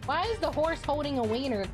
Why is the horse holding a wiener?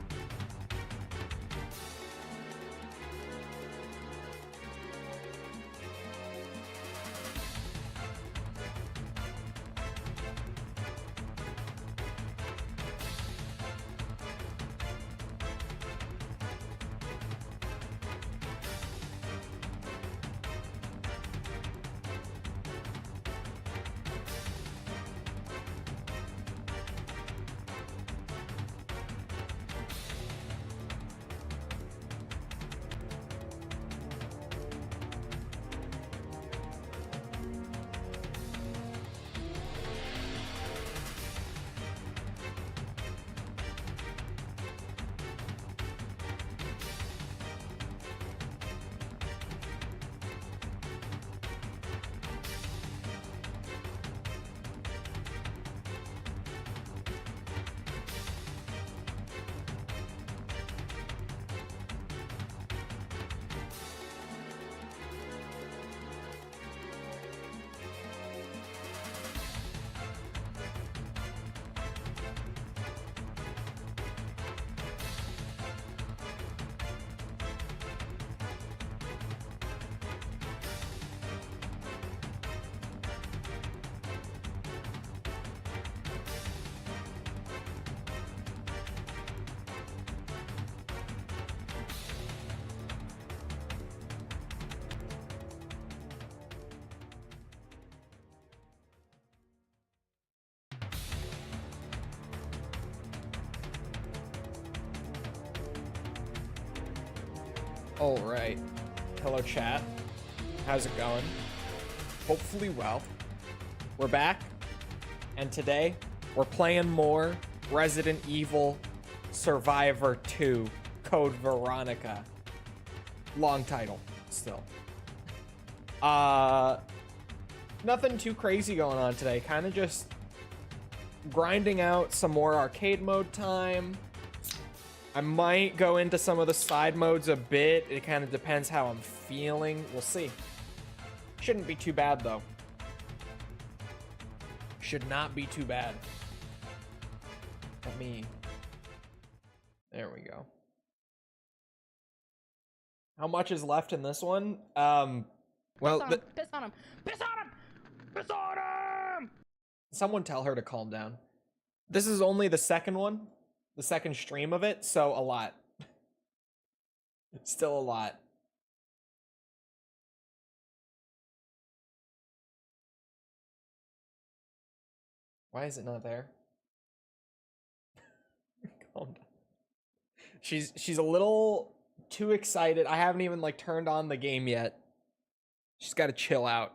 All right. Hello, chat. How's it going? Hopefully well. We're back, and today we're playing more Resident Evil Survivor 2 Code Veronica. Long title, still. Nothing too crazy going on today. Kind of just grinding out some more arcade mode time. I might go into some of the side modes a bit. It kind of depends how I'm feeling. We'll see. Shouldn't be too bad, though. Should not be too bad. Let me... There we go. How much is left in this one? Well, Piss on him! Piss on him! Piss on him! Someone tell her to calm down. This is only the second one. The second stream of it, so a lot. Still a lot. Why is it not there? Calm down. She's a little too excited. I haven't even like turned on the game yet. She's got to chill out.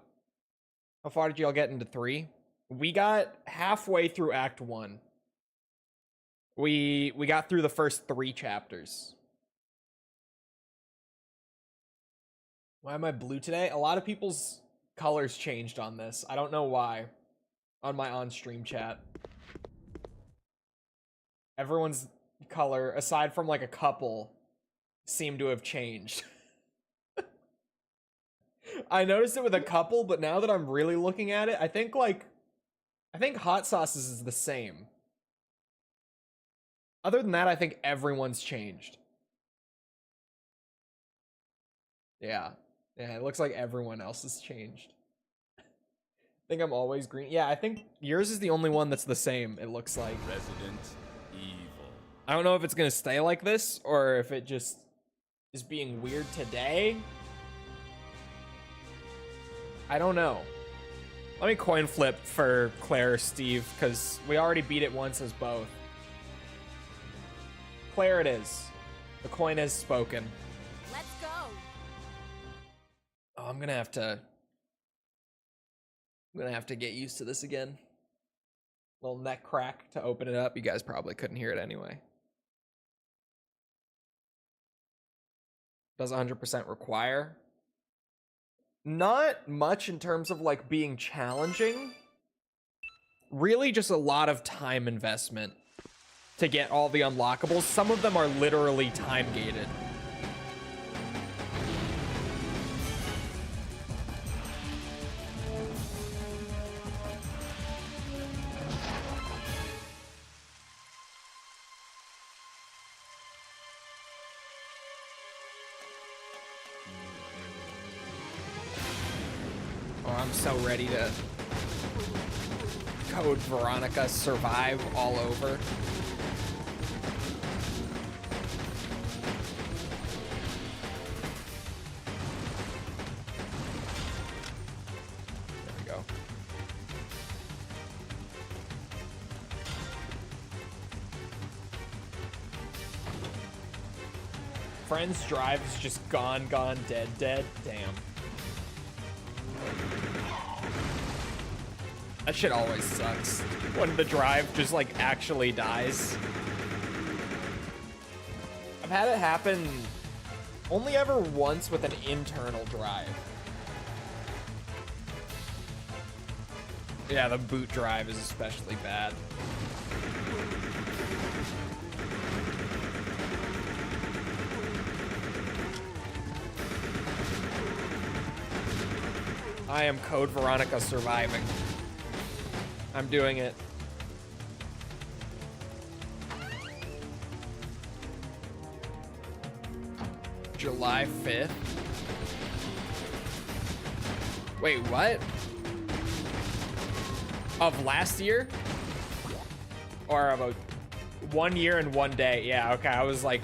How far did y'all get into 3? We got halfway through Act 1. We got through the first 3 chapters. Why am I blue today? A lot of people's colors changed on this. I don't know why. On my on-stream chat. Everyone's color, aside from like a couple, seem to have changed. I noticed it with a couple, but now that I'm really looking at it, I think Hot Sauce's is the same. Other than that, I think everyone's changed. Yeah. Yeah, it looks like everyone else has changed. I think I'm always green. Yeah, I think yours is the only one that's the same, it looks like. Resident Evil. I don't know if it's gonna stay like this, or if it just is being weird today. I don't know. Let me coin flip for Claire or Steve, because we already beat it once as both. Claire it is. The coin has spoken. Let's go. Oh, I'm gonna have to get used to this again. Little neck crack to open it up. You guys probably couldn't hear it anyway. Does 100% require? Not much in terms of like being challenging. Really just a lot of time investment to get all the unlockables. Some of them are literally time gated. so ready to code Veronica survive all over. There we go. Friends Drive is just gone, dead. Damn. That shit always sucks. When the drive just like actually dies. I've had it happen only ever once with an internal drive. Yeah, the boot drive is especially bad. I am Code Veronica surviving. I'm doing it. July 5th? Wait, what? Of last year? Or about 1 year and 1 day? Yeah, okay, I was like,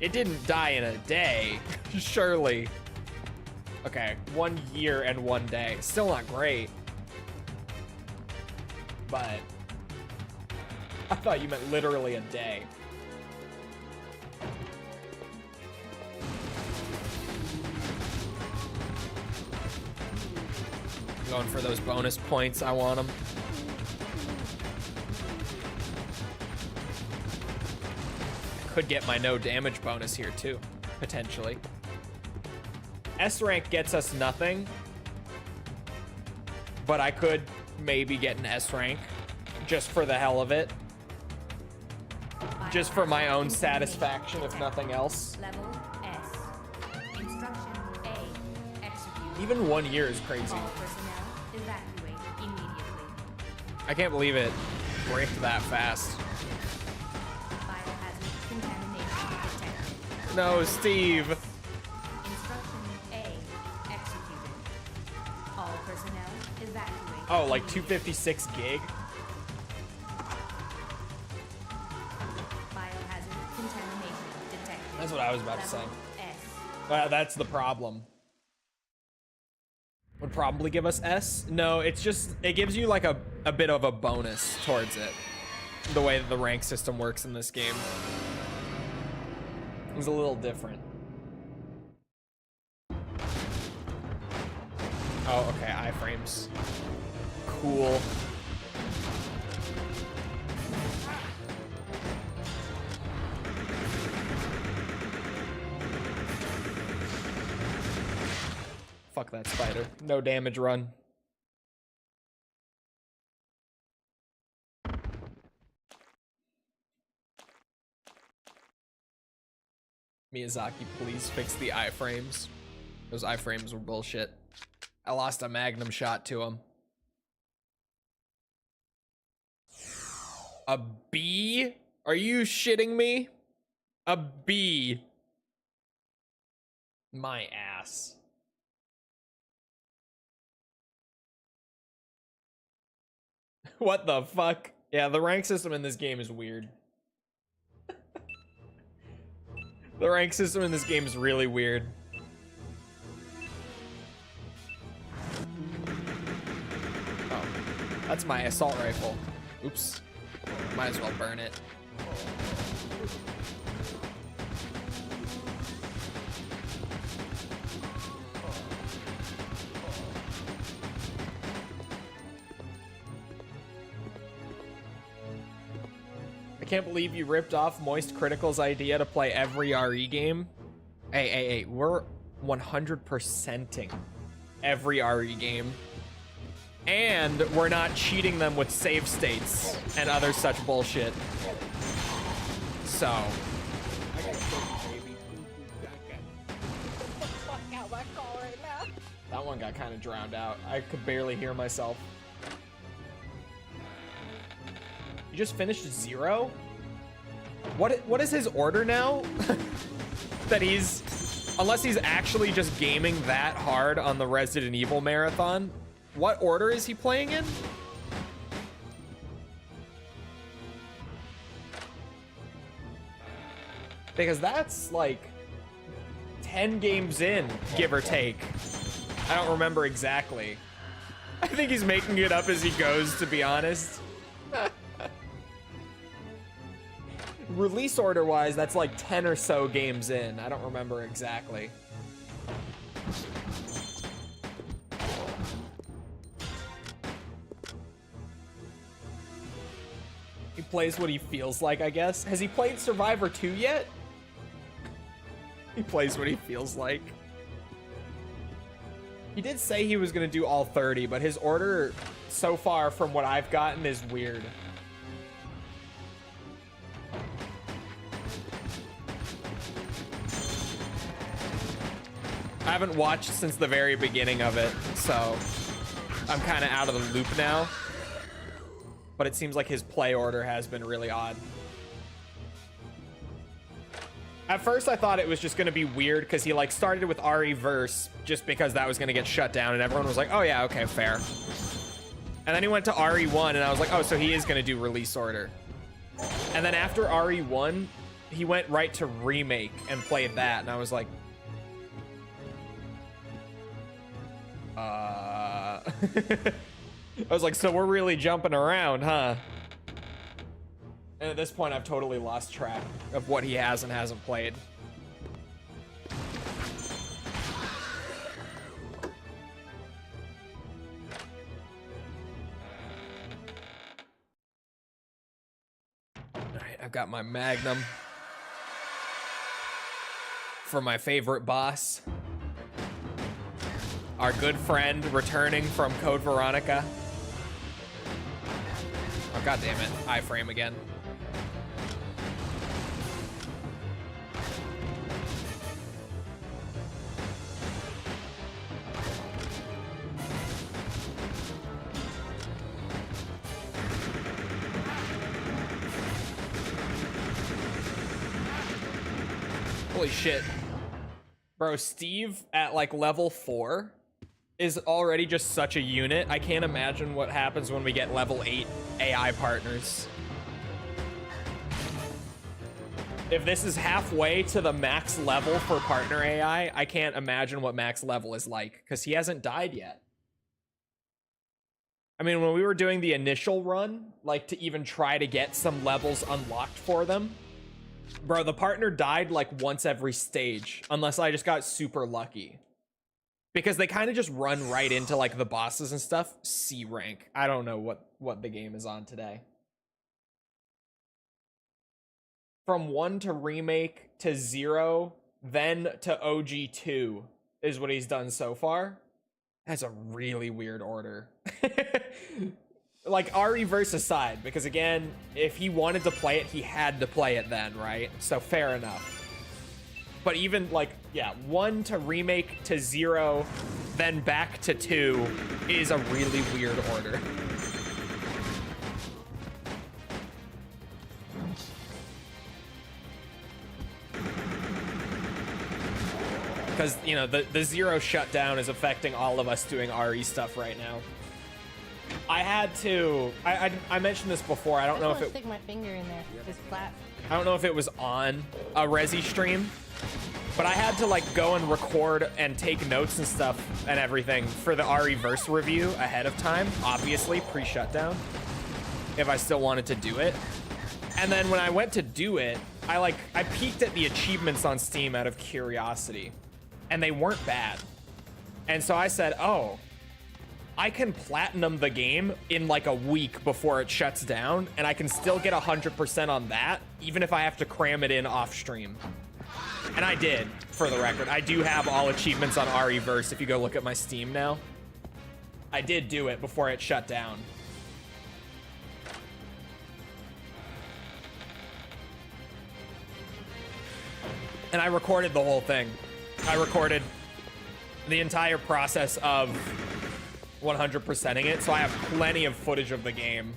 it didn't die in a day, surely. Okay, 1 year and 1 day. Still not great. But I thought you meant literally a day. Going for those bonus points, I want them. Could get my no damage bonus here too, potentially. S rank gets us nothing, but I could maybe get an S rank just for the hell of it. Just for my own satisfaction, if nothing else. Level S. Instruction A. Execute. Even 1 year is crazy. All personnel evacuate immediately. I can't believe it bricked that fast. Biohazard contamination detected. No, Steve. Instruction A. Executed. All personnel evacuate. Oh, like 256 gig? Biohazard contamination detected. That's what I was about to say. Level S. That's the problem. Would probably give us S? No, it's just, it gives you like a bit of a bonus towards it. The way that the rank system works in this game is a little different. Oh, okay, iframes. Cool. Fuck that spider. No damage run. Miyazaki, please fix the iframes. Those iframes were bullshit. I lost a magnum shot to him. A B? Are you shitting me? A B. My ass. What the fuck? Yeah, the rank system in this game is weird. The rank system in this game is really weird. Oh, that's my assault rifle. Oops. Might as well burn it. I can't believe you ripped off Moist Critical's idea to play every RE game. Hey, we're 100%ing every RE game. And we're not cheating them with save states and other such bullshit. So. That one got kind of drowned out. I could barely hear myself. You just finished 0? What is his order now? That he's Unless he's actually just gaming that hard on the Resident Evil marathon. What order is he playing in? Because that's like 10 games in, give or take. I don't remember exactly. I think he's making it up as he goes, to be honest. Release order wise, that's like 10 or so games in. I don't remember exactly. He plays what he feels like, I guess. Has he played Survivor 2 yet? He plays what he feels like. He did say he was going to do all 30, but his order so far from what I've gotten is weird. I haven't watched since the very beginning of it, so I'm kind of out of the loop now. But it seems like his play order has been really odd. At first, I thought it was just going to be weird because he like started with RE Verse just because that was going to get shut down, and everyone was like, oh yeah, okay, fair. And then he went to RE1, and I was like, oh, so he is going to do release order. And then after RE1, he went right to Remake and played that, and I was like, I was like, so we're really jumping around, huh? And at this point, I've totally lost track of what he has and hasn't played. All right, I've got my Magnum for my favorite boss. Our good friend returning from Code Veronica. Oh, God damn it. Iframe again. Holy shit. Bro, Steve at like level 4 is already just such a unit. I can't imagine what happens when we get level 8 AI partners. If this is halfway to the max level for partner AI, I can't imagine what max level is like, because he hasn't died yet. I mean, when we were doing the initial run, like to even try to get some levels unlocked for them, bro, the partner died like once every stage, unless I just got super lucky. Because they kind of just run right into like the bosses and stuff. C rank. I don't know what the game is on today. From 1 to Remake to 0, then to OG2 is what he's done so far. That's a really weird order. Like, RE Verse aside, because again, if he wanted to play it, he had to play it then, right? So fair enough. But even like, yeah, 1 to Remake to 0, then back to 2 is a really weird order. Because, you know, the 0 shutdown is affecting all of us doing RE stuff right now. I had to, I mentioned this before, I don't know if it... stick my finger in there, it's flat. I don't know if it was on a Resi stream, but I had to like go and record and take notes and stuff and everything for the RE Verse review ahead of time, obviously pre-shutdown, if I still wanted to do it. And then when I went to do it, I peeked at the achievements on Steam out of curiosity, and they weren't bad. And so I said, oh, I can platinum the game in like a week before it shuts down, and I can still get 100% on that, even if I have to cram it in off stream. And I did, for the record. I do have all achievements on RE Verse if you go look at my Steam now. I did do it before it shut down. And I recorded the whole thing. I recorded the entire process of 100%ing it, so I have plenty of footage of the game.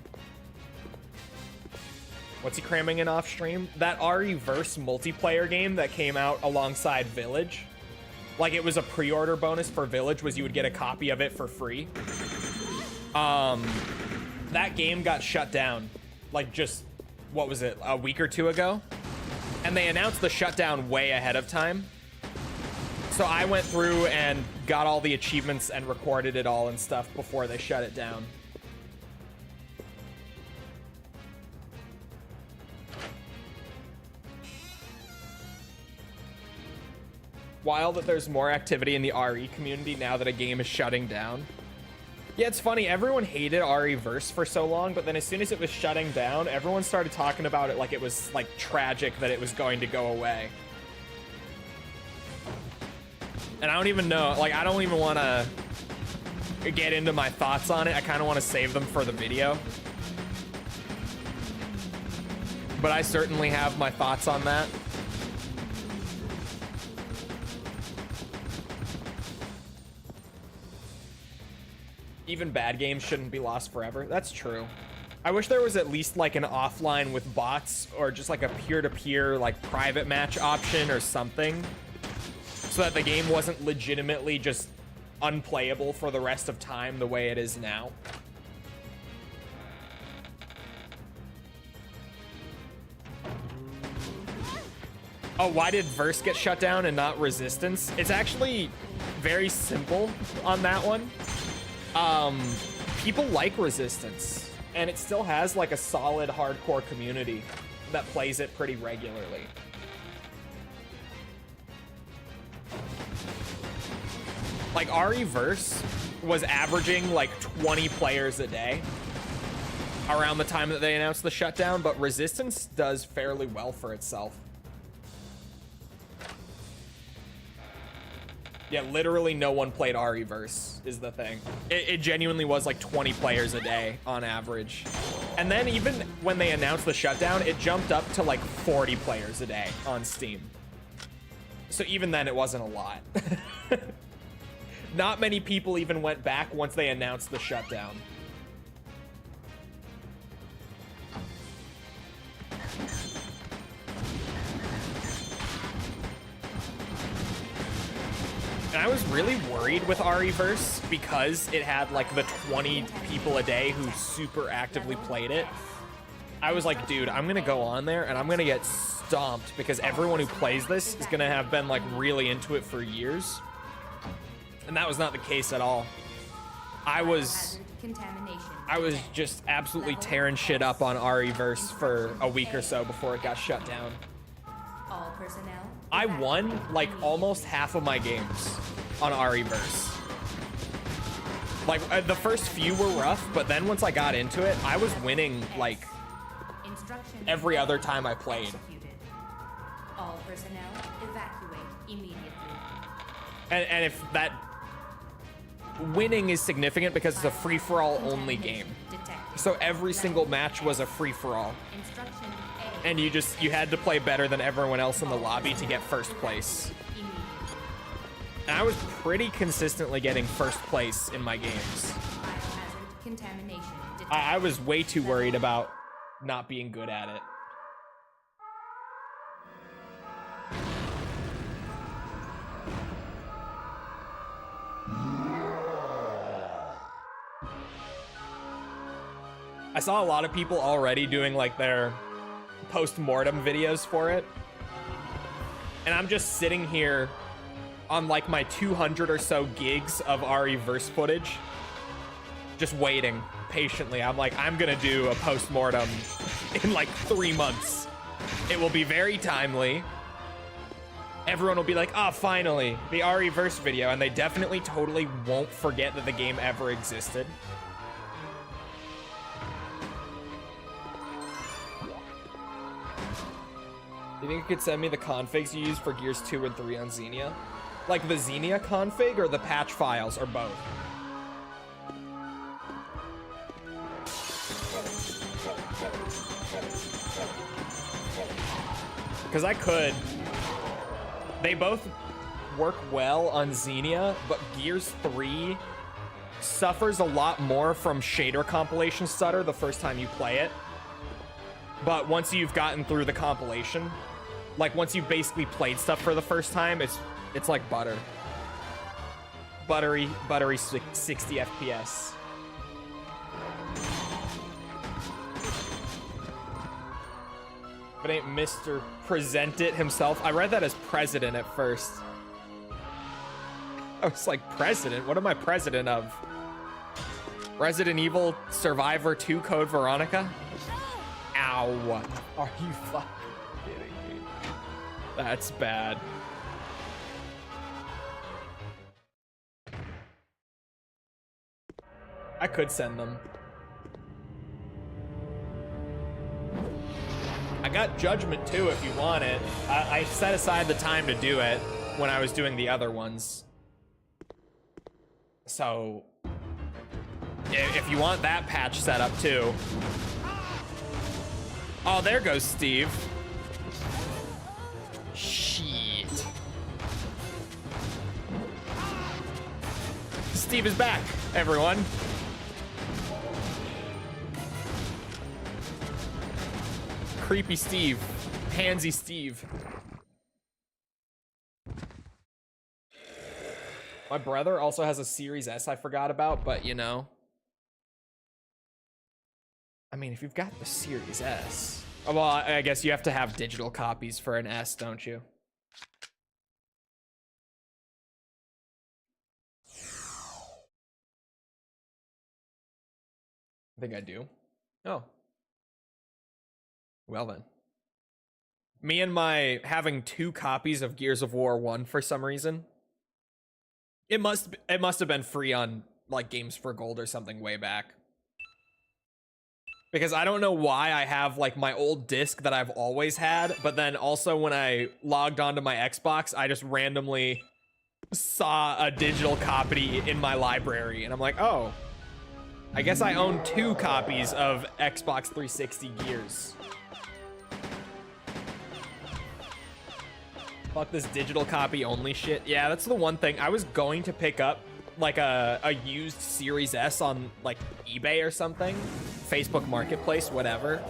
What's he cramming in off stream? That RE Verse multiplayer game that came out alongside Village. Like, it was a pre-order bonus for Village, was you would get a copy of it for free. That game got shut down, like, just, what was it, a week or two ago? And they announced the shutdown way ahead of time. So I went through and got all the achievements and recorded it all and stuff before they shut it down. Wild that there's more activity in the RE community now that a game is shutting down. Yeah, it's funny, everyone hated RE Verse for so long, but then as soon as it was shutting down, everyone started talking about it like it was, like, tragic that it was going to go away. And I don't even know, like, I don't even want to get into my thoughts on it. I kind of want to save them for the video. But I certainly have my thoughts on that. Even bad games shouldn't be lost forever. That's true. I wish there was at least like an offline with bots or just like a peer-to-peer like private match option or something, so that the game wasn't legitimately just unplayable for the rest of time the way it is now. Oh, why did Verse get shut down and not Resistance? It's actually very simple on that one. People like Resistance, and it still has like a solid hardcore community that plays it pretty regularly. Like RE Verse was averaging like 20 players a day around the time that they announced the shutdown, but Resistance does fairly well for itself. Yeah, literally no one played RE Verse is the thing. It genuinely was like 20 players a day on average. And then even when they announced the shutdown, it jumped up to like 40 players a day on Steam. So even then it wasn't a lot. Not many people even went back once they announced the shutdown. And I was really worried with RE-verse because it had like the 20 people a day who super actively played it. I was like, dude, I'm gonna go on there and I'm gonna get stomped because everyone who plays this is gonna have been like really into it for years. And that was not the case at all. I was just absolutely tearing shit up on RE-verse for a week or so before it got shut down. All personnel. I won like almost half of my games on RE-verse. Like the first few were rough, but then once I got into it, I was winning like every other time I played. Executed. All personnel evacuate immediately. And if that winning is significant because it's a free-for-all only game. So every single match was a free-for-all. Instruction A. And you had to play better than everyone else in the lobby to get first place. And I was pretty consistently getting first place in my games. Biohazard contamination detected. I was way too worried about not being good at it. I saw a lot of people already doing like their post-mortem videos for it. And I'm just sitting here on like my 200 or so gigs of RE-verse footage, just waiting patiently. I'm like, I'm gonna do a post-mortem in like 3 months. It will be very timely. Everyone will be like, oh, finally, the RE-verse video. And they definitely totally won't forget that the game ever existed. You think you could send me the configs you use for Gears 2 and 3 on Xenia? Like the Xenia config or the patch files or both? Because I could. They both work well on Xenia, but Gears 3 suffers a lot more from shader compilation stutter the first time you play it. But once you've gotten through the compilation, like once you've basically played stuff for the first time, it's like butter. buttery 60 FPS. If it ain't Mr. Present It himself. I read that as president at first. I was like, president? What am I president of? Resident Evil Survivor 2 Code Veronica? Ow. Are you fucking kidding me? That's bad. I could send them. I got Judgment too if you want it. I set aside the time to do it when I was doing the other ones. So, if you want that patch set up too. Oh, there goes Steve. Shit. Steve is back, everyone. Creepy Steve. Handsy Steve. My brother also has a Series S I forgot about, but you know. I mean, if you've got the Series S. Well, I guess you have to have digital copies for an S, don't you? I think I do. Oh. Well then. Me and my having 2 copies of Gears of War 1 for some reason. It must have been free on like Games for Gold or something way back. Because I don't know why I have like my old disc that I've always had, but then also when I logged onto my Xbox, I just randomly saw a digital copy in my library and I'm like, "Oh, I guess I own 2 copies of Xbox 360 Gears." Fuck this digital copy only shit. Yeah, that's the one thing. I was going to pick up like a used Series S on like eBay or something. Facebook Marketplace, whatever.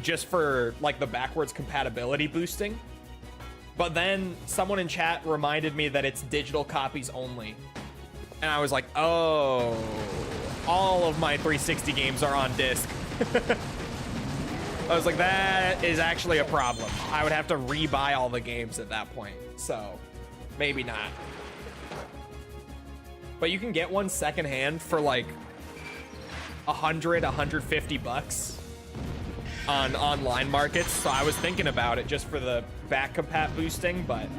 Just for like the backwards compatibility boosting. But then someone in chat reminded me that it's digital copies only. And I was like, oh, all of my 360 games are on disc. I was like, that is actually a problem. I would have to rebuy all the games at that point. So, maybe not. But you can get one secondhand for like 100, 150 bucks on online markets. So I was thinking about it just for the back compat boosting, but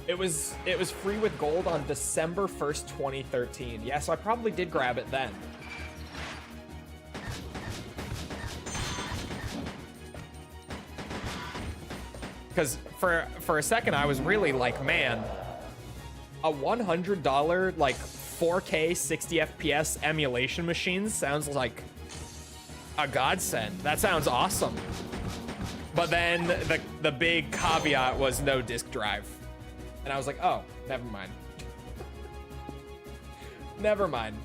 it was free with gold on December 1st, 2013. Yeah, so I probably did grab it then. Because for a second, I was really like, man, a $100 like 4K 60 FPS emulation machine sounds like a godsend. That sounds awesome. But then the big caveat was no disk drive. And I was like, oh, never mind. Never mind.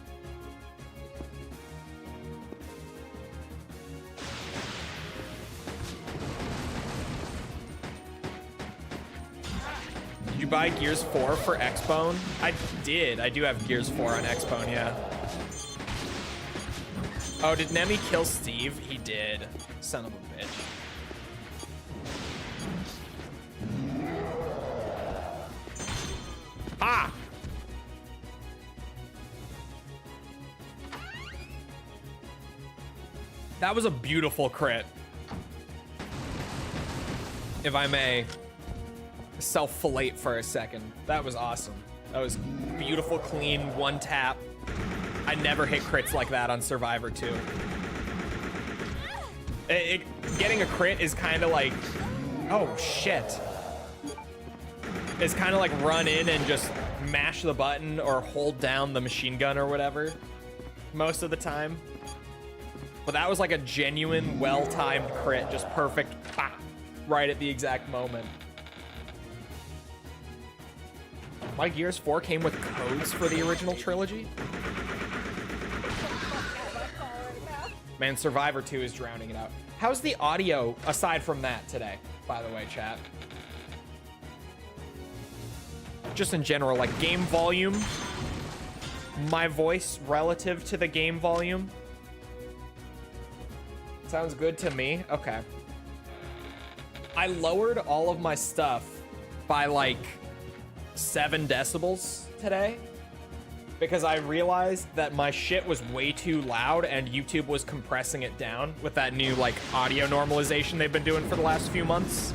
Did you buy Gears 4 for Xbone? I did. I do have Gears 4 on Xbone, yeah. Oh, did Nemi kill Steve? He did. Son of a bitch. Ah! That was a beautiful crit. If I may self-fillet for a second. That was awesome. That was beautiful, clean, one tap. I never hit crits like that on Survivor 2. Getting a crit is kind of like, oh shit. It's kind of like run in and just mash the button or hold down the machine gun or whatever most of the time. But that was like a genuine, well-timed crit, just perfect, right at the exact moment. My Gears 4 came with codes for the original trilogy. Man, Survivor 2 is drowning it out. How's the audio aside from that today, by the way, chat? just in general, like game volume. My voice relative to the game volume. Sounds good to me. Okay. I lowered all of my stuff by like 7 decibels today because I realized that my shit was way too loud and YouTube was compressing it down with that new like audio normalization they've been doing for the last few months.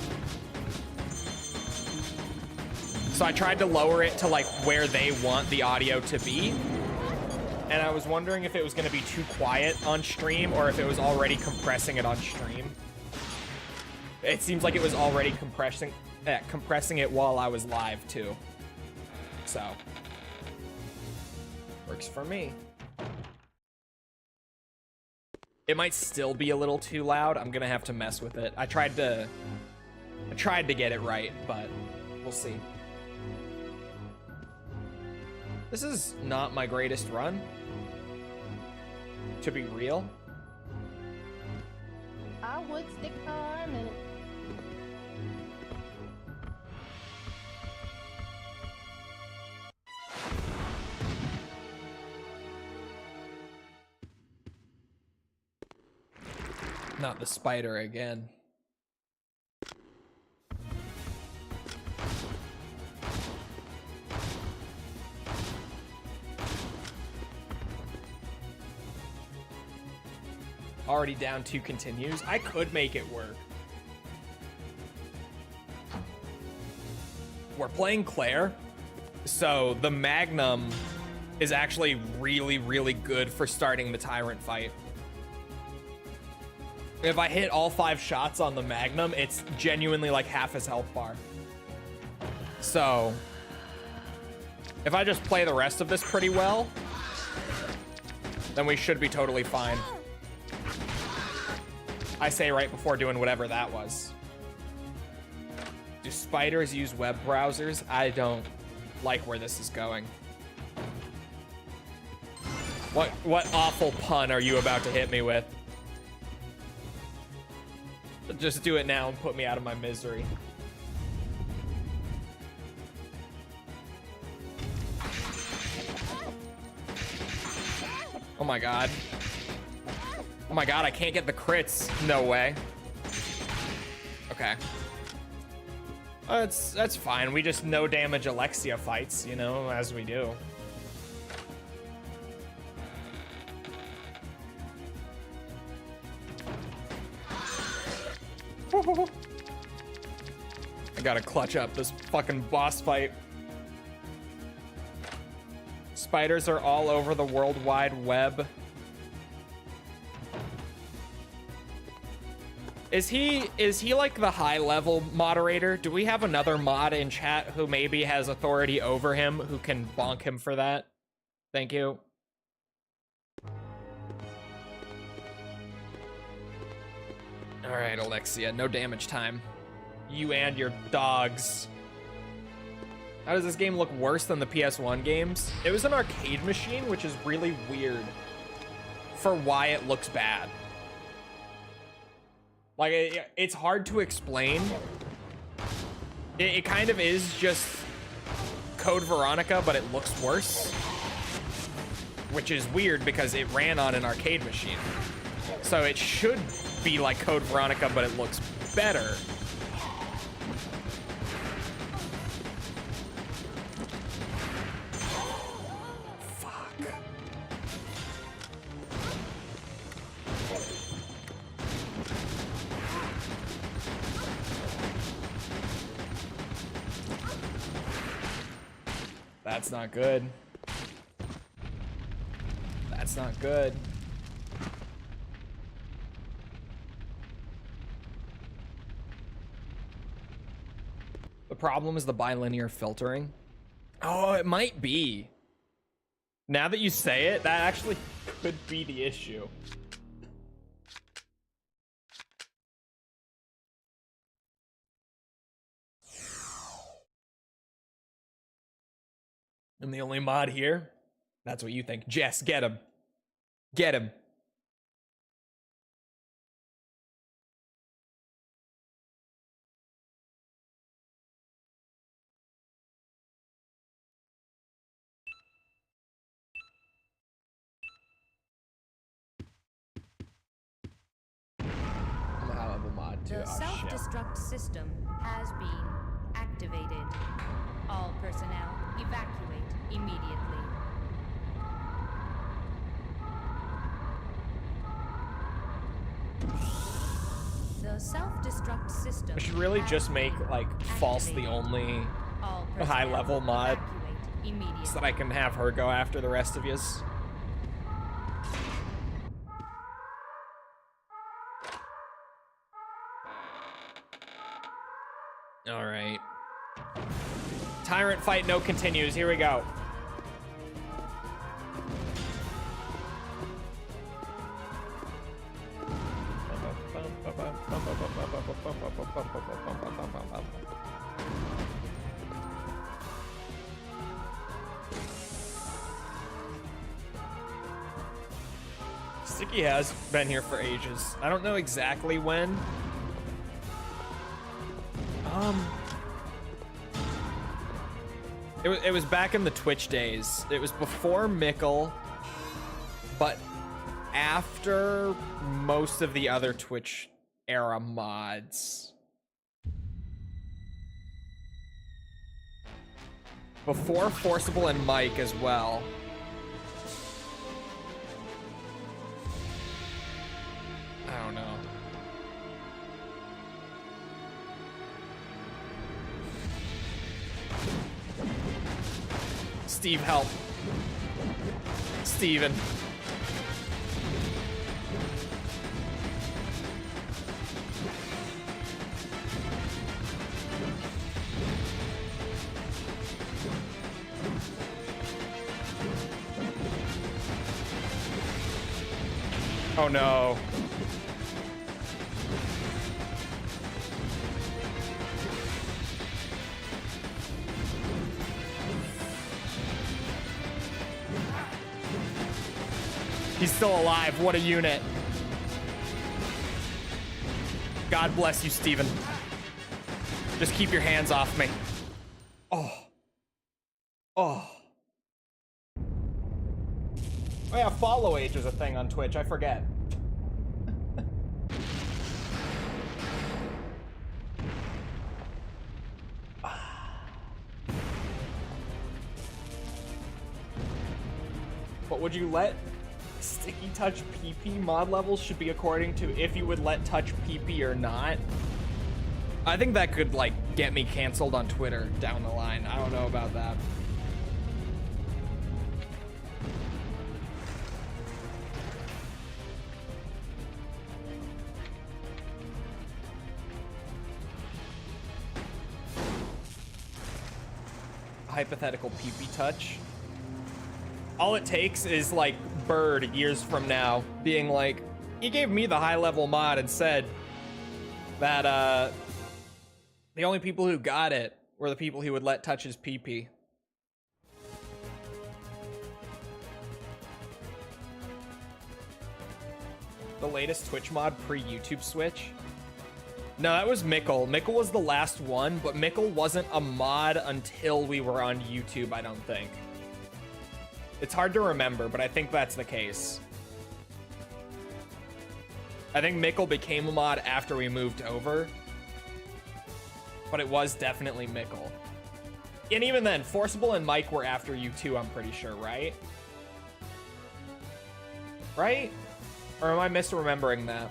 So I tried to lower it to like where they want the audio to be. And I was wondering if it was going to be too quiet on stream or if it was already compressing it on stream. It seems like it was already compressing it while I was live too. So works for me. It might still be a little too loud. I'm gonna have to mess with it. I tried to get it right, but we'll see. This is not my greatest run, to be real. I would stick my arm in it. Not the spider again. Already down 2 continues. I could make it work. We're playing Claire, so the Magnum is actually really, really good for starting the Tyrant fight. If I hit all 5 shots on the Magnum, it's genuinely like half his health bar. So if I just play the rest of this pretty well, then we should be totally fine. I say right before doing whatever that was. Do spiders use web browsers? I don't like where this is going. What awful pun are you about to hit me with? Just do it now and put me out of my misery. Oh my god. Oh my god, I can't get the crits. No way. Okay. That's fine. We just no damage Alexia fights, you know, as we do. I gotta clutch up this fucking boss fight. Spiders are all over the World Wide Web. Is he like the high level moderator? Do we have another mod in chat who maybe has authority over him who can bonk him for that? Thank you. All right, Alexia, no damage time. You and your dogs. How does this game look worse than the PS1 games? It was an arcade machine, which is really weird for why it looks bad. Like, it's hard to explain. It kind of is just Code Veronica, but it looks worse. Which is weird because it ran on an arcade machine. So it should be like Code Veronica, but it looks better. That's not good. That's not good. The problem is the bilinear filtering. Oh, it might be. Now that you say it, that actually could be the issue. I'm the only mod here. That's what you think. Jess, get him. Get him. to. The Oh, shit. self-destruct system has been activated. All personnel evacuate immediately. The self-destruct system. I should really has just make been like false the activated. only All high level personnel mod evacuate immediately. so that I can have her go after the rest of yous. All right. Tyrant fight no continues. Here we go. Sticky has been here for ages. I don't know exactly when. It was back in the Twitch days. It was before Mickle, but after most of the other Twitch era mods. Before Forcible and Mike as well. I don't know. Steve, help. Steven. Oh no. He's still alive. What a unit. God bless you, Steven. Just keep your hands off me. Oh. Oh. Oh yeah, follow age is a thing on Twitch. I forget. But would you let Sticky Touch PP mod levels should be according to if you would let Touch PP or not? I think that could like get me canceled on Twitter down the line. I don't know about that. Hypothetical PP touch. All it takes is like Bird years from now being like, he gave me the high level mod and said that the only people who got it were the people he would let touch his PP. The latest Twitch mod pre-YouTube switch? No, that was Mickle. Mickle was the last one, but Mickle wasn't a mod until we were on YouTube, I don't think. It's hard to remember, but I think that's the case. I think Mickle became a mod after we moved over, but it was definitely Mickle. And even then, Forcible and Mike were after you too, I'm pretty sure, right? Right? Or am I misremembering that?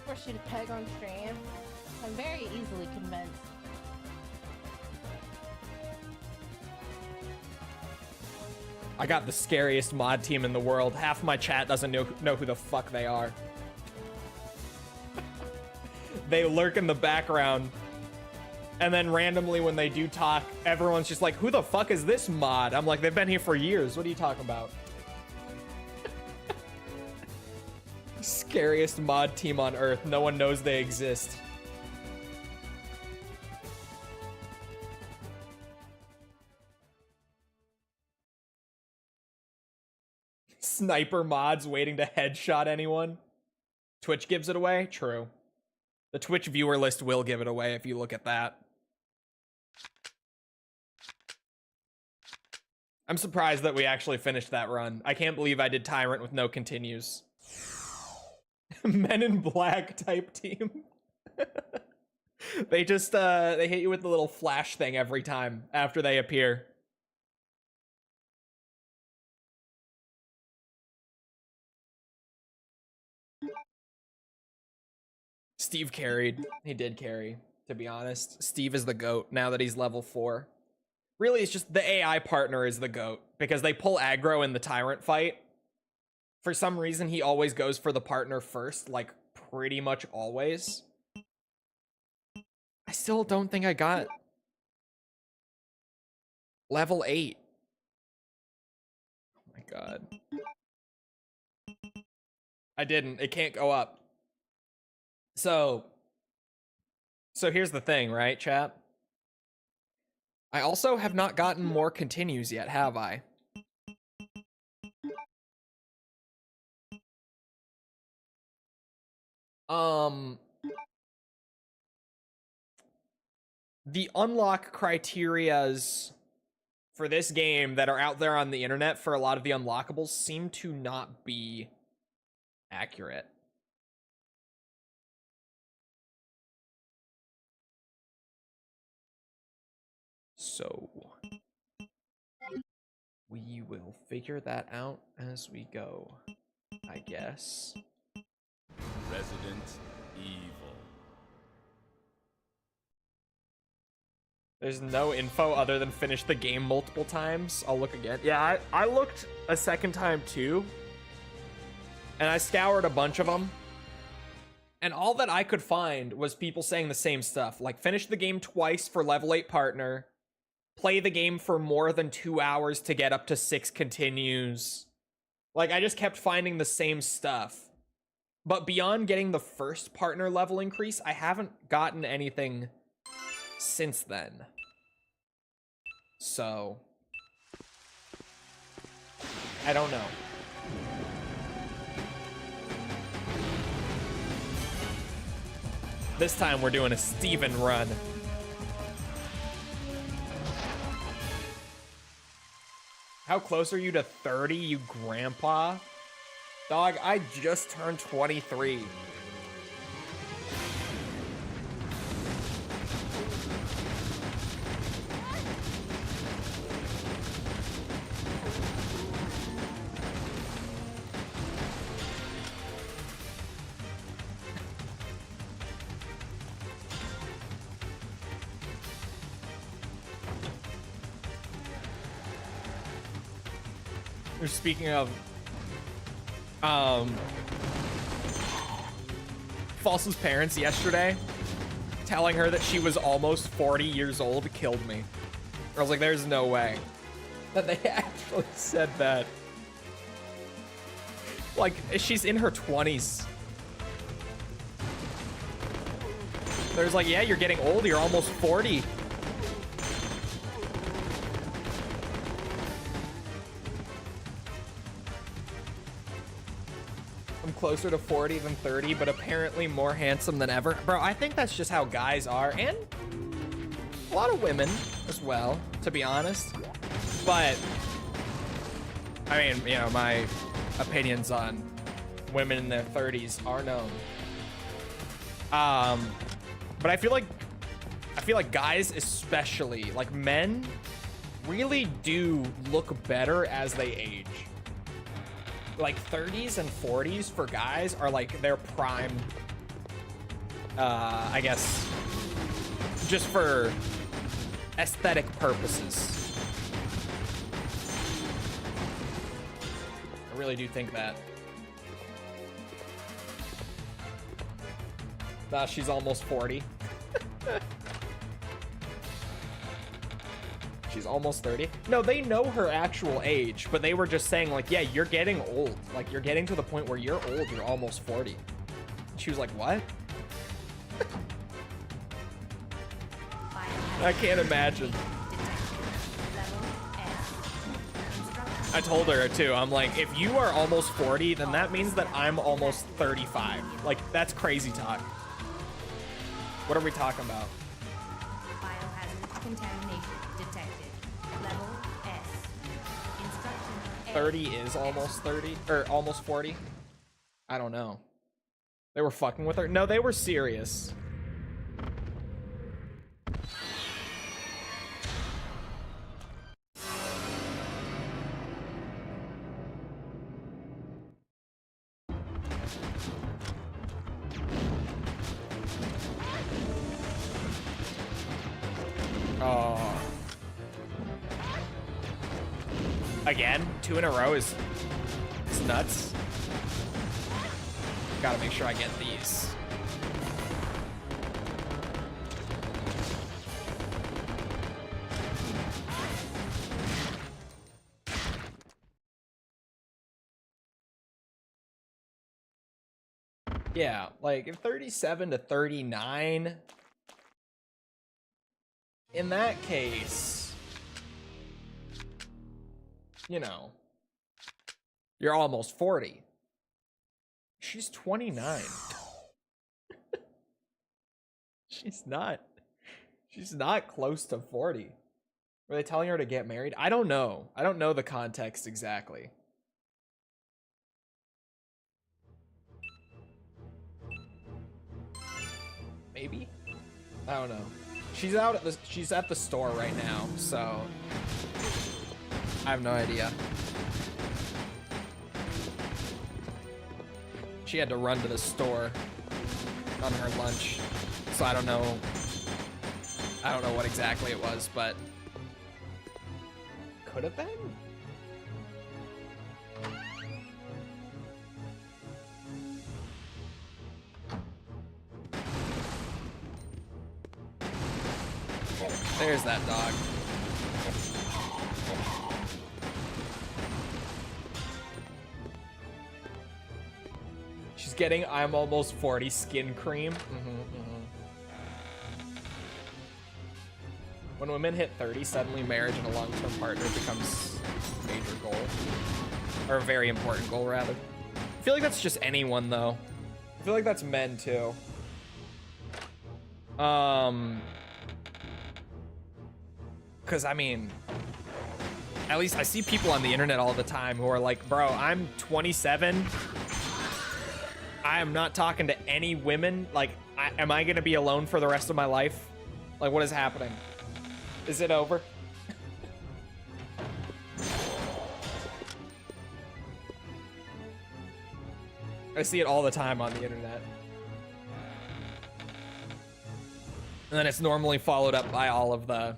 Force you to peg on stream. I'm very easily convinced. I got the scariest mod team in the world. Half my chat doesn't know who the fuck they are. They lurk in the background. And then randomly when they do talk, everyone's just like, who the fuck is this mod? I'm like, they've been here for years. What are you talking about? Scariest mod team on Earth. No one knows they exist. Sniper mods waiting to headshot anyone. Twitch gives it away? True. The Twitch viewer list will give it away if you look at that. I'm surprised that we actually finished that run. I can't believe I did Tyrant with no continues. Men in Black type team. They just, they hit you with the little flash thing every time after they appear. Steve carried. He did carry, to be honest. Steve is the GOAT now that he's level 4. Really, it's just the AI partner is the GOAT because they pull aggro in the Tyrant fight. For some reason, he always goes for the partner first, like pretty much always. I still don't think I got level 8. Oh my god. I didn't. It can't go up. So here's the thing, right, chat? I also have not gotten more continues yet, have I? The unlock criterias for this game that are out there on the internet for a lot of the unlockables seem to not be accurate. So we will figure that out as we go, I guess. Resident Evil. There's no info other than finish the game multiple times. I'll look again. Yeah, I looked a second time too. And I scoured a bunch of them. And all that I could find was people saying the same stuff. Like, finish the game twice for level 8 partner. Play the game for more than 2 hours to get up to 6 continues. Like, I just kept finding the same stuff. But beyond getting the first partner level increase, I haven't gotten anything since then. So I don't know. This time we're doing a Steven run. How close are you to 30, you grandpa? Dog, I just turned 23. Speaking of False's parents yesterday telling her that she was almost 40 years old killed me. I was like, there's no way that they actually said that. Like, she's in her 20s. There's like, yeah, you're getting old, you're almost 40. Closer to 40 than 30, but apparently more handsome than ever. Bro, I think that's just how guys are, and a lot of women as well, to be honest. But, I mean, you know, my opinions on women in their 30s are known. But I feel like guys especially, like men, really do look better as they age. Like 30s and 40s for guys are like their prime, I guess, just for aesthetic purposes. I really do think that. Nah, she's almost 40. She's almost 30. No, they know her actual age, but they were just saying like, yeah, you're getting old. Like, you're getting to the point where you're old, you're almost 40. She was like, what? I can't imagine. I told her too, I'm like, if you are almost 40, then that means that I'm almost 35. Like, that's crazy talk. What are we talking about? Biohazard contamination detected. Level S. 30 is almost 30 or almost 40. I don't know. They were fucking with her. No, they were serious. Oh. Again, 2 in a row is nuts. Gotta make sure I get these. Yeah, like 37 to 39. In that case, you know, you're almost 40. She's 29. She's not close to 40. Were they telling her to get married? I don't know. I don't know the context exactly. Maybe? I don't know. She's at the store right now, so I have no idea. She had to run to the store on her lunch, so I don't know what exactly it was, but could have been. There's that dog. She's getting I'm almost 40 skin cream. When women hit 30, suddenly marriage and a long-term partner becomes a major goal. Or a very important goal, rather. I feel like that's just anyone, though. I feel like that's men, too. Because, I mean, at least I see people on the internet all the time who are like, bro, I'm 27. I am not talking to any women. Like, am I going to be alone for the rest of my life? Like, what is happening? Is it over? I see it all the time on the internet. And then it's normally followed up by all of the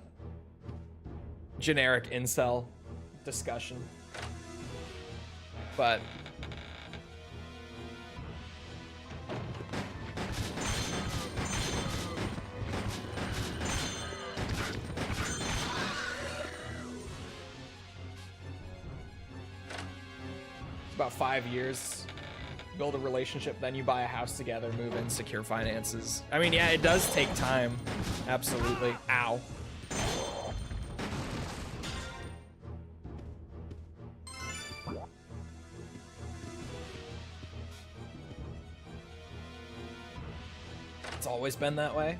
generic incel discussion. But it's about 5 years. Build a relationship, then you buy a house together, move in, secure finances. I mean, yeah, it does take time. Absolutely. Ow. It's always been that way.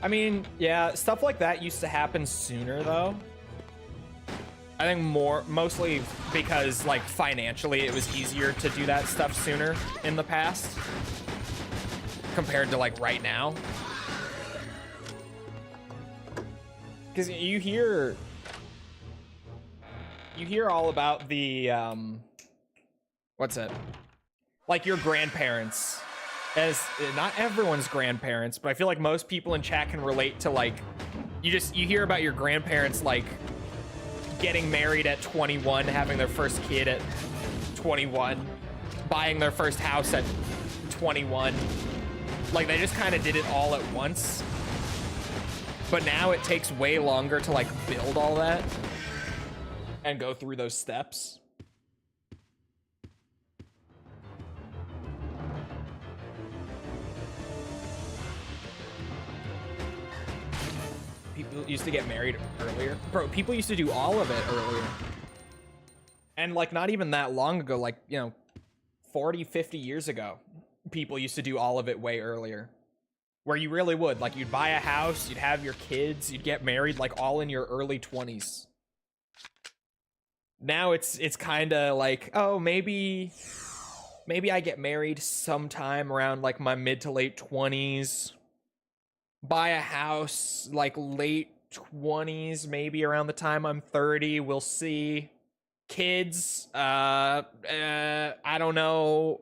I mean, yeah, stuff like that used to happen sooner, though. I think mostly because, like, financially it was easier to do that stuff sooner in the past compared to, like, right now. Because you hear all about the, what's it? Like, your grandparents. As not everyone's grandparents, but I feel like most people in chat can relate to, like, you hear about your grandparents, like, getting married at 21, having their first kid at 21, buying their first house at 21. Like, they just kind of did it all at once. But now it takes way longer to, like, build all that and go through those steps. People used to get married earlier. Bro, people used to do all of it earlier. And, like, not even that long ago, like, you know, 40, 50 years ago, people used to do all of it way earlier. Where you really would. Like, you'd buy a house, you'd have your kids, you'd get married, like, all in your early 20s. Now it's kind of like, oh, maybe I get married sometime around like my mid to late 20s. Buy a house like late 20s, maybe around the time I'm 30. We'll see. Kids, I don't know,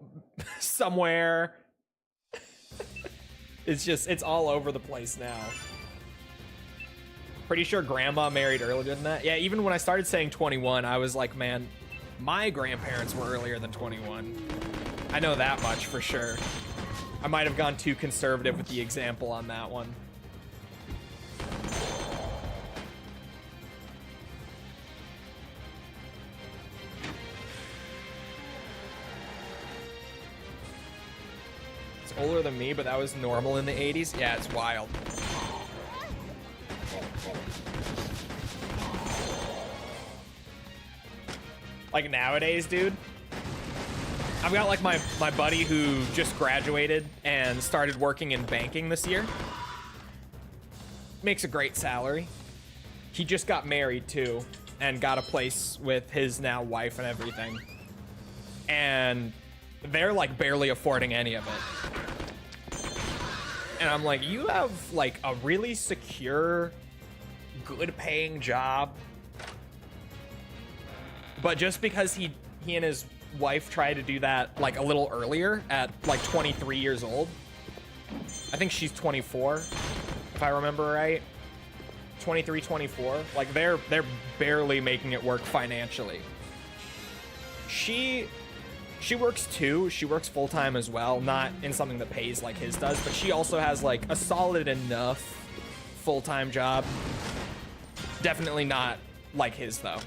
somewhere. It's all over the place now. Pretty sure grandma married earlier than that. Yeah, even when I started saying 21, I was like, man, my grandparents were earlier than 21. I know that much for sure. I might have gone too conservative with the example on that one. It's older than me, but that was normal in the 80s. Yeah, it's wild. Like nowadays, dude, I've got like my buddy who just graduated and started working in banking this year. Makes a great salary. He just got married too and got a place with his now wife and everything. And they're like barely affording any of it. And I'm like, you have like a really secure, good paying job. But just because he and his wife tried to do that like a little earlier at like 23 years old. I think she's 24, if I remember right. 23, 24. Like they're barely making it work financially. She works too. She works full-time as well, not in something that pays like his does, but she also has like a solid enough full-time job. Definitely not like his though.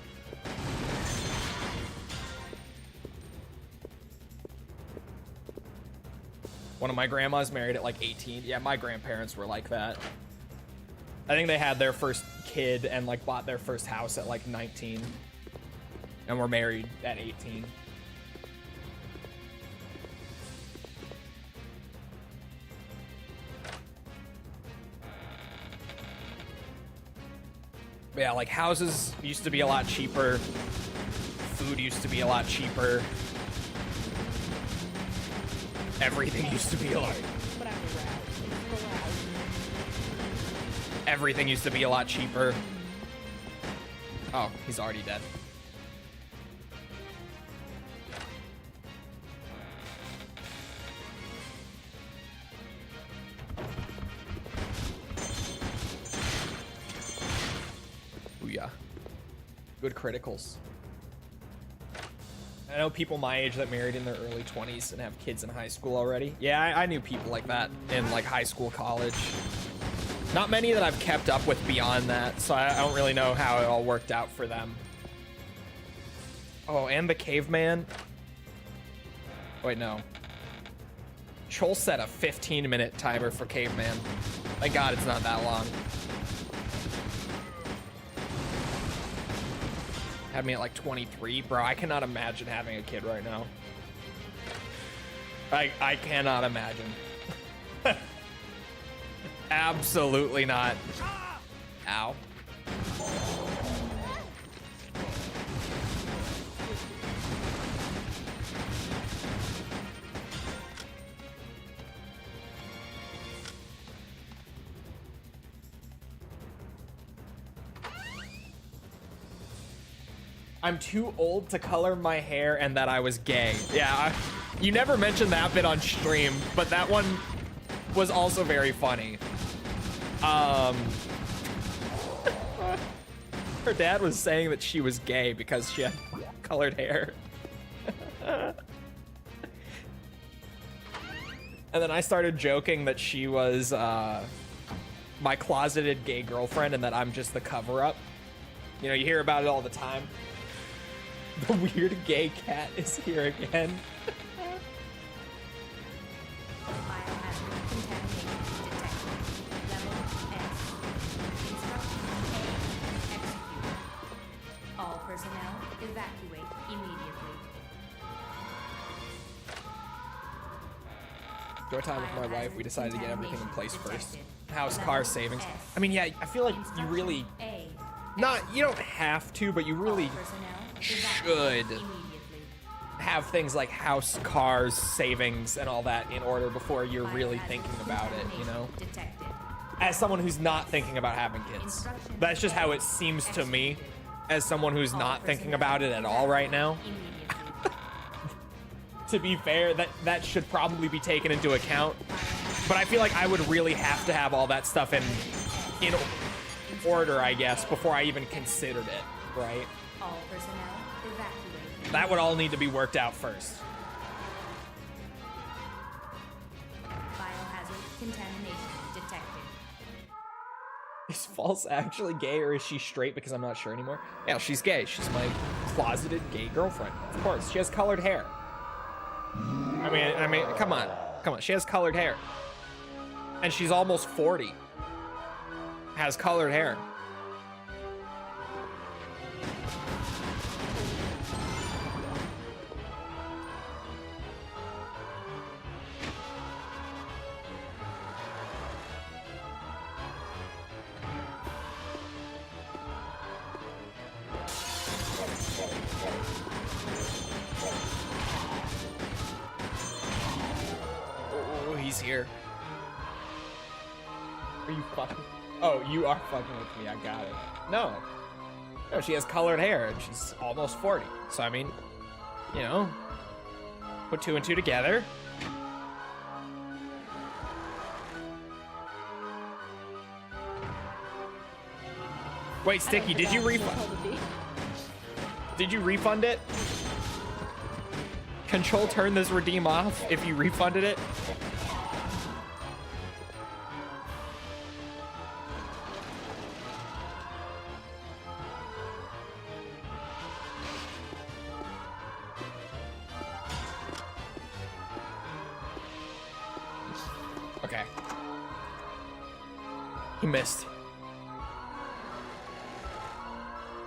One of my grandmas married at like 18. Yeah, my grandparents were like that. I think they had their first kid and like bought their first house at like 19 and were married at 18. But yeah, like houses used to be a lot cheaper. Food used to be a lot cheaper. Everything used to be a lot. Everything used to be a lot cheaper. Oh, he's already dead. Booyah. Good criticals. I know people my age that married in their early 20s and have kids in high school already. Yeah, I knew people like that in like high school, college. Not many that I've kept up with beyond that, so I don't really know how it all worked out for them. Oh, and the caveman. Wait, no. Chol set a 15-minute timer for caveman. Thank God it's not that long. Had me at like 23. Bro, I cannot imagine having a kid right now. I cannot imagine. Absolutely not. Ow. I'm too old to color my hair and that I was gay. Yeah, you never mentioned that bit on stream, but that one was also very funny. Her dad was saying that she was gay because she had colored hair. And then I started joking that she was my closeted gay girlfriend and that I'm just the cover-up. You know, you hear about it all the time. The weird gay cat is here again. Biohazard contamination detected. Level S. Instruction A. Execute. All personnel evacuate immediately. During time with my wife, we decided to get everything in place first. House, car, savings. I mean, yeah, I feel like you really Not, you don't have to, but you really should have things like house, cars, savings, and all that in order before you're really thinking about it, you know? As someone who's not thinking about having kids. That's just how it seems to me, as someone who's not thinking about it at all right now. To be fair, that should probably be taken into account. But I feel like I would really have to have all that stuff in order, I guess, before I even considered it, right? All personnel evacuate. That would all need to be worked out first. Biohazard contamination detected. Is False actually gay, or is she straight because I'm not sure anymore? Yeah, she's gay. She's my closeted gay girlfriend. Of course, she has colored hair. I mean, come on. She has colored hair. And she's almost 40. Has colored hair. Oh, he's here. Are you fucking? Oh, you are fucking with me. I got it. No, she has colored hair and she's almost 40. So I mean, you know, put 2 and 2 together. Wait, Sticky, did you refund? Did you refund it? Control turn this redeem off if you refunded it. Okay. He missed.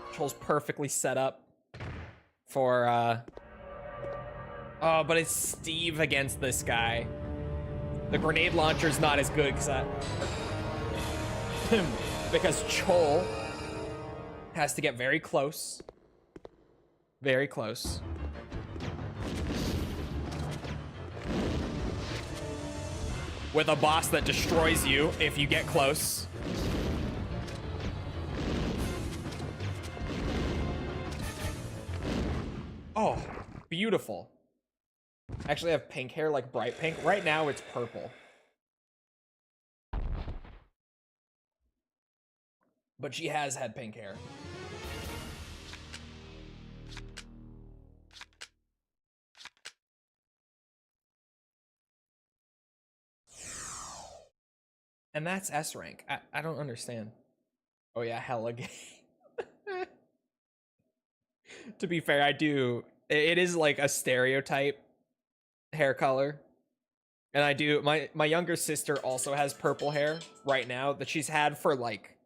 Control's perfectly set up for, oh, but it's Steve against this guy. The grenade launcher's not as good because Chol has to get very close. Very close. With a boss that destroys you if you get close. Oh, beautiful. I actually have pink hair, like bright pink. Right now it's purple. But she has had pink hair. And that's S rank. I don't understand. Oh yeah, hella gay. To be fair, I do. It is like a stereotype hair color. And I do. My younger sister also has purple hair right now that she's had for like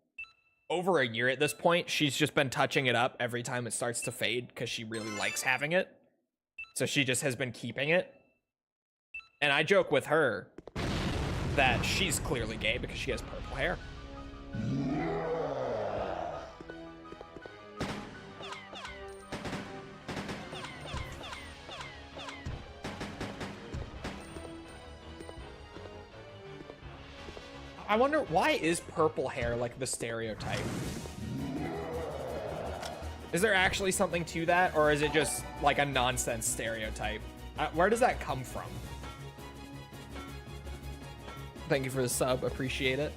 over a year at this point. She's just been touching it up every time it starts to fade because she really likes having it. So she just has been keeping it. And I joke with her that she's clearly gay because she has purple hair. I wonder, why is purple hair like the stereotype? Is there actually something to that, or is it just like a nonsense stereotype? Where does that come from? Thank you for the sub, appreciate it.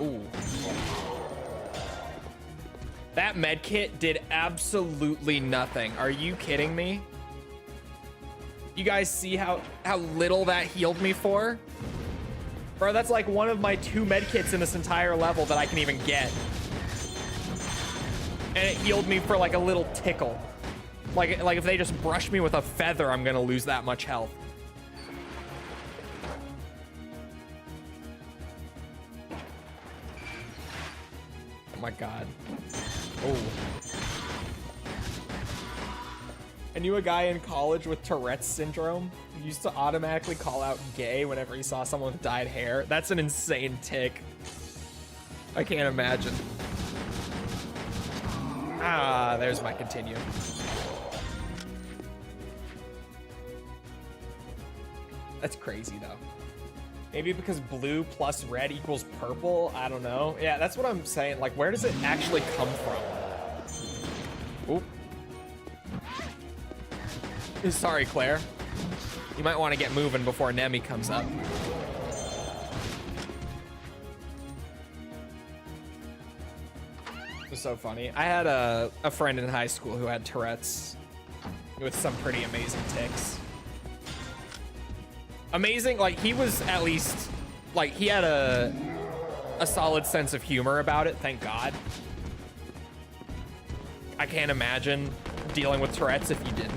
Ooh. That med kit did absolutely nothing. Are you kidding me? You guys see how little that healed me for? Bro, that's like one of my 2 med kits in this entire level that I can even get. And it healed me for like a little tickle. Like if they just brush me with a feather, I'm gonna lose that much health. Oh my god. Oh. I knew a guy in college with Tourette's syndrome who used to automatically call out gay whenever he saw someone with dyed hair. That's an insane tick. I can't imagine. Ah, there's my continue. That's crazy though. Maybe because blue plus red equals purple? I don't know. Yeah, that's what I'm saying. Like, where does it actually come from? Oop. Sorry, Claire. You might want to get moving before Nemi comes up. It was so funny. I had a friend in high school who had Tourette's with some pretty amazing tics. Amazing, like, he was at least, like, he had a solid sense of humor about it, thank God. I can't imagine dealing with Tourette's if you didn't.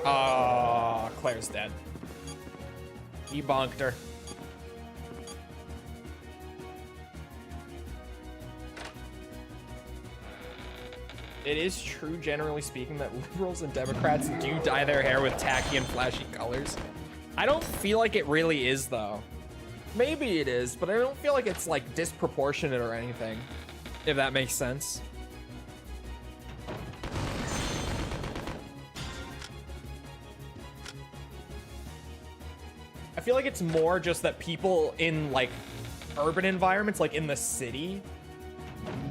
Oh, Claire's dead. He bonked her. It is true, generally speaking, that liberals and Democrats do dye their hair with tacky and flashy colors. I don't feel like it really is, though. Maybe it is, but I don't feel like it's, like, disproportionate or anything, if that makes sense. I feel like it's more just that people in, like, urban environments, like in the city,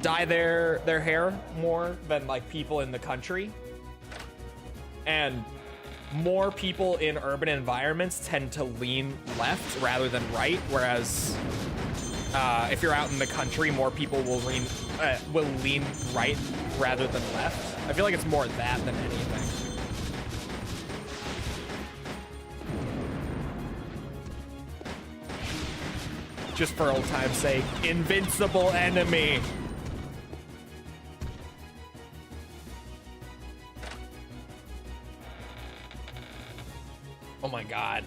dye their hair more than like people in the country, and more people in urban environments tend to lean left rather than right, whereas if you're out in the country, more people will lean right rather than left. I feel like it's more that than anything. Just for old time's sake, invincible enemy. Oh my God.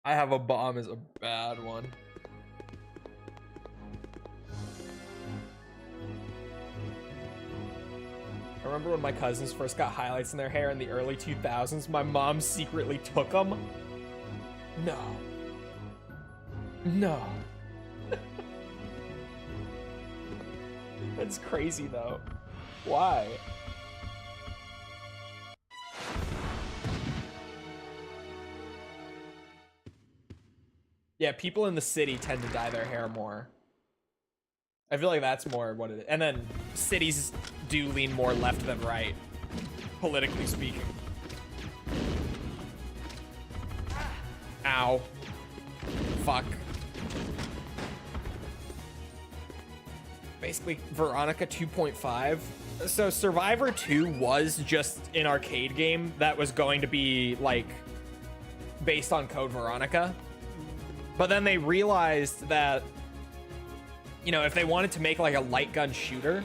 I have a bomb is a bad one. I remember when my cousins first got highlights in their hair in the early 2000s, my mom secretly took them. No. No. That's crazy though. Why? Yeah, people in the city tend to dye their hair more. I feel like that's more what it is. And then cities do lean more left than right, politically speaking. Ow. Fuck. Basically, Veronica 2.5. So Survivor 2 was just an arcade game that was going to be, like, based on Code Veronica. But then they realized that, you know, if they wanted to make like a light gun shooter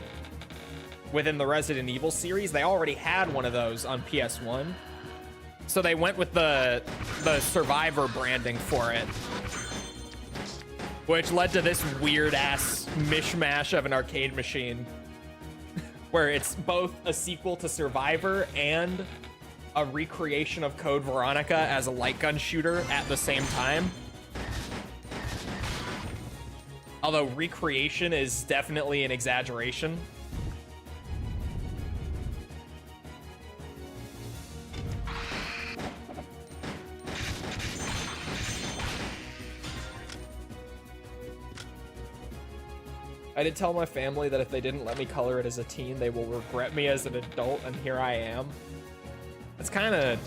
within the Resident Evil series, they already had one of those on PS1. So they went with the Survivor branding for it, which led to this weird ass mishmash of an arcade machine where it's both a sequel to Survivor and a recreation of Code Veronica as a light gun shooter at the same time. Although recreation is definitely an exaggeration. I did tell my family that if they didn't let me color it as a teen, they will regret me as an adult, and here I am. That's kind of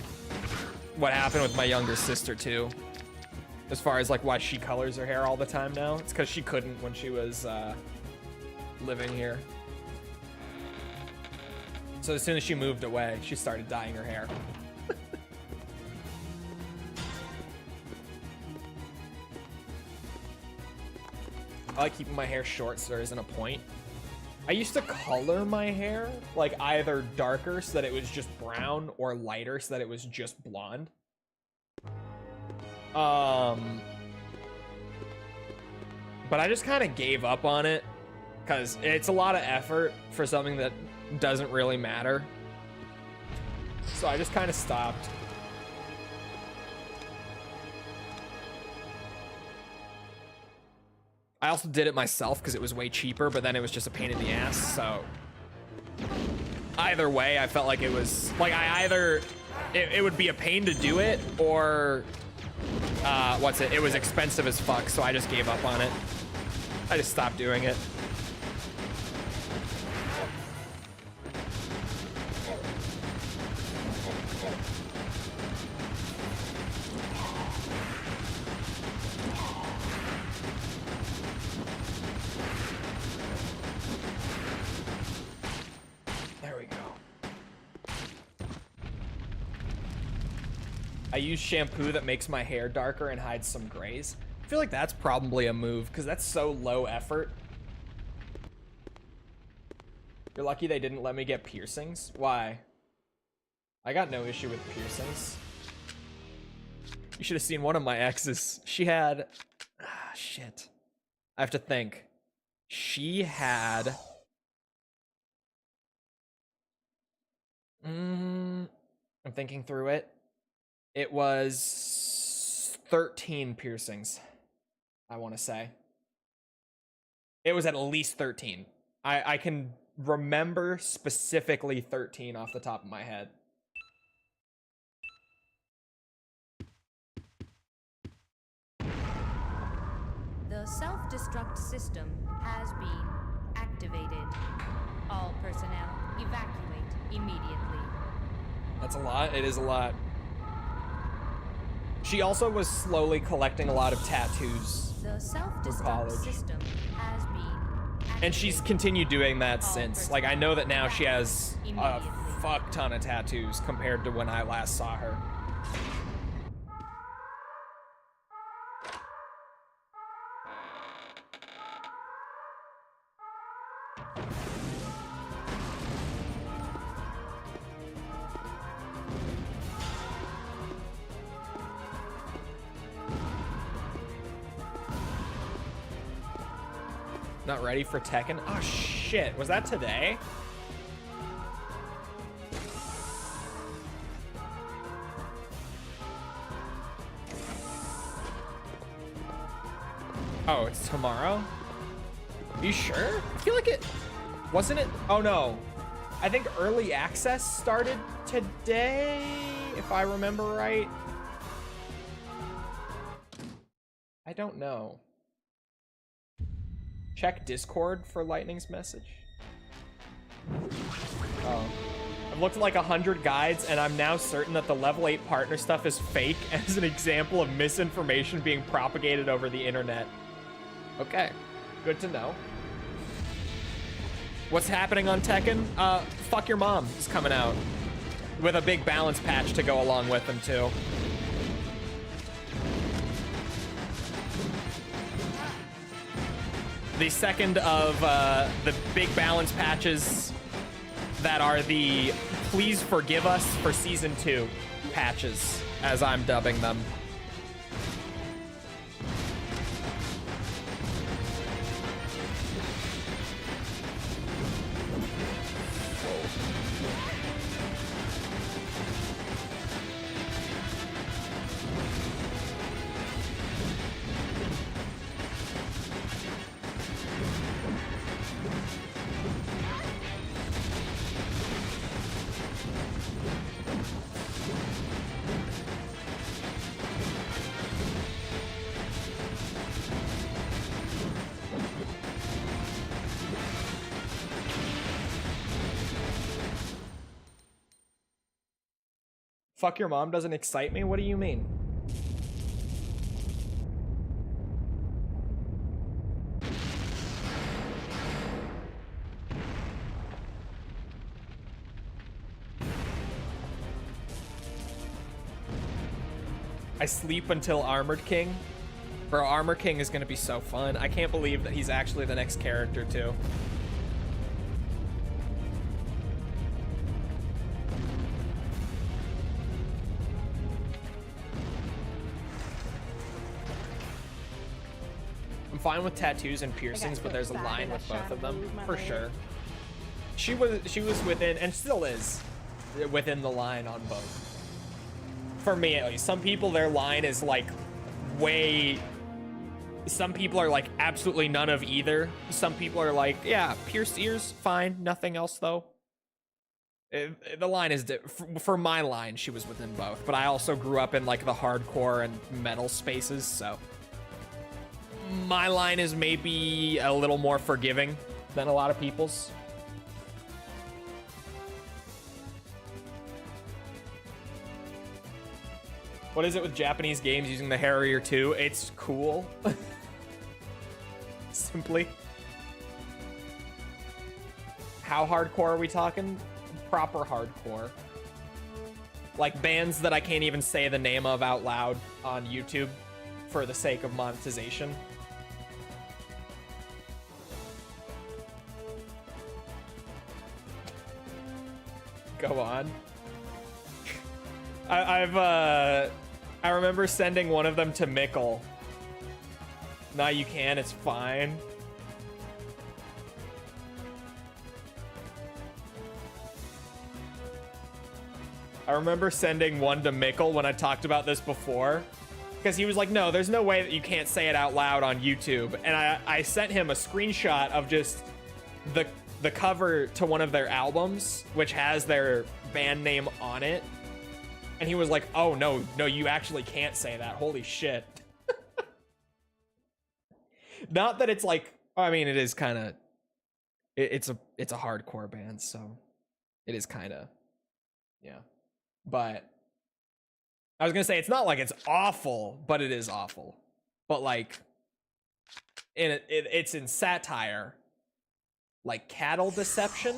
what happened with my younger sister too. As far as like why she colors her hair all the time now. It's because she couldn't when she was living here. So as soon as she moved away, she started dyeing her hair. I like keeping my hair short so there isn't a point. I used to color my hair like either darker so that it was just brown or lighter so that it was just blonde. But I just kind of gave up on it because it's a lot of effort for something that doesn't really matter. So I just kind of stopped. I also did it myself because it was way cheaper, but then it was just a pain in the ass. So either way, I felt like it was like it would be a pain to do it, or it was expensive as fuck. So I just gave up on it. I just stopped doing it. I use shampoo that makes my hair darker and hides some grays. I feel like that's probably a move because that's so low effort. You're lucky they didn't let me get piercings. Why? I got no issue with piercings. You should have seen one of my exes. She had... shit. I have to think. She had... I'm thinking through it. It was 13 piercings, I want to say. It was at least 13. I can remember specifically 13 off the top of my head. The self-destruct system has been activated. All personnel evacuate immediately. That's a lot. It is a lot. She also was slowly collecting a lot of tattoos The for self-destruct college. system has been activated. And she's continued doing that All since. Like, I know that now she has a immediately. fuck ton of tattoos compared to when I last saw her. Not ready for Tekken? Oh shit, was that today? Oh, it's tomorrow? Are you sure? I feel like it... Wasn't it? Oh no. I think early access started today, if I remember right. I don't know. Check Discord for Lightning's message. Oh. I've looked at like 100 guides, and I'm now certain that the level 8 partner stuff is fake as an example of misinformation being propagated over the internet. Okay, good to know. What's happening on Tekken? Fuck Your Mom is coming out with a big balance patch to go along with them too. The second of the big balance patches that are the Please Forgive Us for Season 2 patches, as I'm dubbing them. Fuck Your Mom doesn't excite me? What do you mean? I sleep until Armored King. Bro, Armored King is gonna be so fun. I can't believe that he's actually the next character too. fine with tattoos and piercings, but there's a line with both of them for sure. She was within, and still is within the line on both. For me at least. Some people, their line is like way. Some people are like absolutely none of either. Some people are like, yeah, pierced ears, fine, nothing else though. The line is for my line, she was within both, but I also grew up in like the hardcore and metal spaces, so my line is maybe a little more forgiving than a lot of people's. What is it with Japanese games using the Harrier 2? It's cool. Simply. How hardcore are we talking? Proper hardcore. Like bands that I can't even say the name of out loud on YouTube for the sake of monetization. Go on. I remember sending one of them to Mickle. Nah, you can, it's fine. I remember sending one to Mickle when I talked about this before, because he was like, no, there's no way that you can't say it out loud on YouTube. And I sent him a screenshot of just the cover to one of their albums, which has their band name on it. And he was like, oh, no, you actually can't say that. Holy shit. Not that it's like, I mean, it is kind of, it's a hardcore band, so it is kind of, yeah. But I was going to say, it's not like it's awful, but it is awful. But like, it's in satire. Like cattle deception.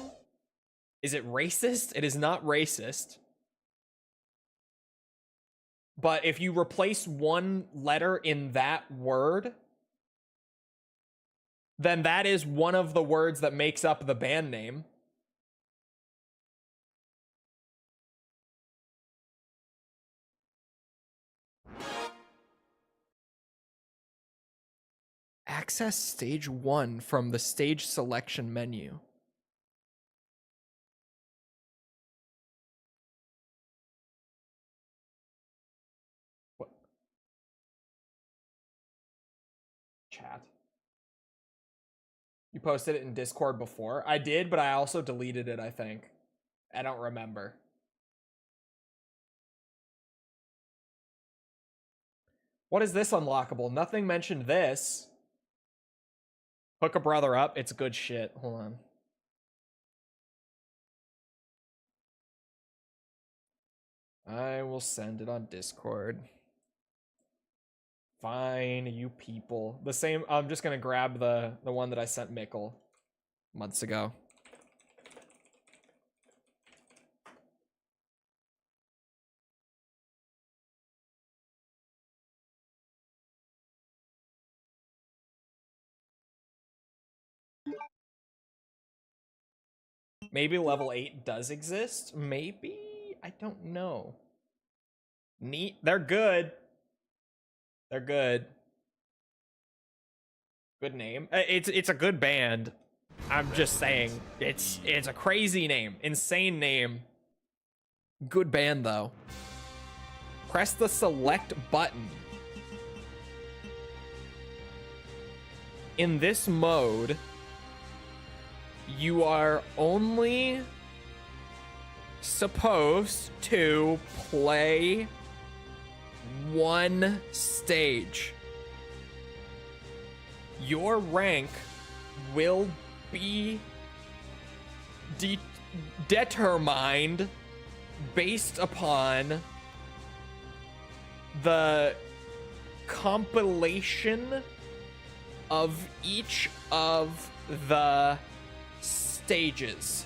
Is it racist? It is not racist. But if you replace one letter in that word, then that is one of the words that makes up the band name. Access stage 1 from the stage selection menu. What? Chat. You posted it in Discord before? I did, but I also deleted it, I think. I don't remember. What is this unlockable? Nothing mentioned this. Hook a brother up. It's good shit. Hold on. I will send it on Discord. Fine, you people. The same, I'm just gonna grab the one that I sent Mickle months ago. Maybe level 8 does exist? Maybe? I don't know. Neat. They're good. They're good. Good name. It's a good band. I'm just saying. It's a crazy name. Insane name. Good band though. Press the select button. In this mode, you are only supposed to play one stage. Your rank will be determined based upon the compilation of each of the stages.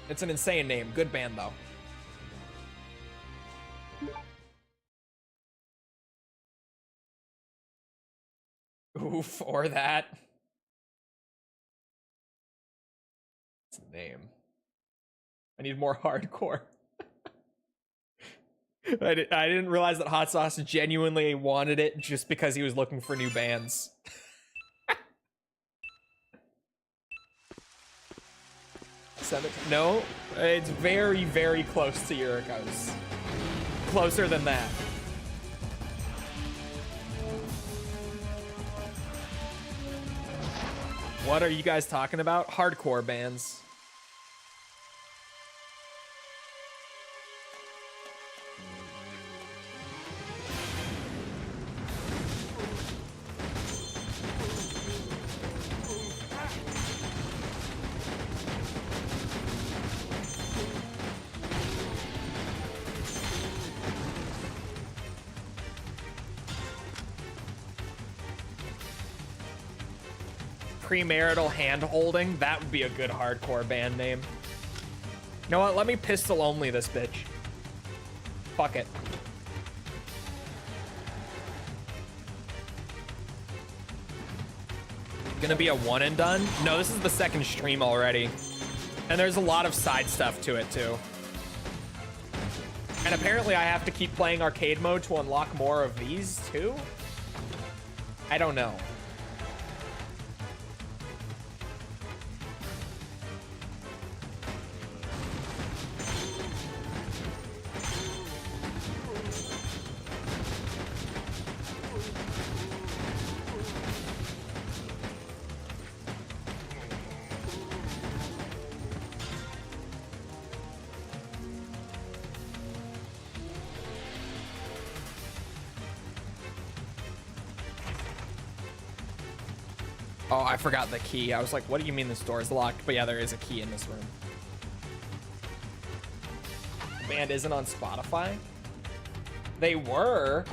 It's an insane name. Good band, though. Oof, or that. What's the name? I need more hardcore. I didn't realize that Hot Sauce genuinely wanted it just because he was looking for new bands. No, it's very, very close to Yuriko's. Closer than that. What are you guys talking about? Hardcore bands. Premarital hand-holding, that would be a good hardcore band name. You know what, let me pistol only this bitch. Fuck it. Gonna be a one and done? No, this is the second stream already. And there's a lot of side stuff to it too. And apparently I have to keep playing arcade mode to unlock more of these too? I don't know. Oh, I forgot the key. I was like, what do you mean this door is locked? But yeah, there is a key in this room. The band isn't on Spotify? They were.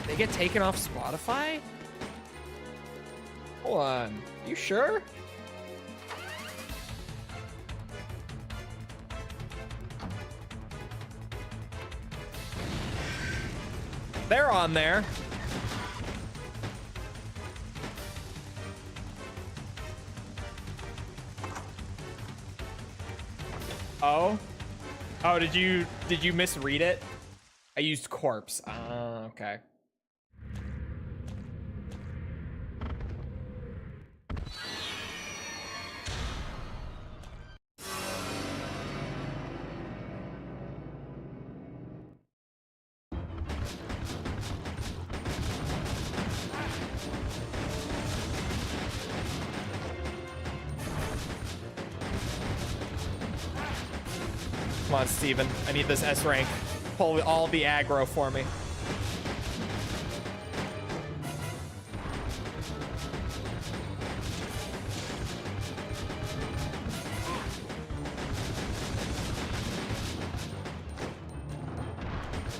They get taken off Spotify? Hold on. You sure? They're on there. Oh. Oh, did you misread it? I used corpse. Okay. Come on, Steven. I need this S rank. Pull all the aggro for me.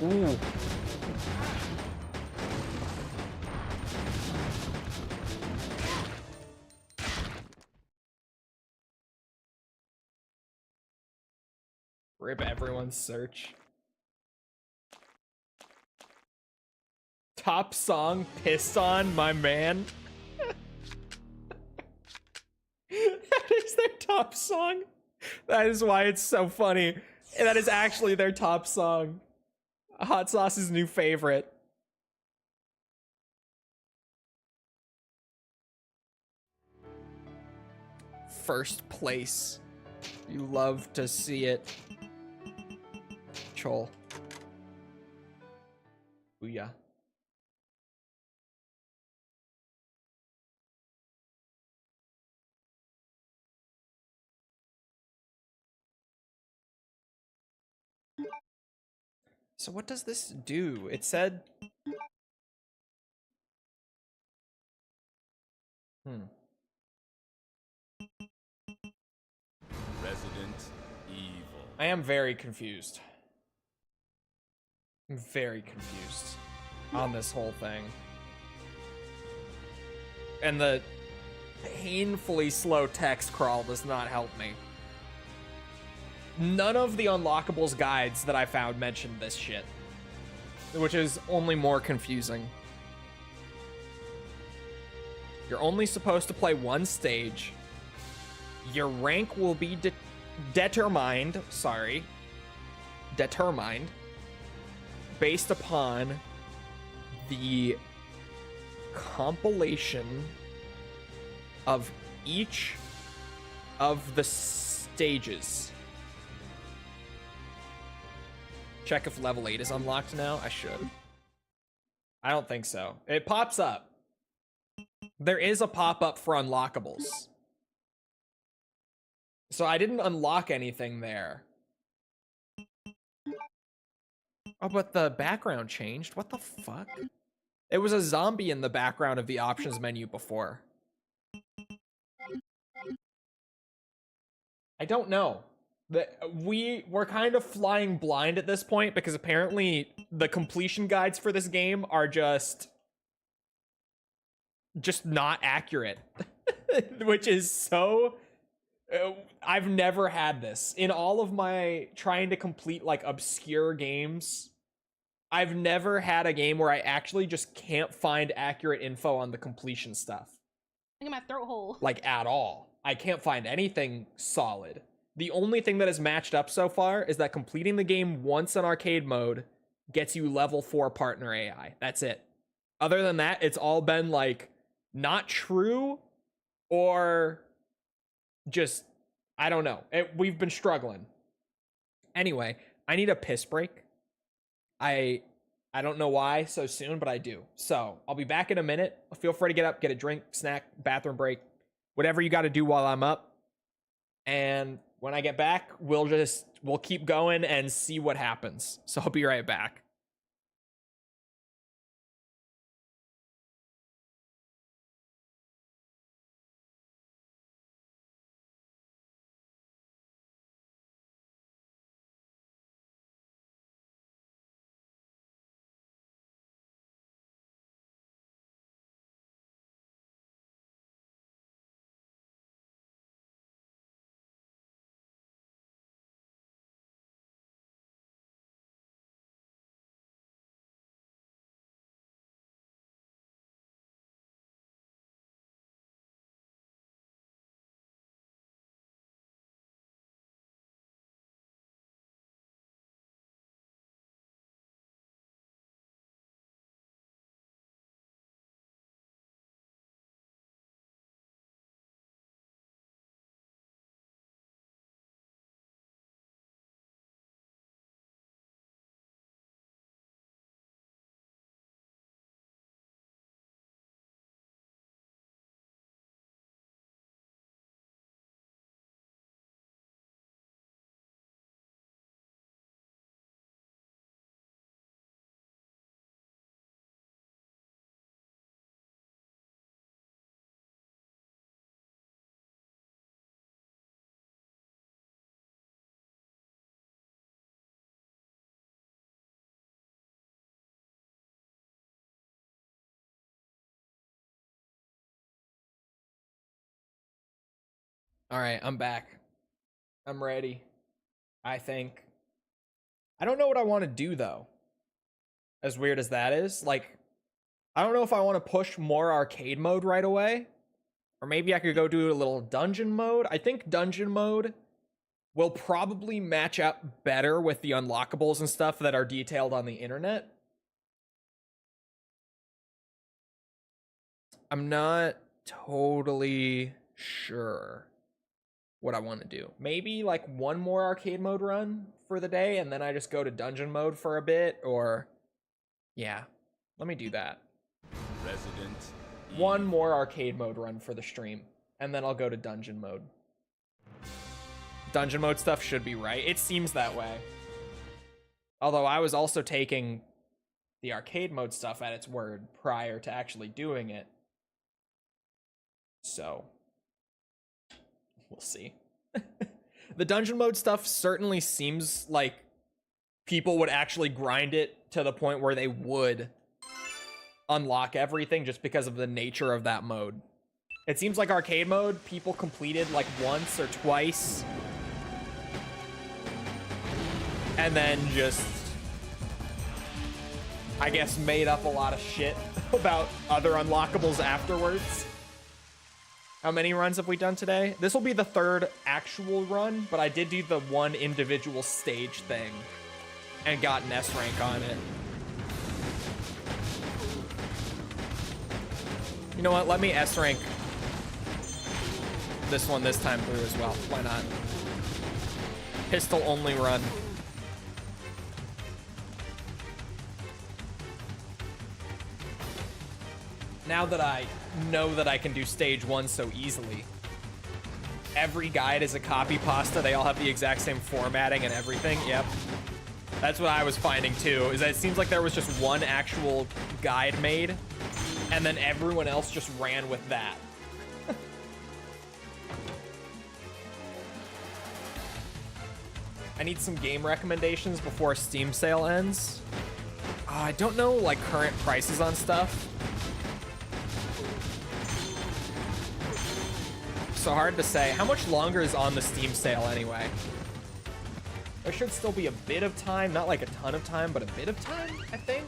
Ooh. Rip everyone's search. Top song, Pissed On, my man. That is their top song. That is why it's so funny. And that is actually their top song. Hot Sauce's new favorite. First place. You love to see it. Chol. Booyah. So what does this do? It said... Resident Evil. I am very confused. I'm very confused on this whole thing. And the painfully slow text crawl does not help me. None of the unlockables guides that I found mentioned this shit, which is only more confusing. You're only supposed to play one stage. Your rank will be determined based upon the compilation of each of the stages. Check if level 8 is unlocked now. I should. I don't think so. It pops up. There is a pop-up for unlockables. So I didn't unlock anything there. Oh, but the background changed. What the fuck? It was a zombie in the background of the options menu before. I don't know. We're kind of flying blind at this point because apparently the completion guides for this game are just not accurate. Which is so... I've never had this. In all of my trying to complete like obscure games, I've never had a game where I actually just can't find accurate info on the completion stuff. Look at my throat hole. Like at all. I can't find anything solid. The only thing that has matched up so far is that completing the game once in arcade mode gets you level 4 partner AI. That's it. Other than that, it's all been like not true or just, I don't know. We've been struggling. Anyway, I need a piss break. I don't know why so soon, but I do. So I'll be back in a minute. Feel free to get up, get a drink, snack, bathroom break, whatever you got to do while I'm up. And when I get back, we'll keep going and see what happens. So I'll be right back. All right, I'm back. I'm ready. I think. I don't know what I want to do, though. As weird as that is. Like, I don't know if I want to push more arcade mode right away. Or maybe I could go do a little dungeon mode. I think dungeon mode will probably match up better with the unlockables and stuff that are detailed on the internet. I'm not totally sure what I want to do. Maybe like one more arcade mode run for the day and then I just go to dungeon mode for a bit, or yeah, let me do that. Resident One more arcade mode run for the stream and then I'll go to dungeon mode. Dungeon mode stuff should be right. It seems that way. Although I was also taking the arcade mode stuff at its word prior to actually doing it. So we'll see. The dungeon mode stuff certainly seems like people would actually grind it to the point where they would unlock everything just because of the nature of that mode. It seems like arcade mode, people completed like once or twice. And then just, I guess, made up a lot of shit about other unlockables afterwards. How many runs have we done today? This will be the third actual run, but I did do the one individual stage thing and got an S rank on it. You know what? Let me S rank this one this time through as well. Why not? Pistol only run. Now that I know that I can do stage 1 so easily, every guide is a copy pasta. They all have the exact same formatting and everything. Yep. That's what I was finding too, is that it seems like there was just one actual guide made, and then everyone else just ran with that. I need some game recommendations before Steam sale ends. I don't know, like, current prices on stuff. So hard to say. How much longer is on the Steam sale anyway? There should still be a bit of time, not like a ton of time, but a bit of time, I think.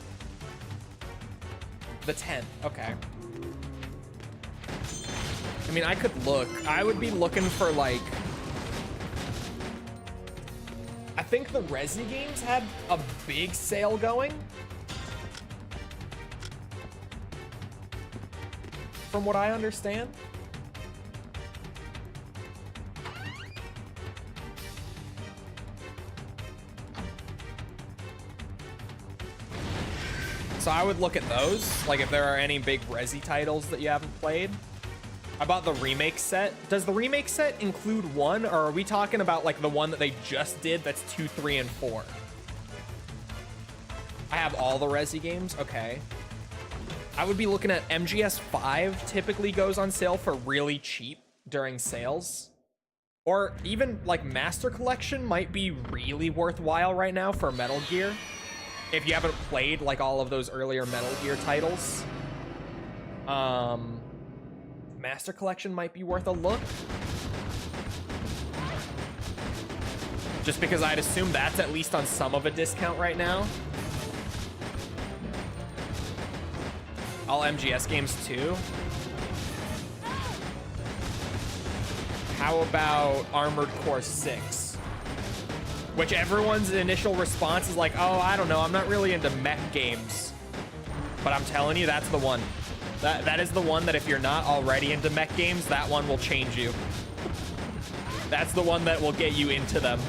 The 10th, okay. I mean, I could look. I would be looking for like, I think the Resi games had a big sale going. From what I understand. So I would look at those, like if there are any big Resi titles that you haven't played. How about the remake set? Does the remake set include 1, or are we talking about like the one that they just did that's 2, 3, and 4? I have all the Resi games, okay. I would be looking at MGS 5 typically goes on sale for really cheap during sales. Or even like Master Collection might be really worthwhile right now for Metal Gear. If you haven't played like all of those earlier Metal Gear titles, Master Collection might be worth a look. Just because I'd assume that's at least on some of a discount right now. All MGS games too. How about Armored Core 6? Which everyone's initial response is like, oh, I don't know, I'm not really into mech games. But I'm telling you, that's the one. That is the one that if you're not already into mech games, that one will change you. That's the one that will get you into them.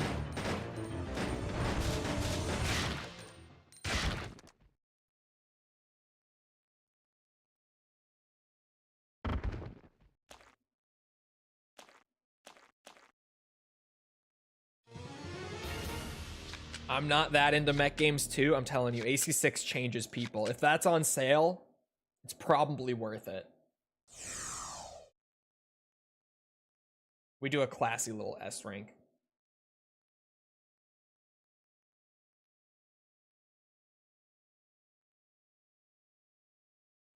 I'm not that into mech games too. I'm telling you, AC6 changes people. If that's on sale, it's probably worth it. We do a classy little S rank.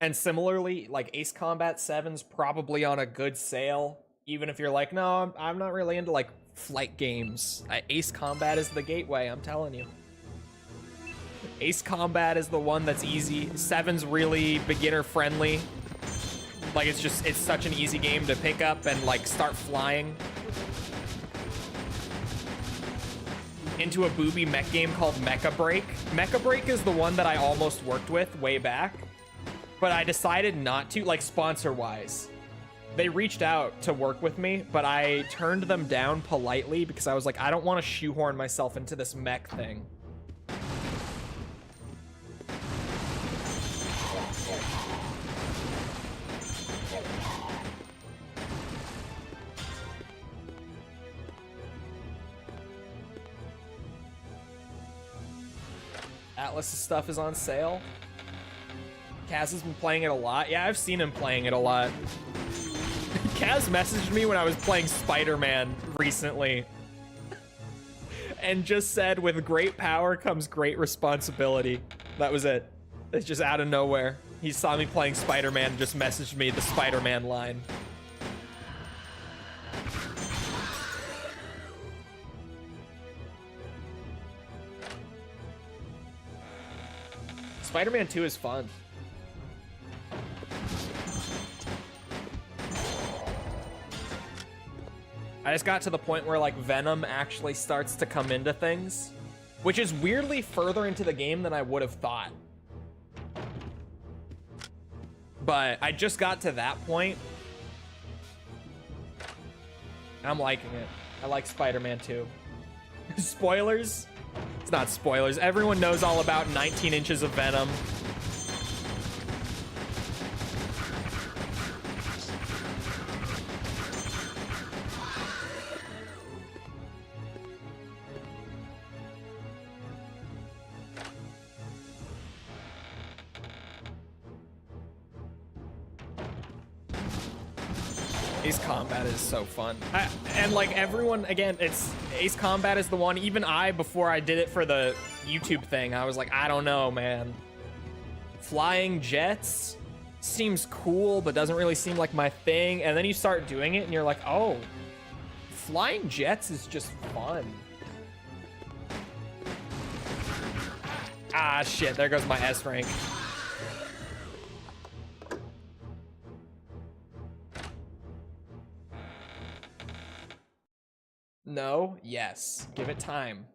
And similarly, like Ace Combat 7's probably on a good sale. Even if you're like, no, I'm not really into like flight games. Ace Combat is the gateway, I'm telling you. Ace Combat is the one that's easy. 7's really beginner friendly. Like it's such an easy game to pick up and like start flying. Into a booby mech game called Mecha Break. Mecha Break is the one that I almost worked with way back, but I decided not to, like sponsor-wise. They reached out to work with me, but I turned them down politely because I was like, I don't want to shoehorn myself into this mech thing. Atlas's stuff is on sale. Kaz has been playing it a lot. Yeah, I've seen him playing it a lot. Kaz messaged me when I was playing Spider-Man recently and just said, with great power comes great responsibility. That was it. It's just out of nowhere. He saw me playing Spider-Man and just messaged me the Spider-Man line. Spider-Man 2 is fun. I just got to the point where like Venom actually starts to come into things, which is weirdly further into the game than I would have thought. But I just got to that point. I'm liking it. I like Spider-Man 2. Spoilers? It's not spoilers. Everyone knows all about 19 inches of Venom. Ace Combat is so fun. And like everyone, again, it's Ace Combat is the one. Even I, before I did it for the YouTube thing, I was like, I don't know, man. Flying jets seems cool, but doesn't really seem like my thing. And then you start doing it and you're like, oh, flying jets is just fun. Ah, shit, there goes my S rank. No, yes. Give it time.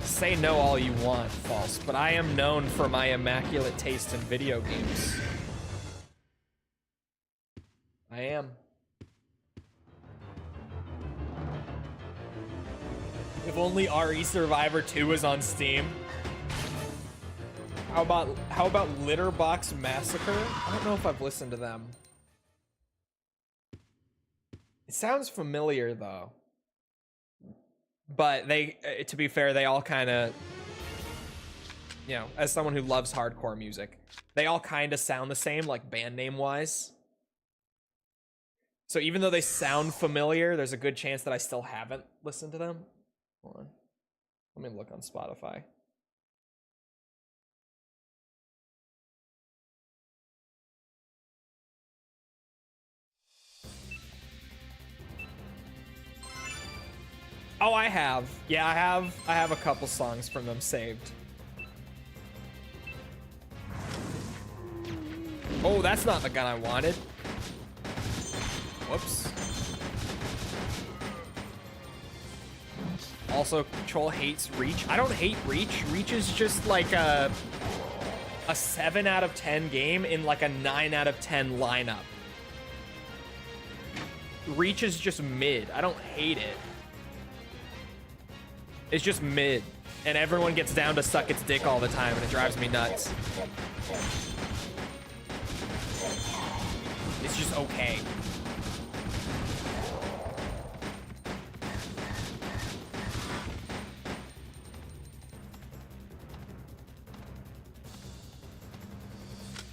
Say no all you want, False, but I am known for my immaculate taste in video games. I am. If only RE Survivor 2 was on Steam. How about Litterbox Massacre? I don't know if I've listened to them. It sounds familiar though. But they, to be fair, they all kind of, you know, as someone who loves hardcore music, they all kind of sound the same, like band name wise. So even though they sound familiar, there's a good chance that I still haven't listened to them. Hold on. Let me look on Spotify. Oh, I have. Yeah, I have a couple songs from them saved. Oh, that's not the gun I wanted. Whoops. Also, Control hates Reach. I don't hate Reach. Reach is just like a 7 out of 10 game in like a 9 out of 10 lineup. Reach is just mid. I don't hate it. It's just mid. And everyone gets down to suck its dick all the time, and it drives me nuts. It's just okay.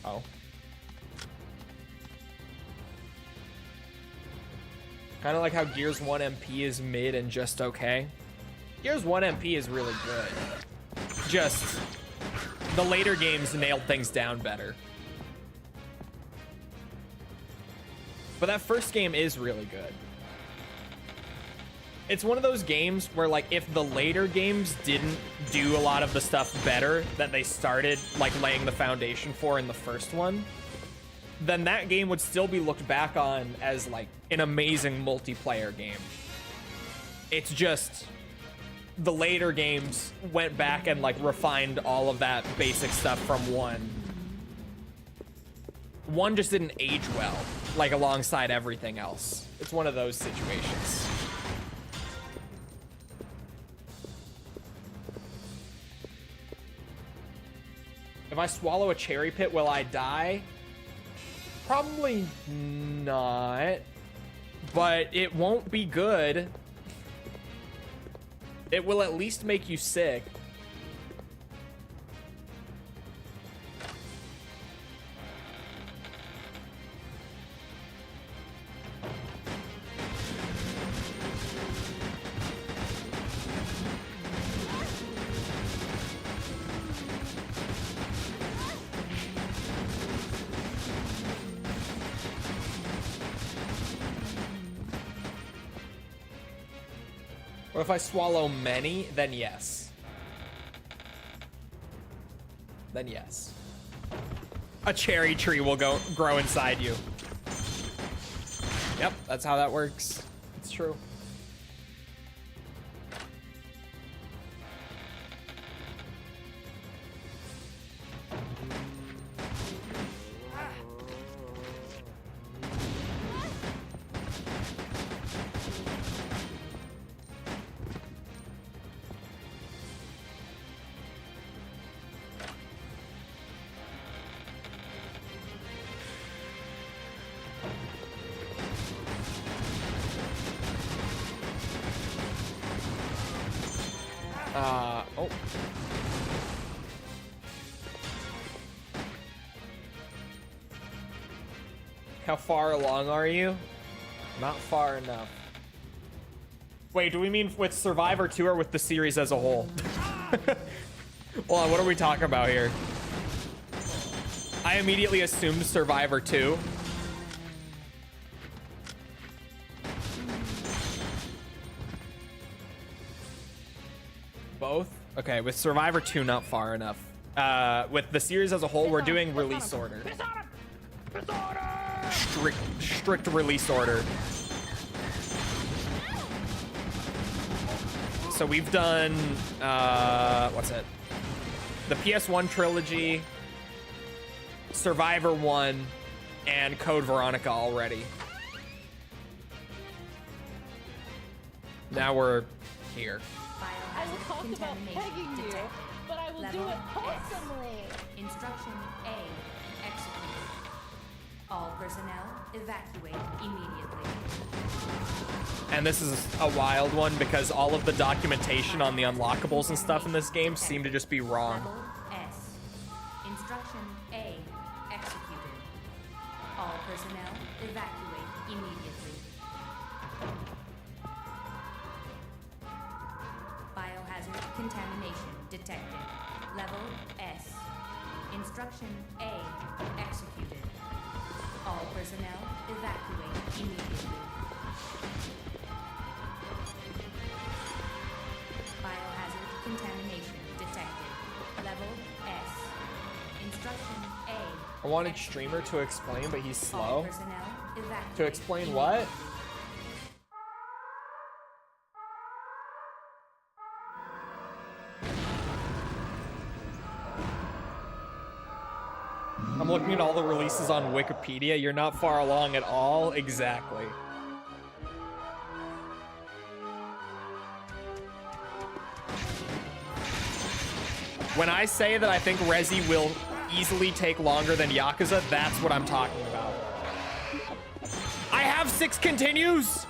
Oh. Kind of like how Gears 1 MP is mid and just okay. Gears 1 MP is really good. Just the later games nailed things down better. But that first game is really good. It's one of those games where, like, if the later games didn't do a lot of the stuff better that they started, like, laying the foundation for in the first one, then that game would still be looked back on as, like, an amazing multiplayer game. It's just the later games went back and, like, refined all of that basic stuff from one. One just didn't age well, like, alongside everything else. It's one of those situations. If I swallow a cherry pit, will I die? Probably not. But it won't be good. It will at least make you sick. Or if I swallow many, then yes. Then yes. A cherry tree will grow inside you. Yep, that's how that works. It's true. Oh. How far along are you? Not far enough. Wait, do we mean with Survivor 2 or with the series as a whole? Hold on, what are we talking about here? I immediately assumed Survivor 2. Both? Okay, with Survivor 2, not far enough. With the series as a whole, we're doing release order. Strict release order. So we've done, what's it? The PS1 trilogy, Survivor 1, and Code Veronica already. Now we're here. I will talk about pegging you, but I will do it wholesomely. Instruction A, execute. All personnel evacuate immediately. And this is a wild one because all of the documentation on the unlockables and stuff in this game seem to just be wrong. Level S. Instruction A, executed. All personnel evacuate immediately. Biohazard contamination detected. Level S. Instruction A, executed. All personnel evacuate immediately. Biohazard contamination detected. Level S. Instruction A. I wanted Streamer to explain, but he's All slow. personnel evacuate To explain what? I'm looking at all the releases on Wikipedia. You're not far along at all. Exactly. When I say that I think Resi will easily take longer than Yakuza, that's what I'm talking about. I have 6 continues!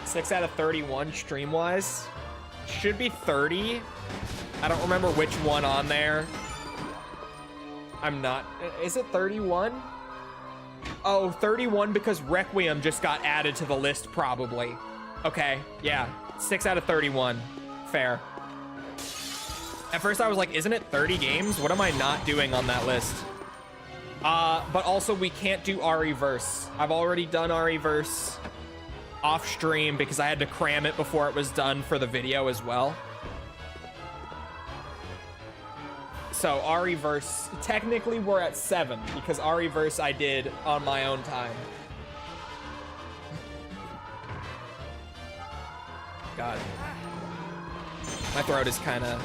Six out of 31 stream-wise. Should be 30. I don't remember which one on there. I'm not. Is it 31? Oh, 31 because Requiem just got added to the list, probably. Okay, yeah. 6 out of 31. Fair. At first I was like, isn't it 30 games? What am I not doing on that list? But also we can't do RE-verse. I've already done RE-verse off stream because I had to cram it before it was done for the video as well. So RE-verse, technically we're at 7 because RE-verse I did on my own time. God. My throat is kind of...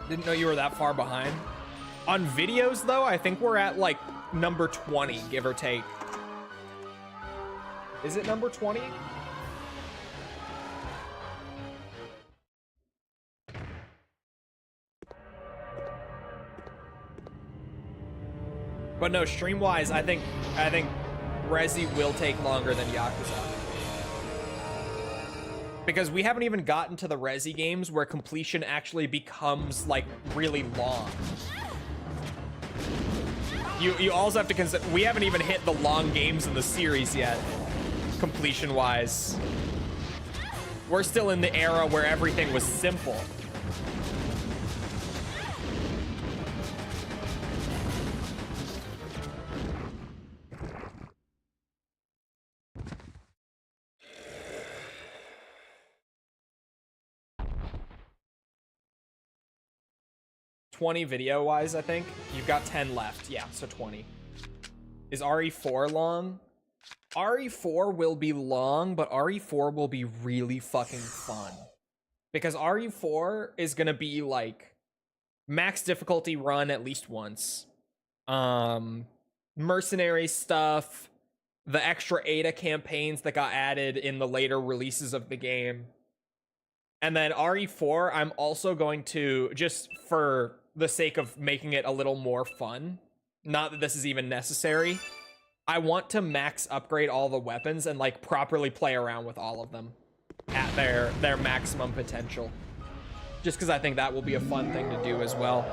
Didn't know you were that far behind. On videos, though, I think we're at, like, number 20, give or take. Is it number 20? But no, stream-wise, I think Resi will take longer than Yakuza. Because we haven't even gotten to the Resi games where completion actually becomes, like, really long. You also have to consider, we haven't even hit the long games in the series yet, completion-wise. We're still in the era where everything was simple. $20 video-wise, I think. You've got 10 left. Yeah, so 20. Is RE4 long? RE4 will be long, but RE4 will be really fucking fun. Because RE4 is gonna be, like, max difficulty run at least once. Mercenary stuff, the extra Ada campaigns that got added in the later releases of the game. And then RE4, I'm also going to, just for the sake of making it a little more fun, not that this is even necessary, I want to max upgrade all the weapons and like properly play around with all of them at their maximum potential. Just because I think that will be a fun thing to do as well.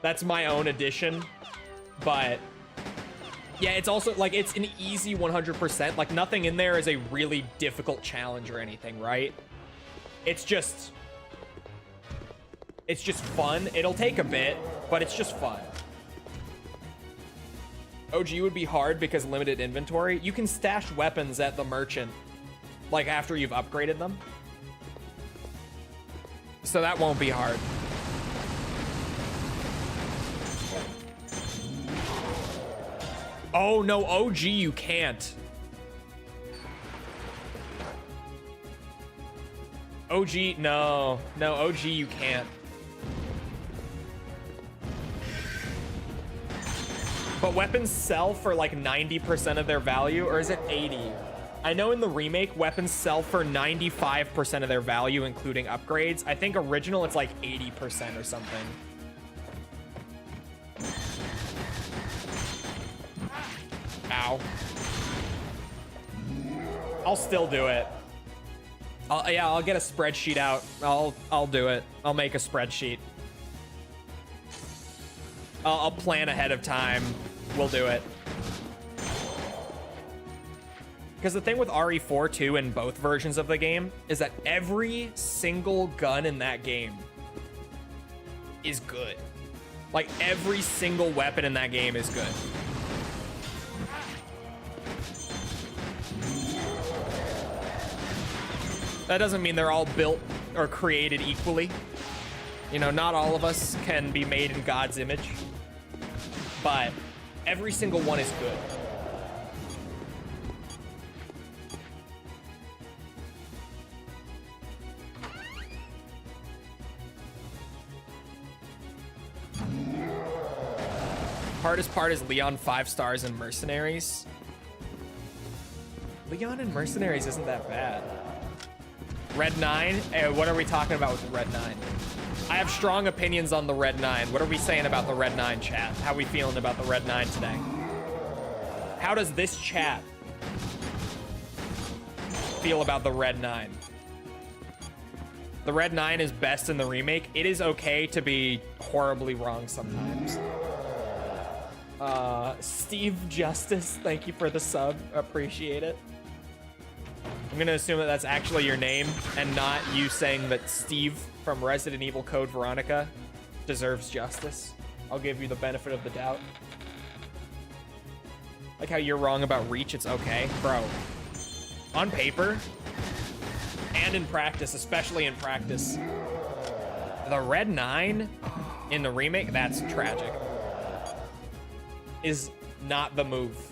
That's my own addition, but yeah, it's also like, it's an easy 100%. Like nothing in there is a really difficult challenge or anything, right? It's just fun. It'll take a bit, but it's just fun. OG would be hard because limited inventory. You can stash weapons at the merchant, like after you've upgraded them. So that won't be hard. Oh no, OG you can't. OG, no, OG you can't. But weapons sell for like 90% of their value, or is it 80? I know in the remake, weapons sell for 95% of their value, including upgrades. I think original, it's like 80% or something. Ow. I'll still do it. Yeah, I'll get a spreadsheet out. I'll do it. I'll make a spreadsheet. I'll plan ahead of time. We'll do it. Because the thing with RE4 too in both versions of the game is that every single gun in that game is good. Like every single weapon in that game is good. That doesn't mean they're all built or created equally. You know, not all of us can be made in God's image, but every single one is good. Hardest part is Leon 5 stars and Mercenaries. Leon and Mercenaries isn't that bad. Red 9? What are we talking about with the Red 9? I have strong opinions on the Red 9. What are we saying about the Red 9, chat? How are we feeling about the Red 9 today? How does this chat feel about the Red 9? The Red 9 is best in the remake. It is okay to be horribly wrong sometimes. Steve Justice, thank you for the sub. Appreciate it. I'm gonna assume that that's actually your name and not you saying that Steve from Resident Evil Code Veronica deserves justice. I'll give you the benefit of the doubt. Like how you're wrong about Reach, it's okay. Bro, on paper and in practice, especially in practice, the Red 9 in the remake, that's tragic, is not the move.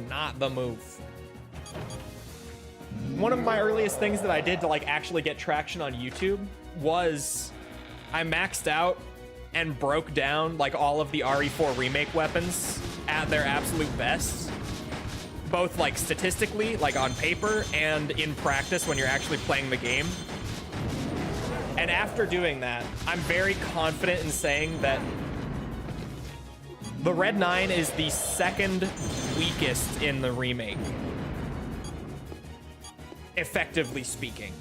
Not the move. One of my earliest things that I did to like actually get traction on YouTube was I maxed out and broke down like all of the RE4 remake weapons at their absolute best, both like statistically, like on paper, and in practice when you're actually playing the game. And after doing that, I'm very confident in saying that the Red 9 is the second weakest in the remake, effectively speaking.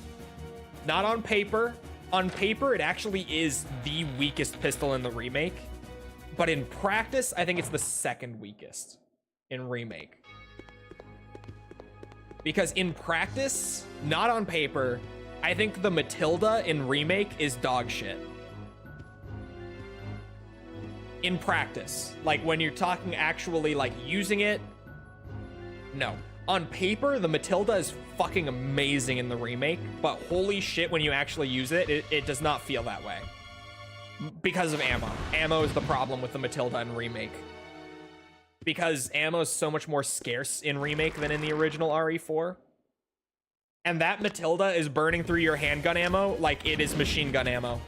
Not on paper. On paper, it actually is the weakest pistol in the remake, but in practice, I think it's the second weakest in remake. Because in practice, not on paper, I think the Matilda in Remake is dog shit. In practice, like when you're talking actually like using it, no. On paper, the Matilda is fucking amazing in the Remake, but holy shit, when you actually use it, it does not feel that way. Because of ammo. Ammo is the problem with the Matilda in Remake. Because ammo is so much more scarce in Remake than in the original RE4. And that Matilda is burning through your handgun ammo like it is machine gun ammo.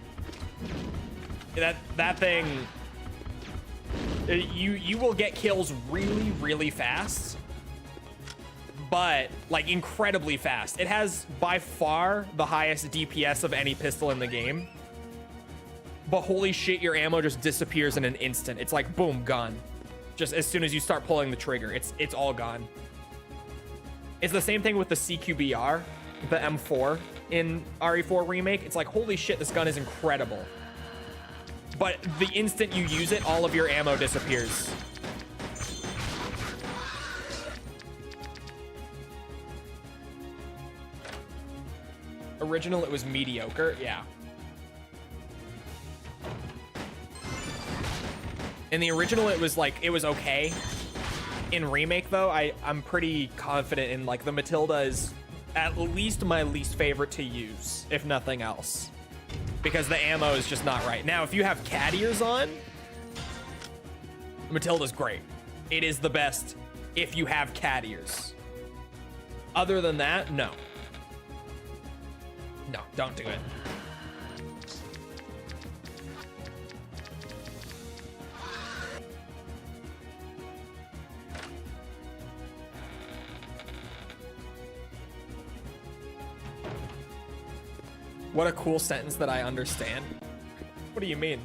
That thing... You will get kills really, really fast. But, like, incredibly fast. It has, by far, the highest DPS of any pistol in the game. But holy shit, your ammo just disappears in an instant. It's like, boom, gone. Just as soon as you start pulling the trigger, it's all gone. It's the same thing with the CQBR, the M4 in RE4 Remake. It's like, holy shit, this gun is incredible. But the instant you use it, all of your ammo disappears. Original, it was mediocre, yeah. In the original, it was like, it was okay. In Remake, though, I'm pretty confident in, like, the Matilda is at least my least favorite to use, if nothing else. Because the ammo is just not right. Now, if you have cat ears on, Matilda's great. It is the best if you have cat ears. Other than that, no. No, don't do it. What a cool sentence that I understand. What do you mean?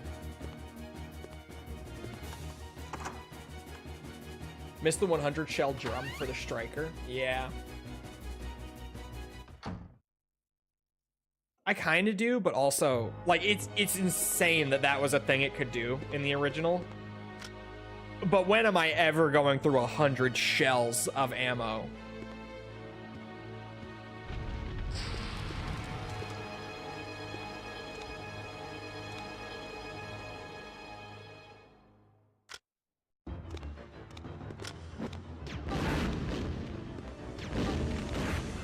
Missed the 100 shell drum for the striker? Yeah. I kind of do, but also, like, it's insane that that was a thing it could do in the original. But when am I ever going through 100 shells of ammo?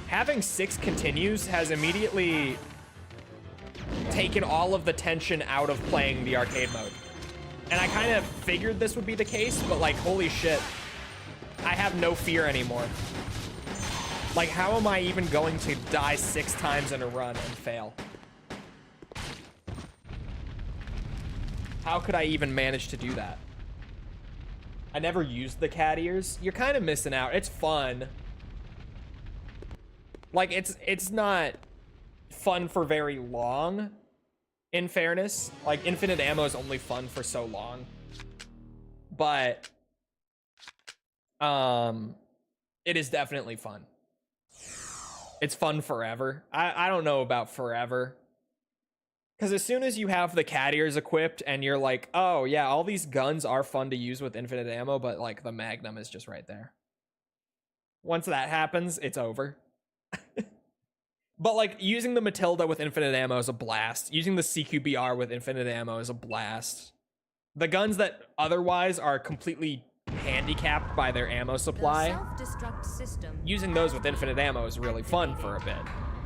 Having 6 continues has immediately taken all of the tension out of playing the arcade mode. And I kind of figured this would be the case, but like, holy shit, I have no fear anymore. Like, how am I even going to die 6 times in a run and fail? How could I even manage to do that? I never used the cat ears. You're kind of missing out. It's fun. Like, it's not fun for very long, in fairness. Like, infinite ammo is only fun for so long. But, it is definitely fun. It's fun forever. I don't know about forever. Because as soon as you have the cat ears equipped and you're like, oh yeah, all these guns are fun to use with infinite ammo, but like the Magnum is just right there. Once that happens, it's over. But like, using the Matilda with infinite ammo is a blast. Using the CQBR with infinite ammo is a blast. The guns that otherwise are completely handicapped by their ammo supply, Self-destruct system using those with infinite ammo is really fun for a bit.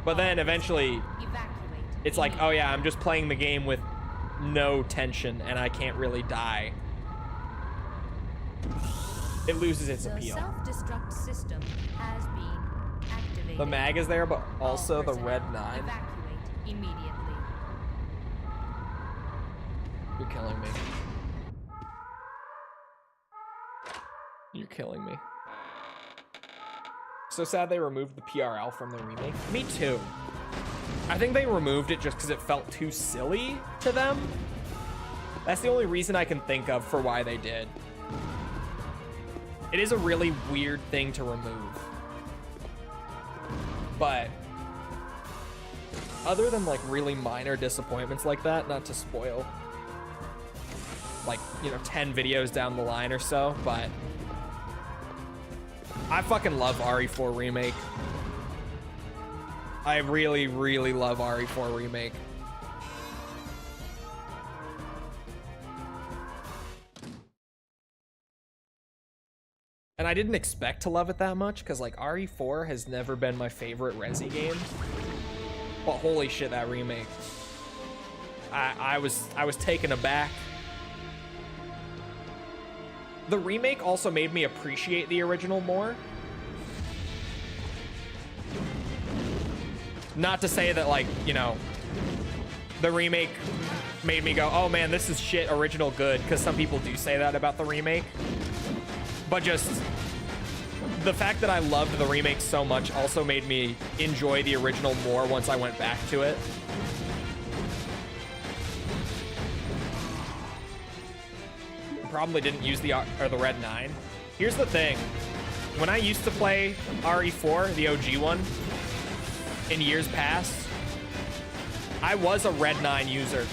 But then eventually, it's like, oh yeah, I'm just playing the game with no tension and I can't really die. It loses its appeal. The self-destruct system has been activated. The mag is there, but also the red 9. Evacuate immediately. You're killing me. You're killing me. So sad they removed the PRL from the remake. Me too. I think they removed it just because it felt too silly to them. That's the only reason I can think of for why they did. It is a really weird thing to remove. But other than like really minor disappointments like that, not to spoil like, you know, 10 videos down the line or so, but I fucking love RE4 Remake. I really, really love RE4 Remake. And I didn't expect to love it that much, because like RE4 has never been my favorite Resi game. But holy shit, that remake. I was taken aback. The remake also made me appreciate the original more. Not to say that, like, you know, the remake made me go, oh man, this is shit, original good, because some people do say that about the remake. But just the fact that I loved the remake so much also made me enjoy the original more once I went back to it. Probably didn't use the Red 9. Here's the thing. When I used to play RE4, the OG one, in years past, I was a Red 9 user.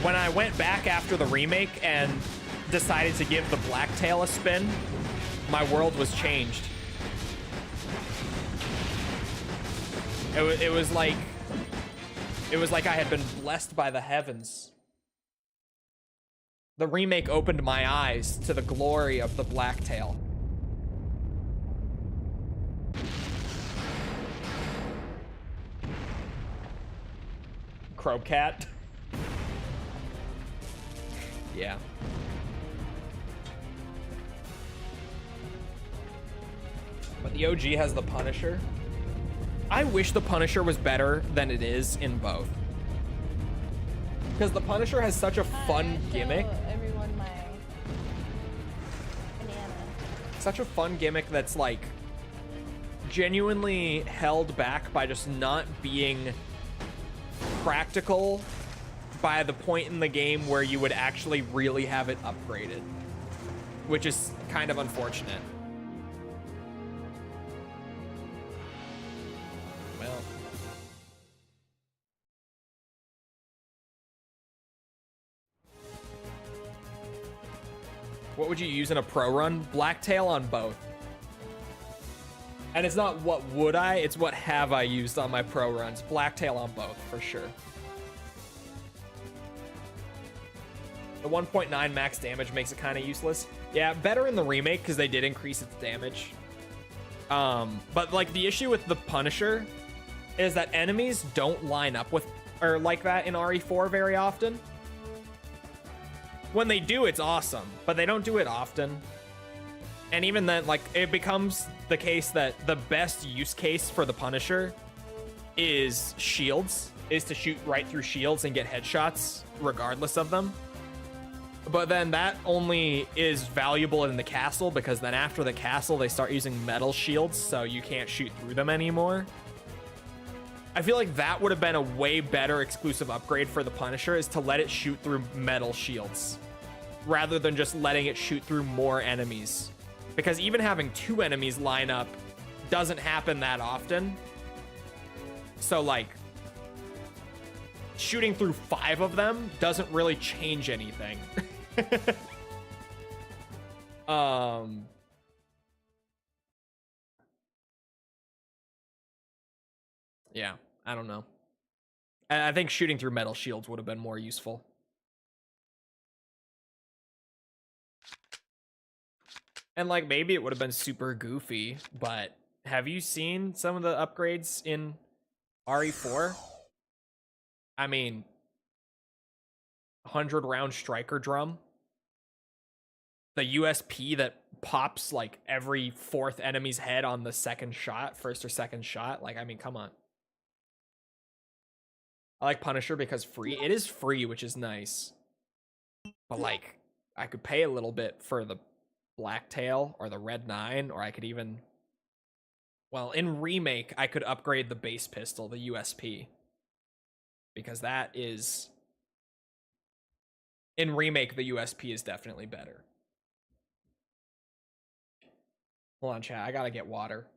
When I went back after the remake and decided to give the Blacktail a spin, my world was changed. It was like I had been blessed by the heavens. The remake opened my eyes to the glory of the Blacktail. Crowcat. Yeah. But the OG has the Punisher. I wish the Punisher was better than it is in both. Because the Punisher has such a fun gimmick. Everyone my banana. Such a fun gimmick that's like genuinely held back by just not being practical by the point in the game where you would actually really have it upgraded, which is kind of unfortunate. Well, what would you use in a pro run? Blacktail on both. And it's not what would I, it's what have I used on my pro runs. Blacktail on both, for sure. The 1.9 max damage makes it kind of useless. Yeah, better in the remake because they did increase its damage. But like the issue with the Punisher is that enemies don't line up with or like that in RE4 very often. When they do, it's awesome, but they don't do it often. And even then, like, it becomes the case that the best use case for the Punisher is shields, is to shoot right through shields and get headshots regardless of them. But then that only is valuable in the castle, because then after the castle, they start using metal shields, so you can't shoot through them anymore. I feel like that would have been a way better exclusive upgrade for the Punisher, is to let it shoot through metal shields rather than just letting it shoot through more enemies. Because even having 2 enemies line up doesn't happen that often. So like shooting through 5 of them doesn't really change anything. Yeah, I don't know. I think shooting through metal shields would have been more useful. And like maybe it would have been super goofy, but have you seen some of the upgrades in RE4? I mean, 100-round striker drum. The USP that pops like every 4th enemy's head on the second shot, first or second shot. Like, I mean, come on. I like Punisher because free. It is free, which is nice. But like, I could pay a little bit for the Blacktail or the Red 9, or I could even, well, in Remake, I could upgrade the base pistol, the USP. Because that is, in Remake, the USP is definitely better. Hold on, chat. I gotta get water.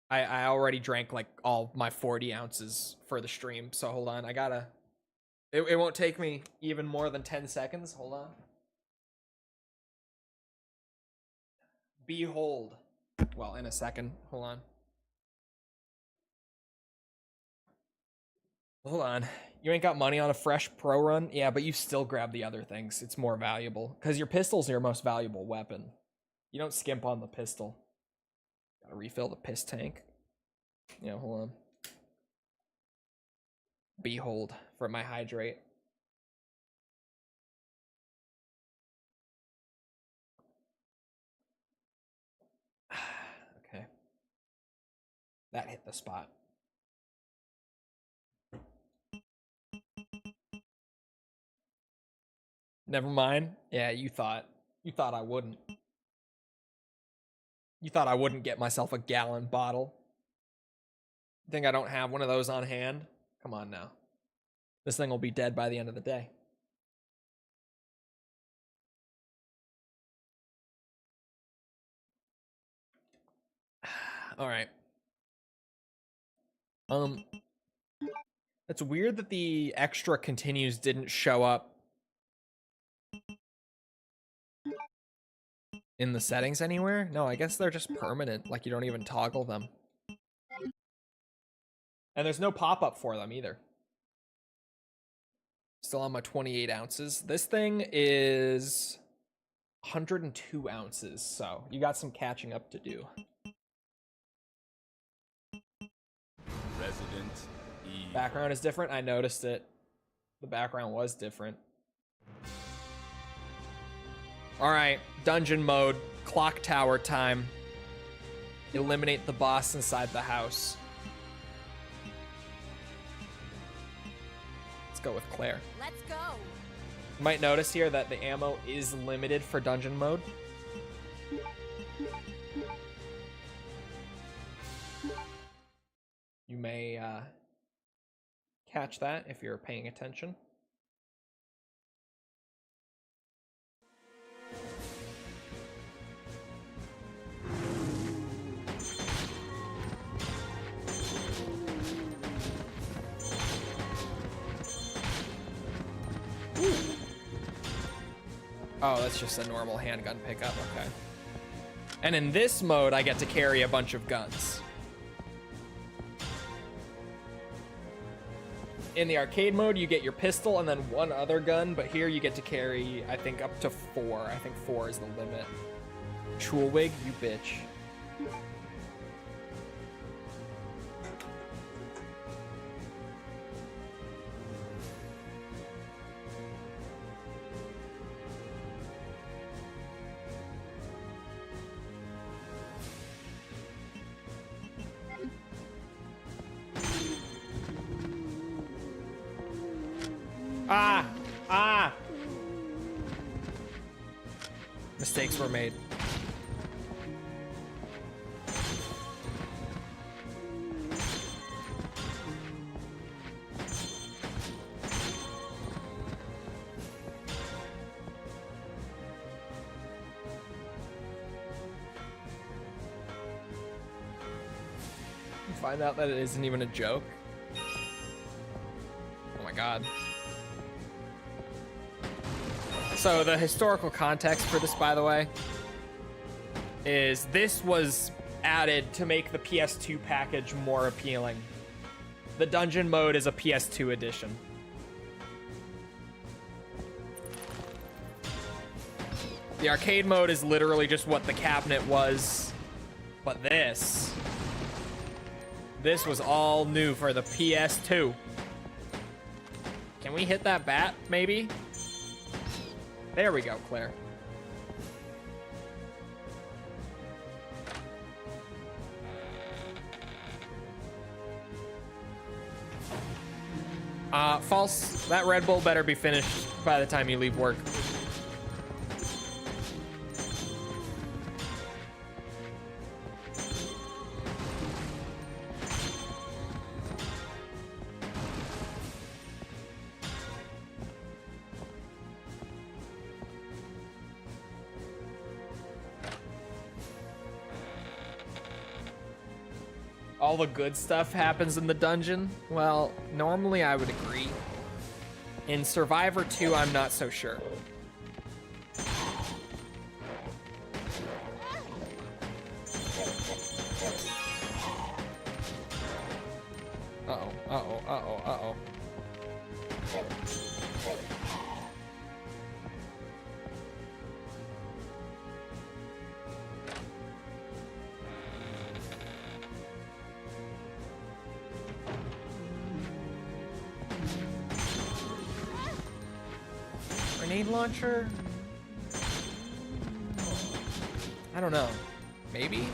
I already drank like all my 40 ounces for the stream, so hold on. I gotta... It won't take me even more than 10 seconds. Hold on. Behold. Well, in a second. Hold on. Hold on. You ain't got money on a fresh pro run? Yeah, but you still grab the other things. It's more valuable. Because your pistol's your most valuable weapon. You don't skimp on the pistol. Gotta refill the piss tank. Yeah, hold on. Behold for my hydrate. Okay. That hit the spot. Never mind. Yeah, you thought I wouldn't. You thought I wouldn't get myself a gallon bottle. Think I don't have one of those on hand? Come on now. This thing will be dead by the end of the day. All right. It's weird that the extra continues didn't show up in the settings anywhere. No, I guess they're just permanent. Like you don't even toggle them. And there's no pop-up for them either. Still on my 28 ounces. This thing is 102 ounces, so you got some catching up to do. Resident Evil. Background is different. I noticed it. The background was different. All right, dungeon mode, clock tower time. Eliminate the boss inside the house. Let's go with Claire. Let's go. You might notice here that the ammo is limited for dungeon mode. You may catch that if you're paying attention. Oh, that's just a normal handgun pickup, okay. And in this mode, I get to carry a bunch of guns. In the arcade mode, you get your pistol and then one other gun, but here you get to carry, I think, up to 4. I think 4 is the limit. Chulwig, you bitch. Mistakes were made. You find out that it isn't even a joke. Oh my god. So the historical context for this, by the way, is this was added to make the PS2 package more appealing. The dungeon mode is a PS2 edition. The arcade mode is literally just what the cabinet was, but this was all new for the PS2. Can we hit that bat, maybe? There we go, Claire. False. That Red Bull better be finished by the time you leave work. All the good stuff happens in the dungeon? Well, normally I would agree. In Survivor 2, I'm not so sure. Grenade launcher? I don't know. Maybe?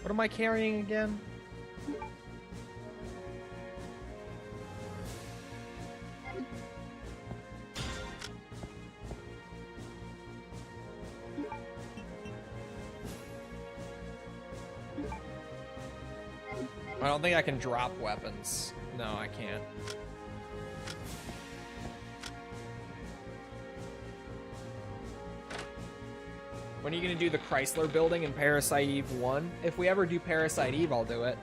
What am I carrying again? I don't think I can drop weapons. No, I can't. When are you gonna do the Chrysler building in Parasite Eve 1? If we ever do Parasite Eve, I'll do it.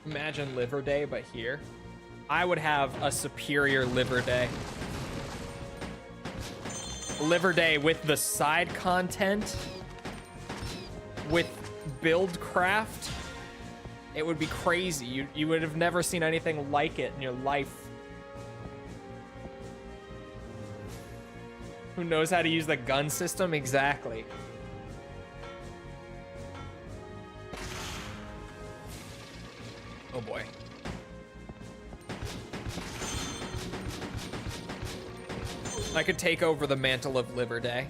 Imagine Liver Day, but here. I would have a superior Liver Day. Liver Day with the side content, with build craft. It would be crazy. You would have never seen anything like it in your life. Who knows how to use the gun system? Exactly. Oh boy. I could take over the mantle of Liver Day.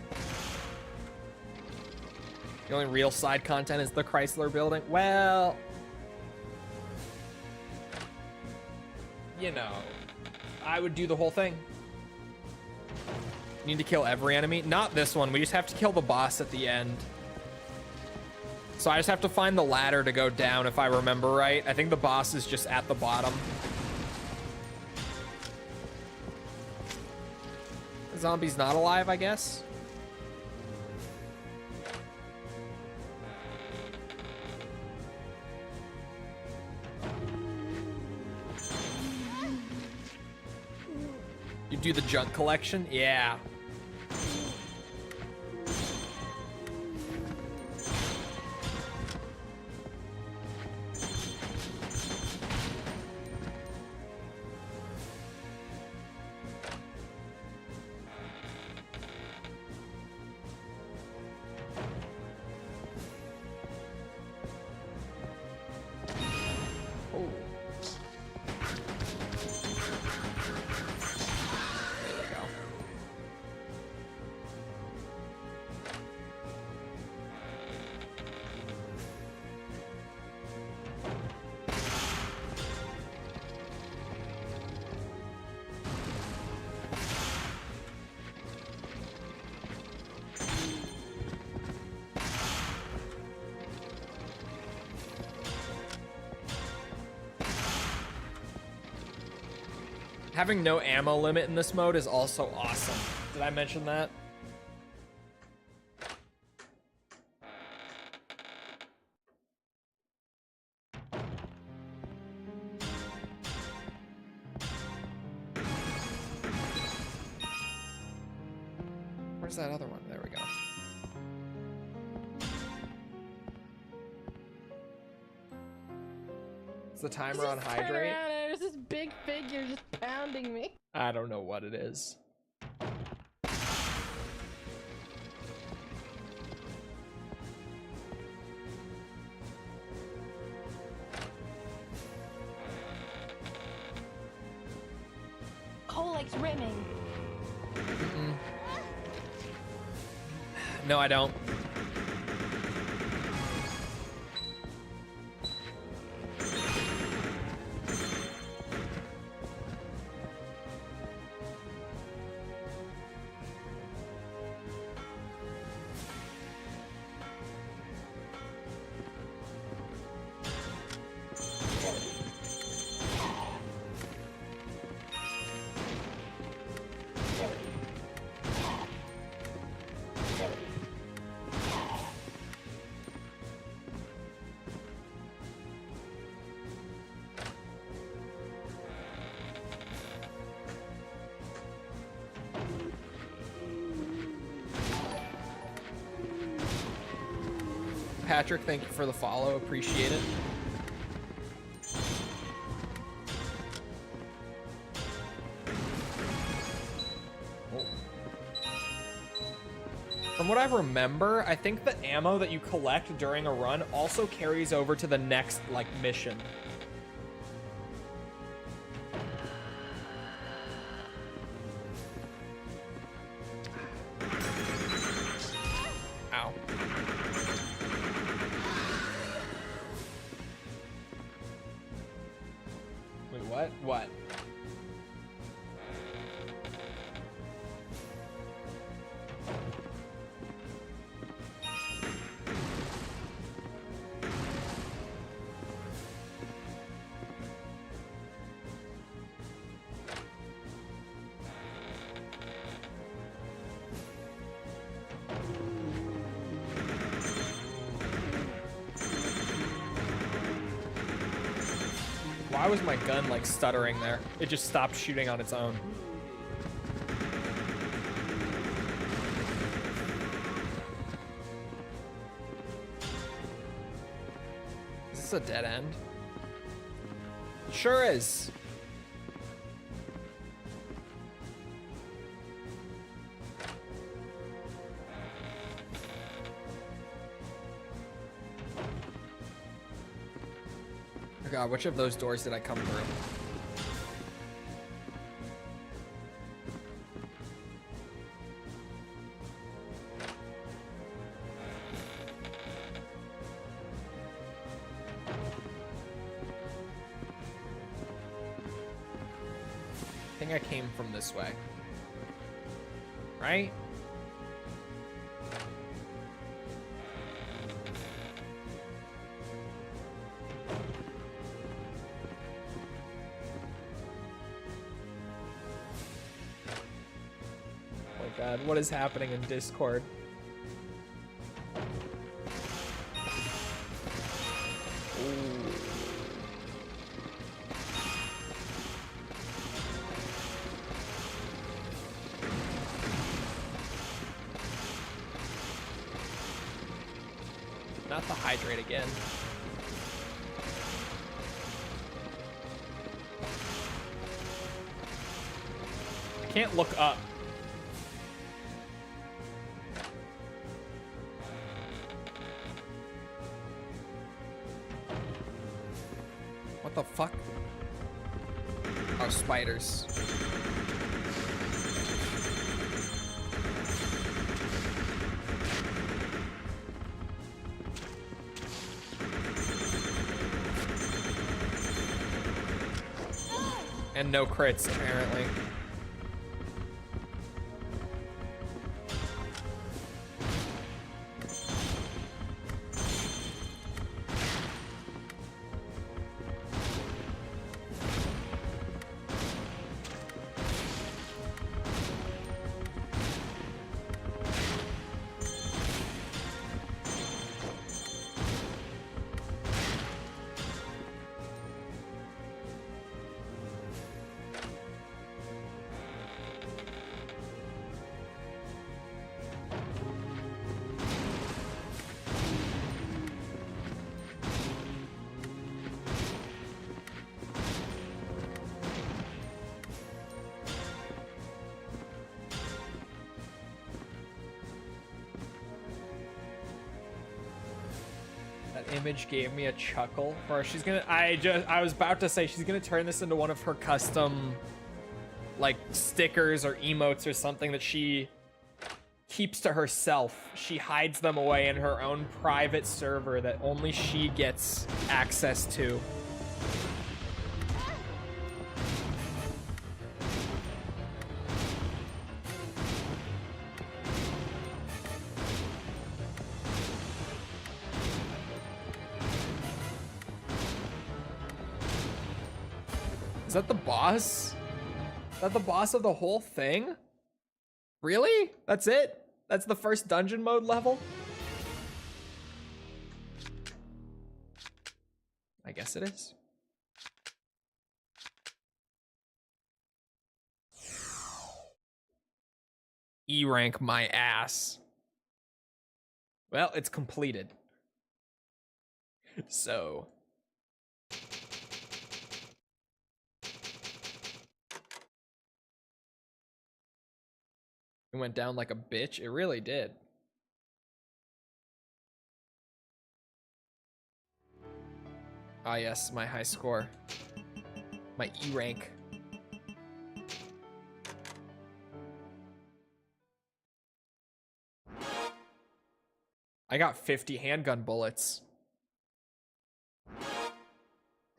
The only real side content is the Chrysler building. Well, you know, I would do the whole thing. Need to kill every enemy. Not this one. We just have to kill the boss at the end. So I just have to find the ladder to go down, if I remember right. I think the boss is just at the bottom. The zombie's not alive, I guess. You do the junk collection? Yeah. Having no ammo limit in this mode is also awesome. Did I mention that? Where's that other one? There we go. Is the timer on hydrate? There's this big figure just pounding me. I don't know what it is. Cole likes rimming. No, I don't. Patrick, thank you for the follow. Appreciate it. From what I remember, I think the ammo that you collect during a run also carries over to the next, like, mission. Ow. Wait, what? What? Why was my gun like stuttering there? It just stopped shooting on its own. Is this a dead end? It sure is. Oh god, which of those doors did I come through? I think I came from this way. Right? God, what is happening in Discord? Ooh. Not the hydrate again. I can't look up. What the fuck? Oh, spiders. And no crits, apparently. Image gave me a chuckle, or she's gonna, I was about to say she's gonna turn this into one of her custom like stickers or emotes or something that she keeps to herself. She hides them away in her own private server that only she gets access to. Is that the boss? Is that the boss of the whole thing? Really? That's it? That's the first dungeon mode level? I guess it is. E rank my ass. Well, it's completed. So. It went down like a bitch. It really did. Ah, yes, my high score. My E rank. I got 50 handgun bullets.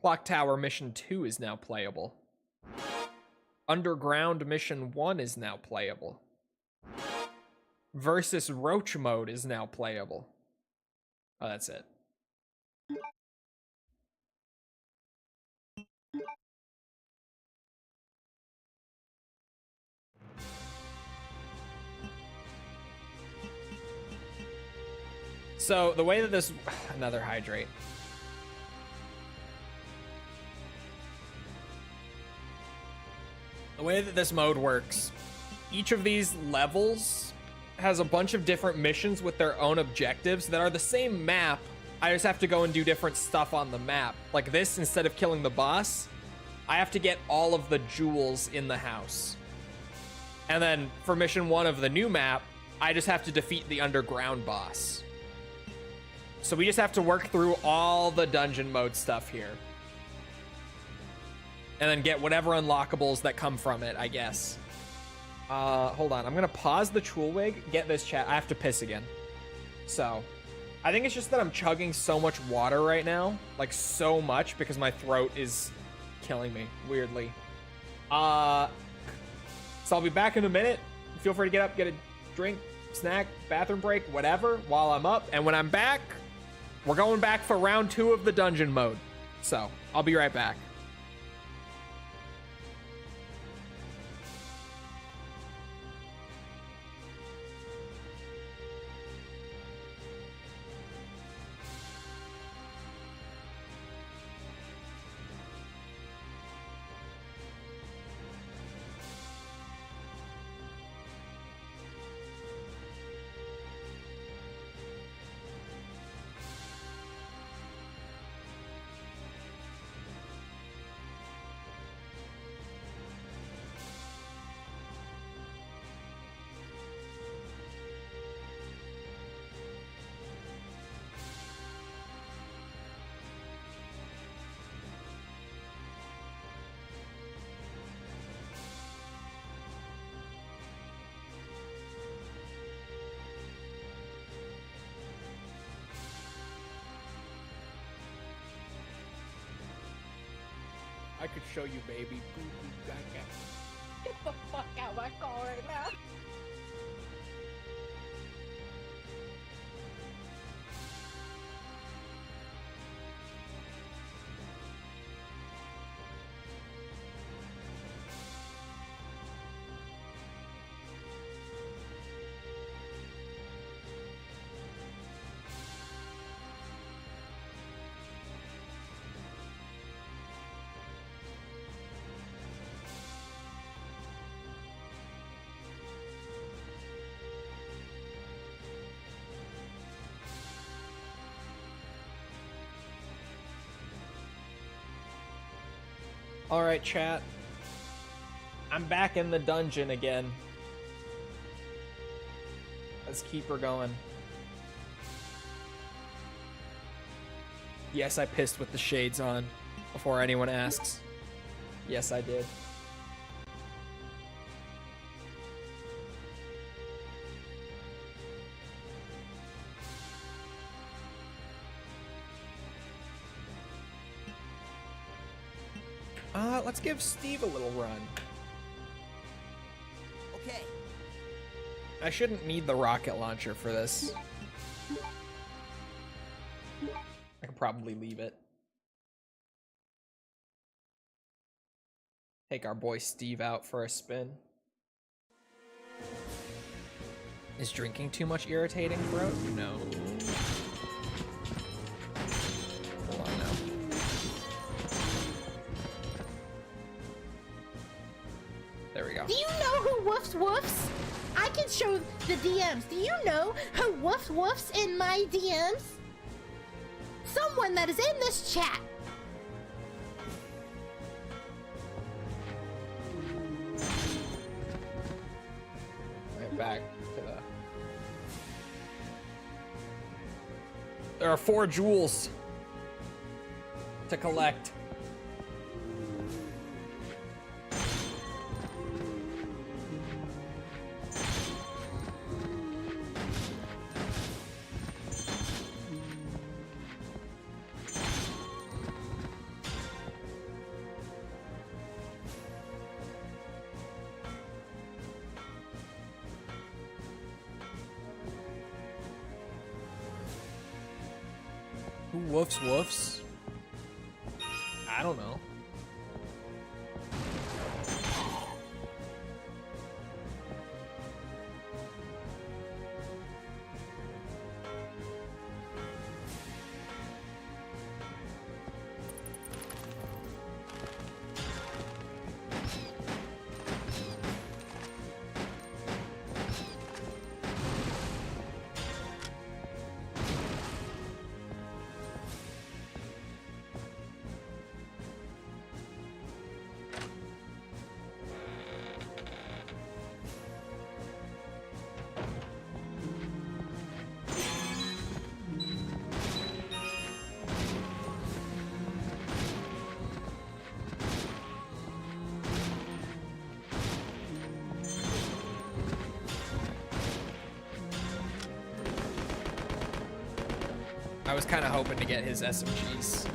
Clock Tower Mission 2 is now playable. Underground Mission 1 is now playable. Versus Roach Mode is now playable. Oh, that's it. So the way that this, another hydrate. The way that this mode works, each of these levels has a bunch of different missions with their own objectives that are the same map. I just have to go and do different stuff on the map. Like this, instead of killing the boss, I have to get all of the jewels in the house. And then for mission 1 of the new map, I just have to defeat the underground boss. So we just have to work through all the dungeon mode stuff here. And then get whatever unlockables that come from it, I guess. Hold on. I'm going to pause the Chulwig, get this chat. I have to piss again. So, I think it's just that I'm chugging so much water right now. Like, so much, because my throat is killing me, weirdly. So I'll be back in a minute. Feel free to get up, get a drink, snack, bathroom break, whatever, while I'm up. And when I'm back, we're going back for round 2 of the dungeon mode. So, I'll be right back. I could show you, baby. Get the fuck out of my car right now. All right, chat. I'm back in the dungeon again. Let's keep her going. Yes, I pissed with the shades on before anyone asks. Yes, I did. Let's give Steve a little run. Okay. I shouldn't need the rocket launcher for this. I could probably leave it. Take our boy Steve out for a spin. Is drinking too much irritating, bro? No. Hold on now. There we go. Do you know who woofs woofs? I can show the DMs. Do you know who woofs woofs in my DMs? someone that is in this chat. Right back to the... There are 4 jewels to collect. Who woofs woofs? I don't know. I was kind of hoping to get his SMGs.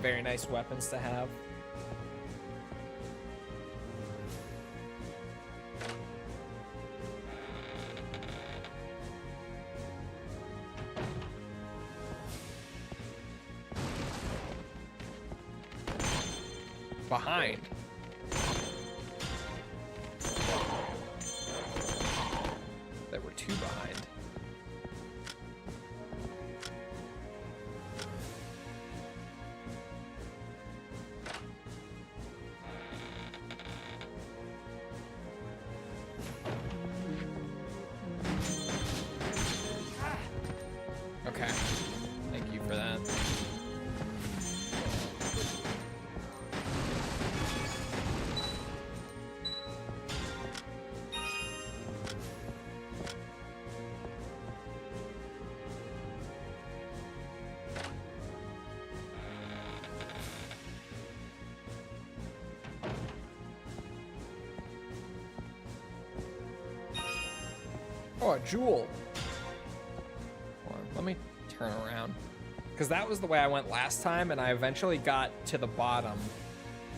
Very nice weapons to have. Behind. There were 2 behind. Okay. Thank you for that. Oh, a jewel. Hold on, let me turn around. Because that was the way I went last time, and I eventually got to the bottom.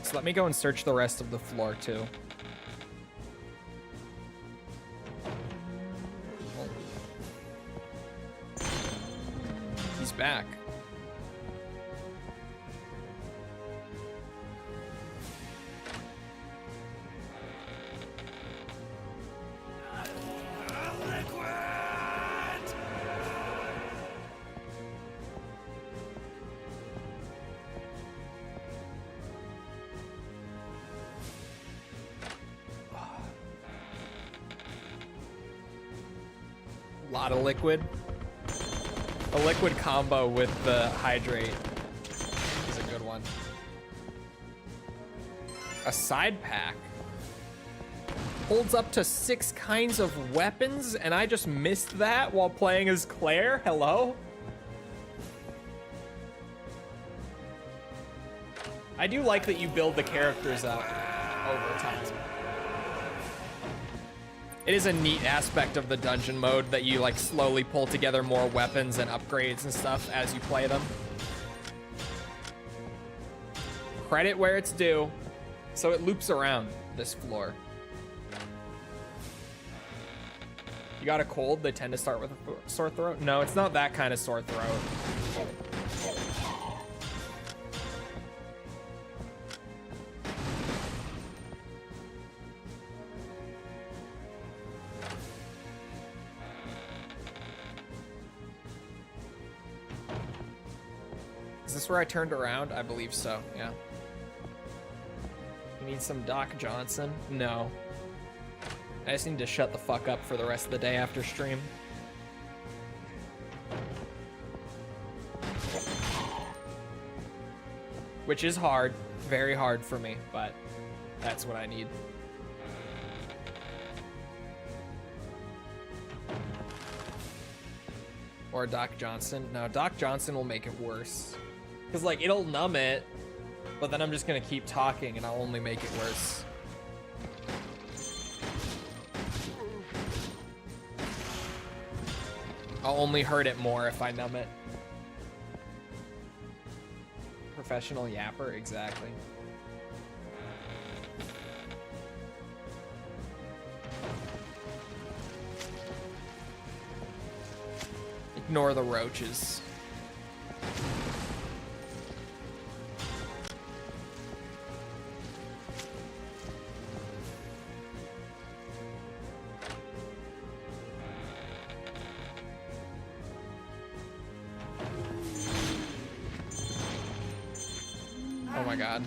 So let me go and search the rest of the floor, too. Oh. He's back. Lot of liquid. A liquid combo with the hydrate is a good one. A side pack holds up to 6 kinds of weapons, and I just missed that while playing as Claire. Hello? I do like that you build the characters up over time. It is a neat aspect of the dungeon mode that you like slowly pull together more weapons and upgrades and stuff as you play them. Credit where it's due. So it loops around this floor. You got a cold? They tend to start with a sore throat? No, it's not that kind of sore throat. Is this where I turned around? I believe so, yeah. You need some Doc Johnson? No. I just need to shut the fuck up for the rest of the day after stream. which is hard, very hard for me, but that's what I need. Or Doc Johnson. No, Doc Johnson will make it worse. Because, like, it'll numb it, but then I'm just going to keep talking and I'll only make it worse. I'll only hurt it more if I numb it. Professional yapper, exactly. Ignore the roaches. Oh my god.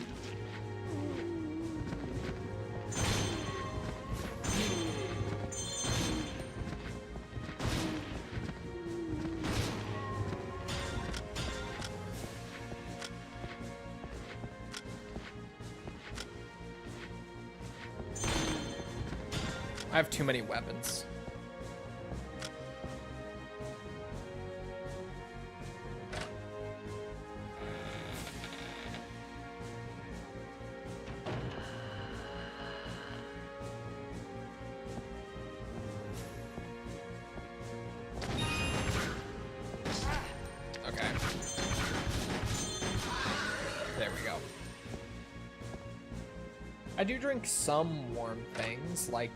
I have too many weapons. Okay. There we go. I do drink some warm things, like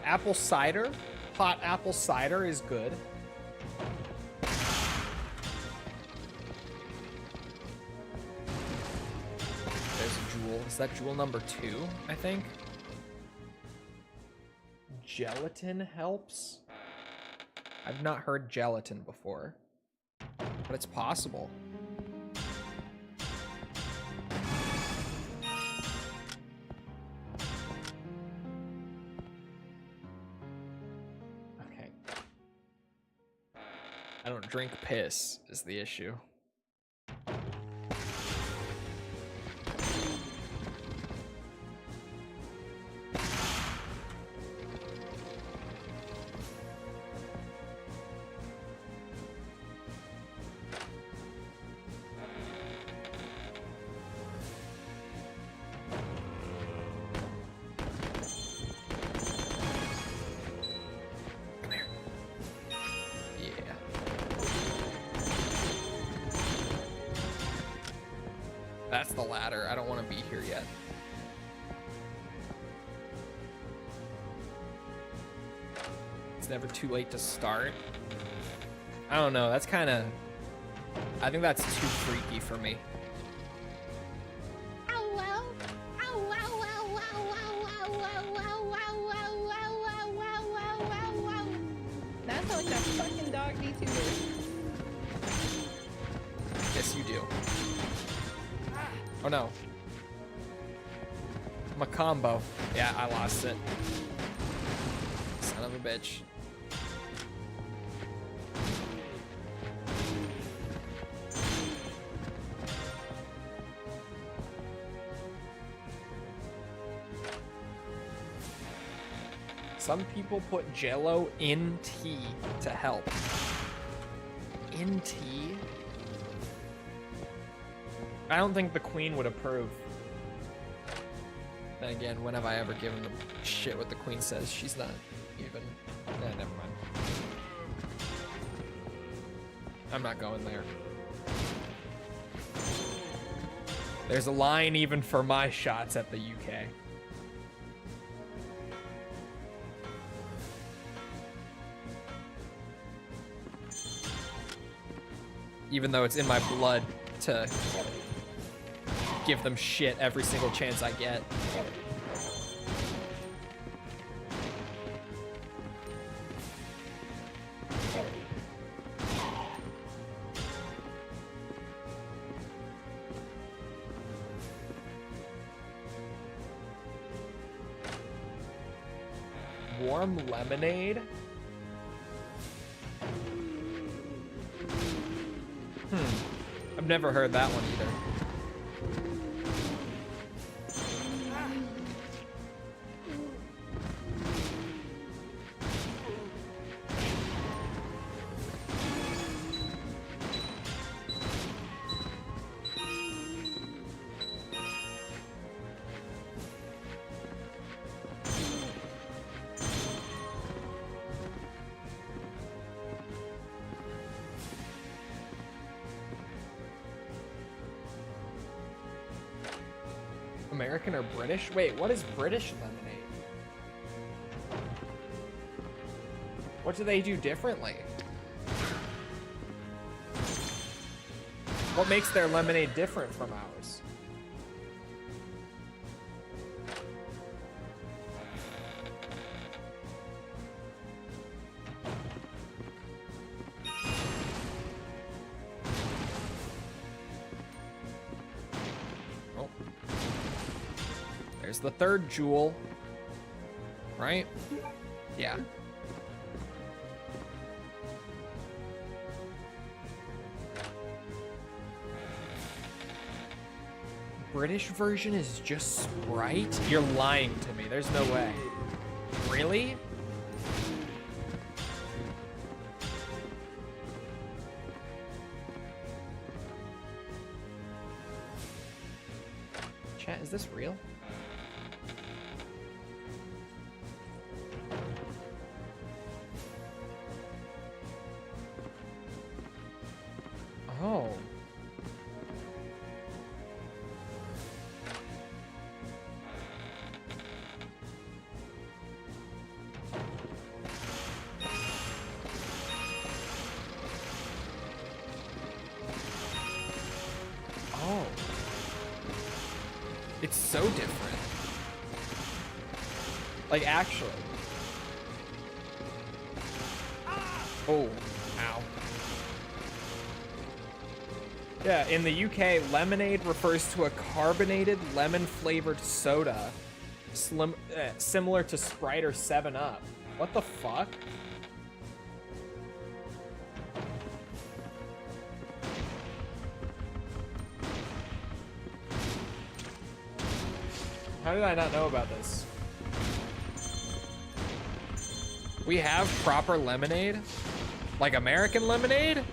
apple cider. Hot apple cider is good. There's a jewel. Is that jewel number 2, I think? Gelatin helps? I've not heard gelatin before, but it's possible. I don't drink piss is the issue. That's the ladder. I don't want to be here yet. It's never too late to start. I don't know. That's kind of... I think that's too freaky for me. That sounds like that fucking dog VTuber. Yes, you do. Oh no. I'm a combo. Yeah, I lost it. Son of a bitch. Some people put Jello in tea to help. In tea? I don't think the queen would approve. Then again, when have I ever given a shit what the queen says? She's not even... never mind. I'm not going there. There's a line even for my shots at the UK. Even though it's in my blood to give them shit every single chance I get. Warm lemonade? I've never heard that one either. American or British? Wait, what is British lemonade? What do they do differently? What makes their lemonade different from ours? Oh. There's the third jewel. Right? Yeah. British version is just Sprite? You're lying to me. There's no way. Really? Chat, is this real? Oh. Oh. It's so different. Like, actually. Oh, ow. Yeah, in the UK, lemonade refers to a carbonated lemon-flavored soda similar to Sprite or 7-Up. What the fuck? How did I not know about this? We have proper lemonade? Like American lemonade?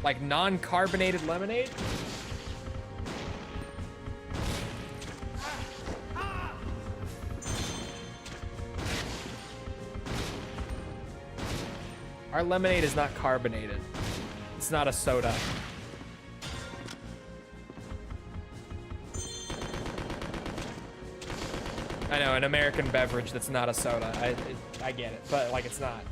Like non-carbonated lemonade? Our lemonade is not carbonated. It's not a soda. I know, an American beverage that's not a soda. I get it, but like it's not.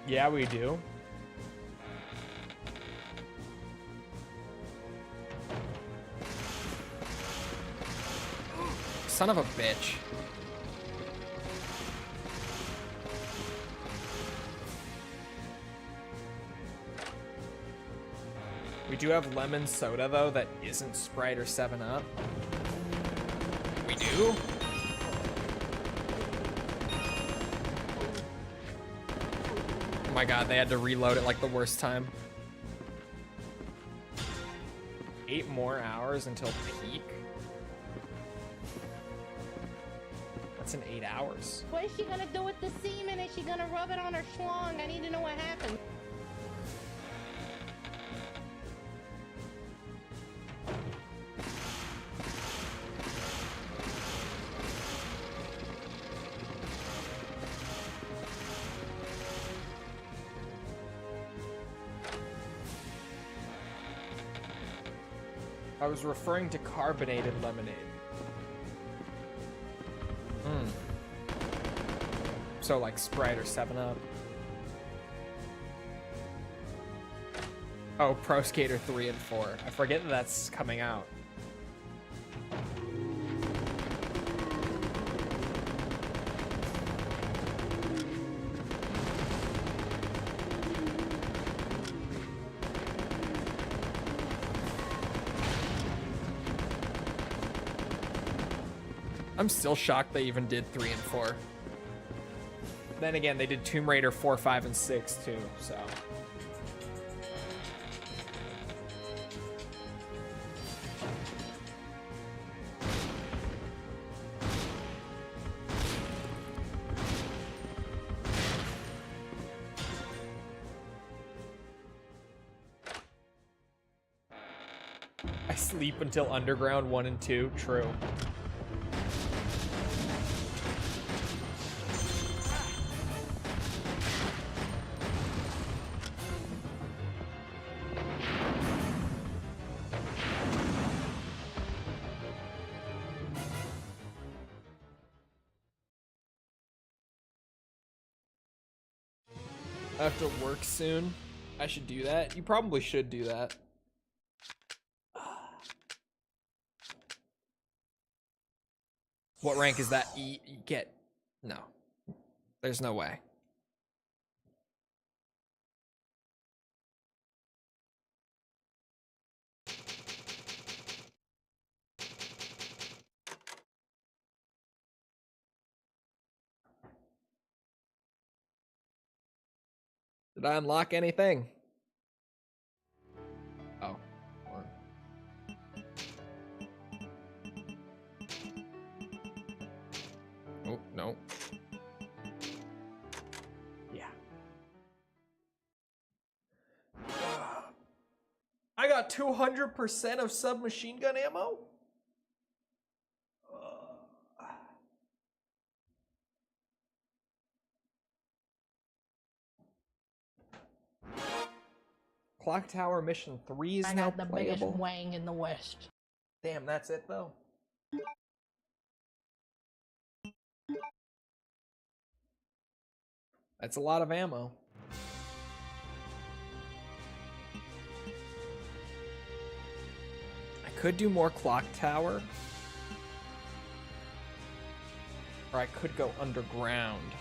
Yeah, we do. Son of a bitch. We do have lemon soda, though, that isn't Sprite or 7-Up. We do? Oh my god, they had to reload it like the worst time. 8 more hours until peak? That's in 8 hours. What is she gonna do with the semen? Is she gonna rub it on her schlong? I need to know what happened. I was referring to carbonated lemonade. So like Sprite or 7-Up. Oh, Pro Skater 3 and 4. I forget that that's coming out. I'm still shocked they even did 3 and 4. Then again, they did Tomb Raider 4, 5, and 6 too, so. I sleep until Underground 1 and 2, true. I have to work soon. I should do that. You probably should do that. What rank is that? You get... No. There's no way. Did I unlock anything? Oh. Oh, no. Yeah. I got 200% of submachine gun ammo? Clock Tower Mission 3 is I now got the biggest playable. wang in the West. Damn, that's it though. That's a lot of ammo. I could do more Clock Tower. Or I could go underground.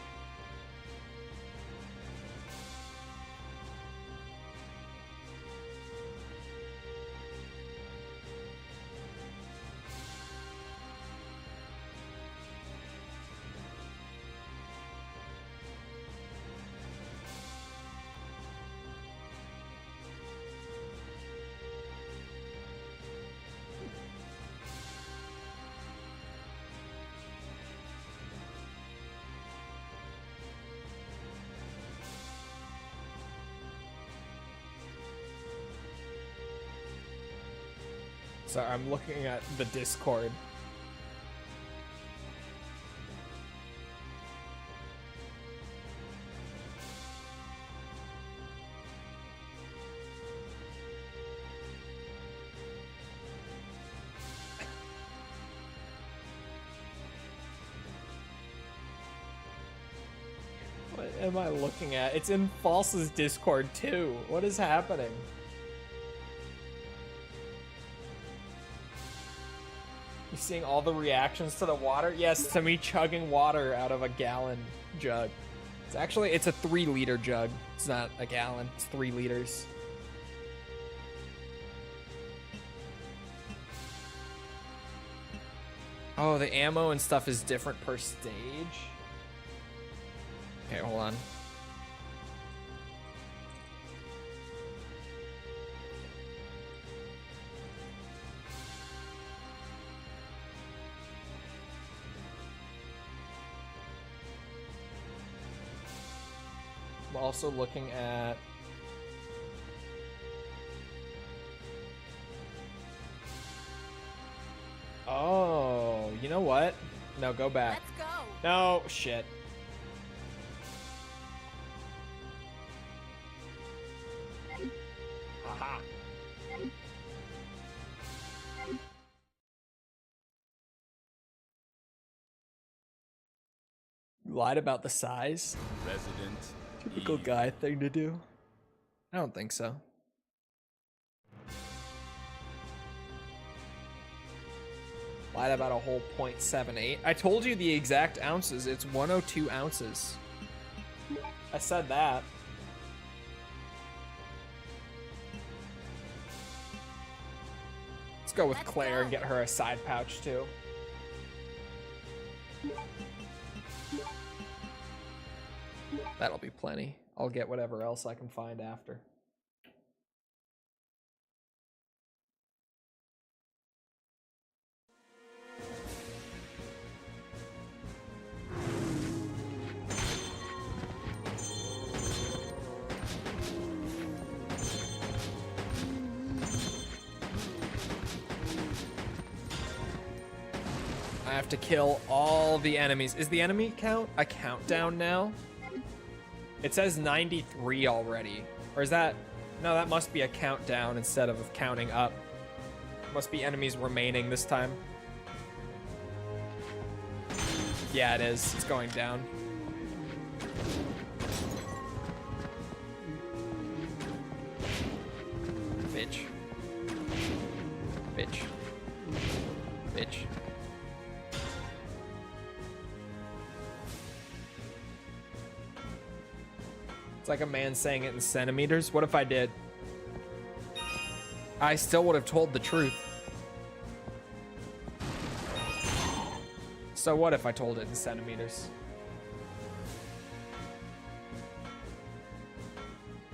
So I'm looking at the Discord. What am I looking at? It's in False's Discord too. What is happening? You seeing all the reactions to the water? Yes, to me chugging water out of a gallon jug. It's a 3-liter jug. It's not a gallon, it's 3 liters. Oh, the ammo and stuff is different per stage. Okay, hold on. I'm also looking at oh, you know what? No, go back. Let's go. No, shit. Haha. You lied about the size? Resident Typical Evil. guy thing to do. I don't think so. Lied about a whole 0.78. I told you the exact ounces. It's 102 ounces. I said that. Let's go with Claire and get her a side pouch too. That'll be plenty. I'll get whatever else I can find after. I have to kill all the enemies. Is the enemy count a countdown now? It says 93 already. Or is that... No, that must be a countdown instead of counting up. Must be enemies remaining this time. Yeah, it is. It's going down. like a man saying it in centimeters. What if I did? I still would have told the truth. So what if I told it in centimeters?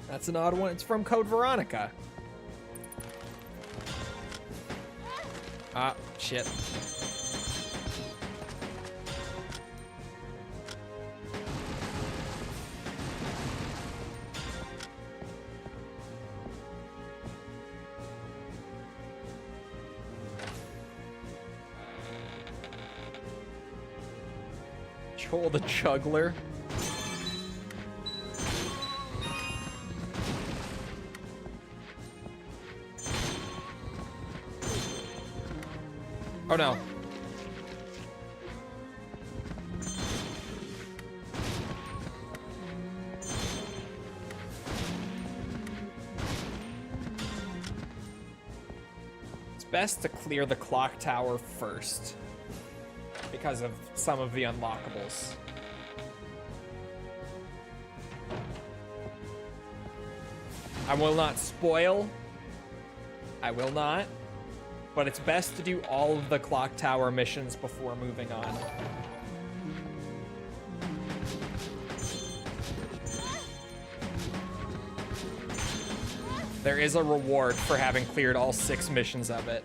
That's an odd one. It's from Code Veronica. Ah, shit. Troll the juggler. Oh no. It's best to clear the clock tower first because of some of the unlockables. I will not spoil. I will not. But it's best to do all of the clock tower missions before moving on. There is a reward for having cleared all 6 missions of it.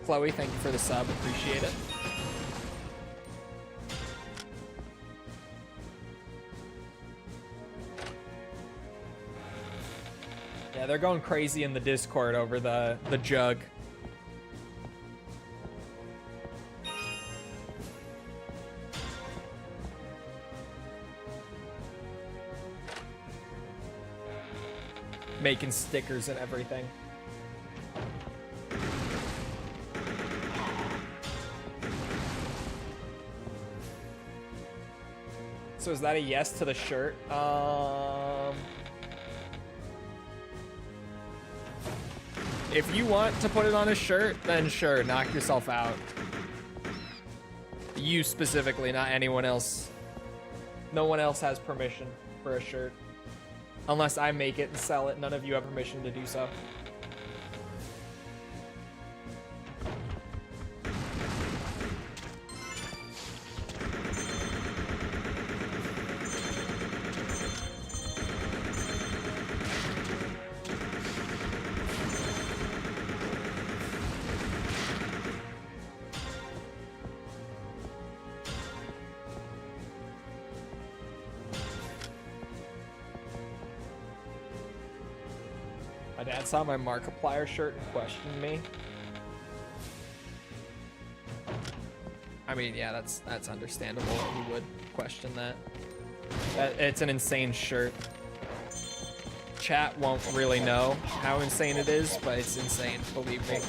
Chloe, thank you for the sub. Appreciate it. Yeah, they're going crazy in the Discord over the jug. Making stickers and everything. So is that a yes to the shirt? If you want to put it on a shirt, then sure, knock yourself out. You specifically, not anyone else. No one else has permission for a shirt. Unless I make it and sell it, none of you have permission to do so. My dad saw my Markiplier shirt and questioned me. I mean, yeah, that's understandable that he would question that. It's an insane shirt. Chat won't really know how insane it is, but it's insane, believe me.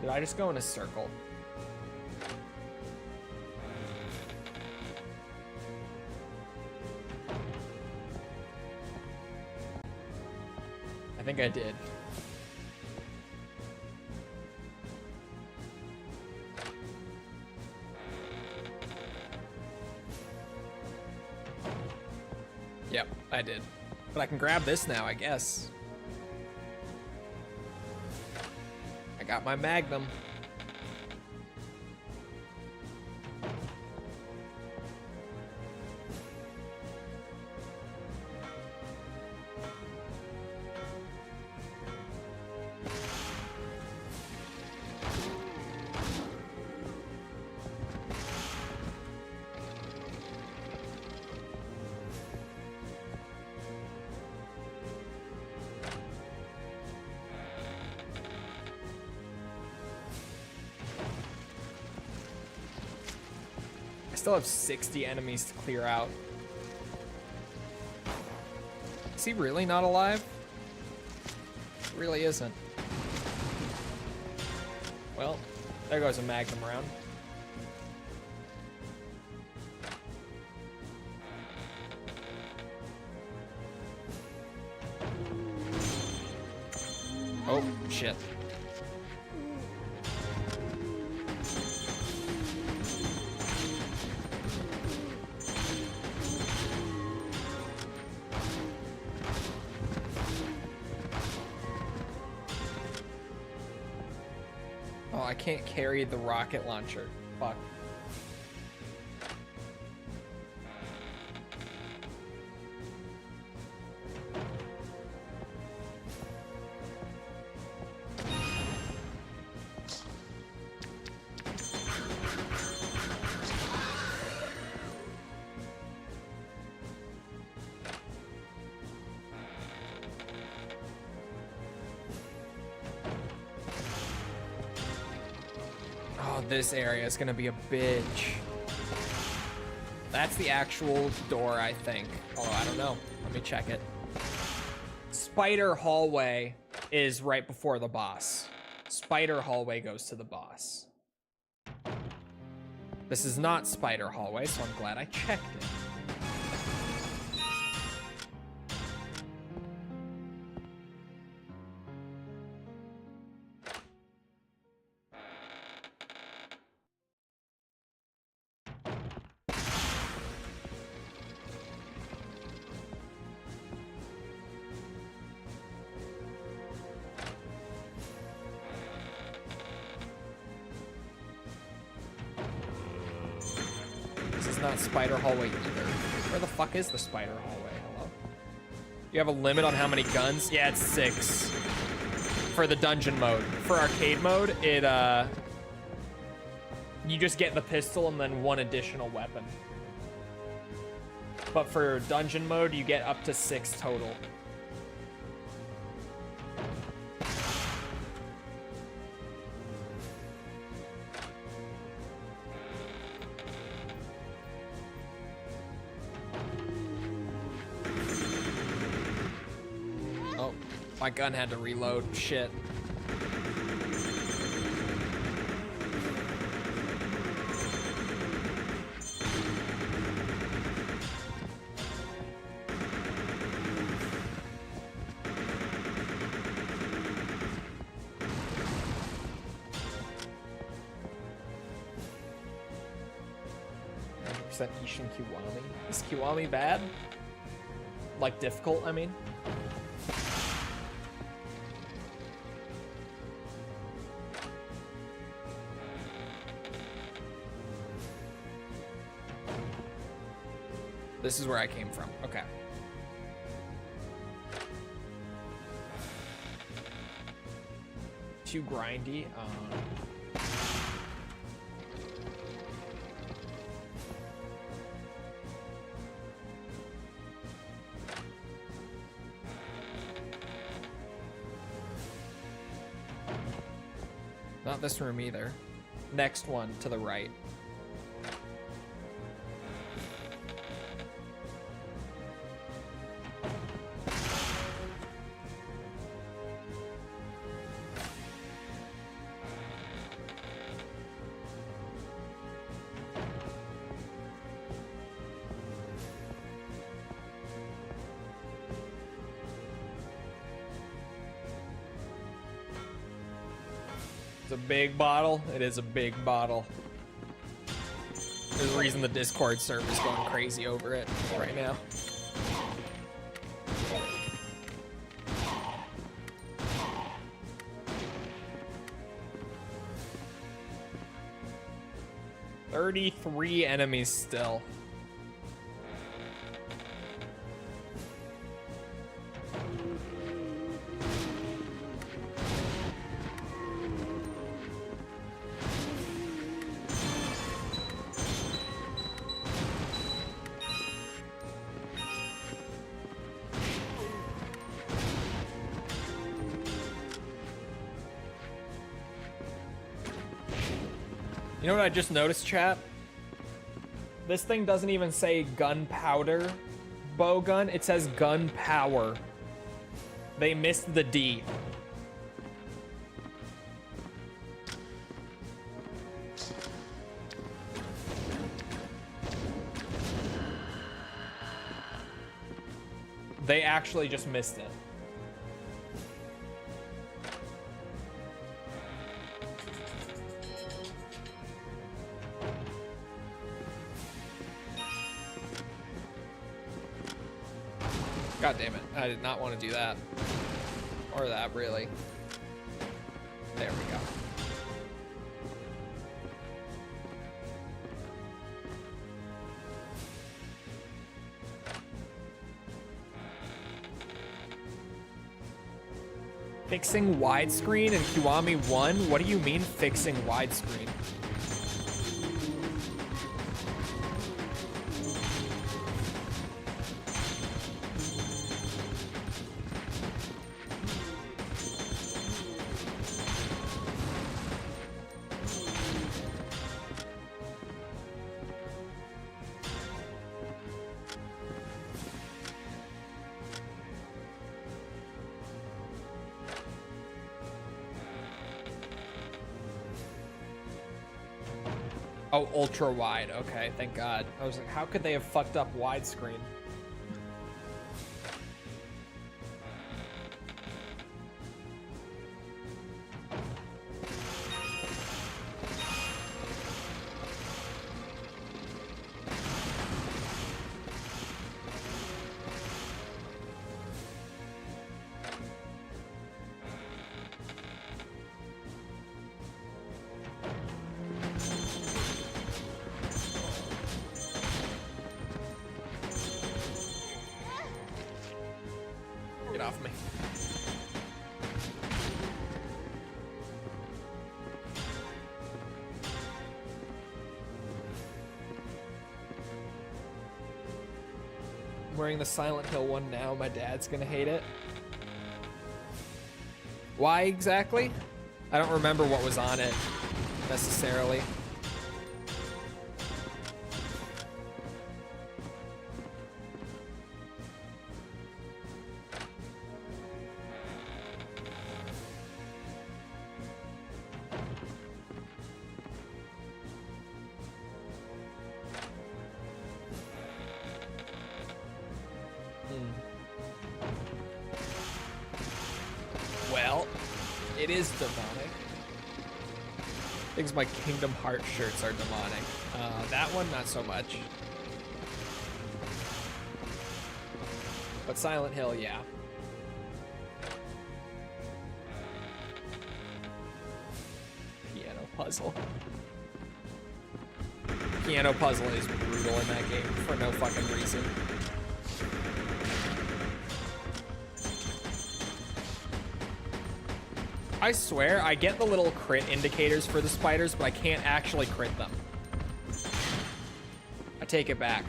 Did I just go in a circle? I think I did. Yep, I did. But I can grab this now, I guess. I got my Magnum. I still have 60 enemies to clear out. Is he really not alive? He really isn't. Well, there goes a magnum round. Oh, shit. Oh, I can't carry the rocket launcher. Fuck. This area is gonna be a bitch. That's the actual door, I think. Although I don't know. Let me check it. Spider hallway is right before the boss. Spider hallway goes to the boss. This is not spider hallway, so I'm glad I checked it. Spider hallway either. Where the fuck is the spider hallway? Hello? You have a limit on how many guns? Yeah, it's 6 for the dungeon mode. For arcade mode, it you just get the pistol and then 1 additional weapon. But for dungeon mode, you get up to 6 total. My gun had to reload. Shit. Ishin Kiwami. Is Kiwami bad? Like difficult, I mean? This is where I came from. Okay. Too grindy. Not this room either. Next one to the right. It's a big bottle. It is a big bottle. There's a reason the Discord server is going crazy over it right now. "33 enemies still. You know what I just noticed, chat? This thing doesn't even say gunpowder bow gun. It says gunpower. They missed the D. They actually just missed it. God damn it. I did not want to do that. Or that, really. There we go. Fixing widescreen in Kiwami 1? What do you mean fixing widescreen? Oh, ultra wide. Okay, thank God. I was like, how could they have fucked up widescreen? Get off me. I'm wearing the Silent Hill one now. My dad's gonna hate it. Why exactly? I don't remember what was on it necessarily. Well, it is demonic. I think my Kingdom Hearts shirts are demonic. That one, not so much. But Silent Hill, yeah. Piano puzzle. Piano puzzle is brutal in that game for no fucking reason. I swear, I get the little crit indicators for the spiders, but I can't actually crit them. I take it back.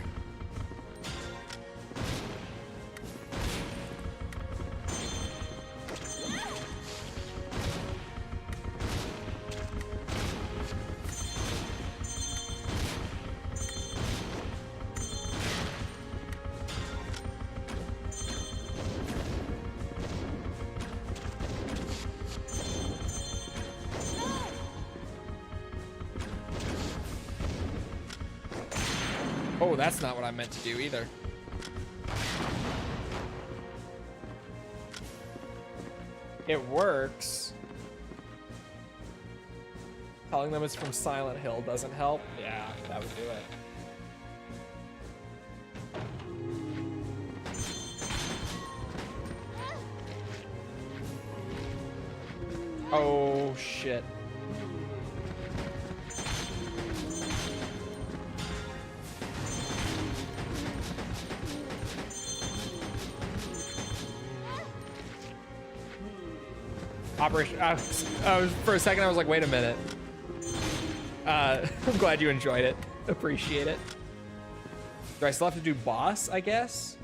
Oh, that's not what I meant to do either. It works. Telling them it's from Silent Hill doesn't help. Yeah, that would do it. Oh, shit. Operation. For a second, I was like, wait a minute. I'm glad you enjoyed it. Appreciate it. Do I still have to do boss, I guess?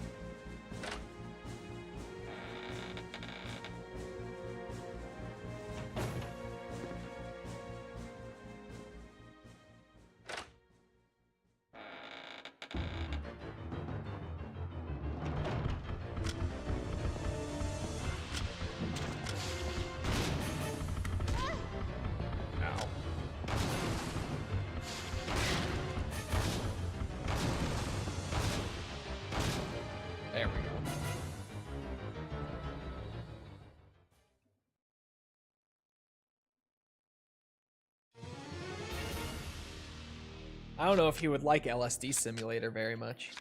I don't know if he would like LSD Simulator very much.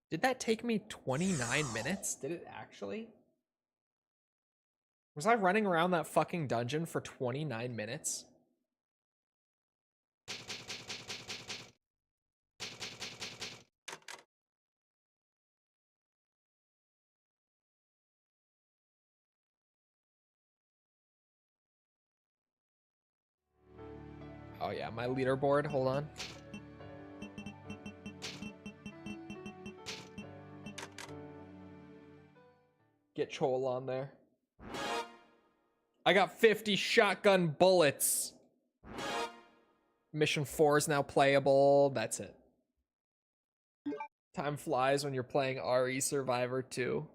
Did that take me 29 minutes? Did it actually? Was I running around that fucking dungeon for 29 minutes? Oh yeah, my leaderboard, hold on. Get Chol on there. I got 50 shotgun bullets. Mission 4 is now playable. That's it. Time flies when you're playing RE Survivor 2.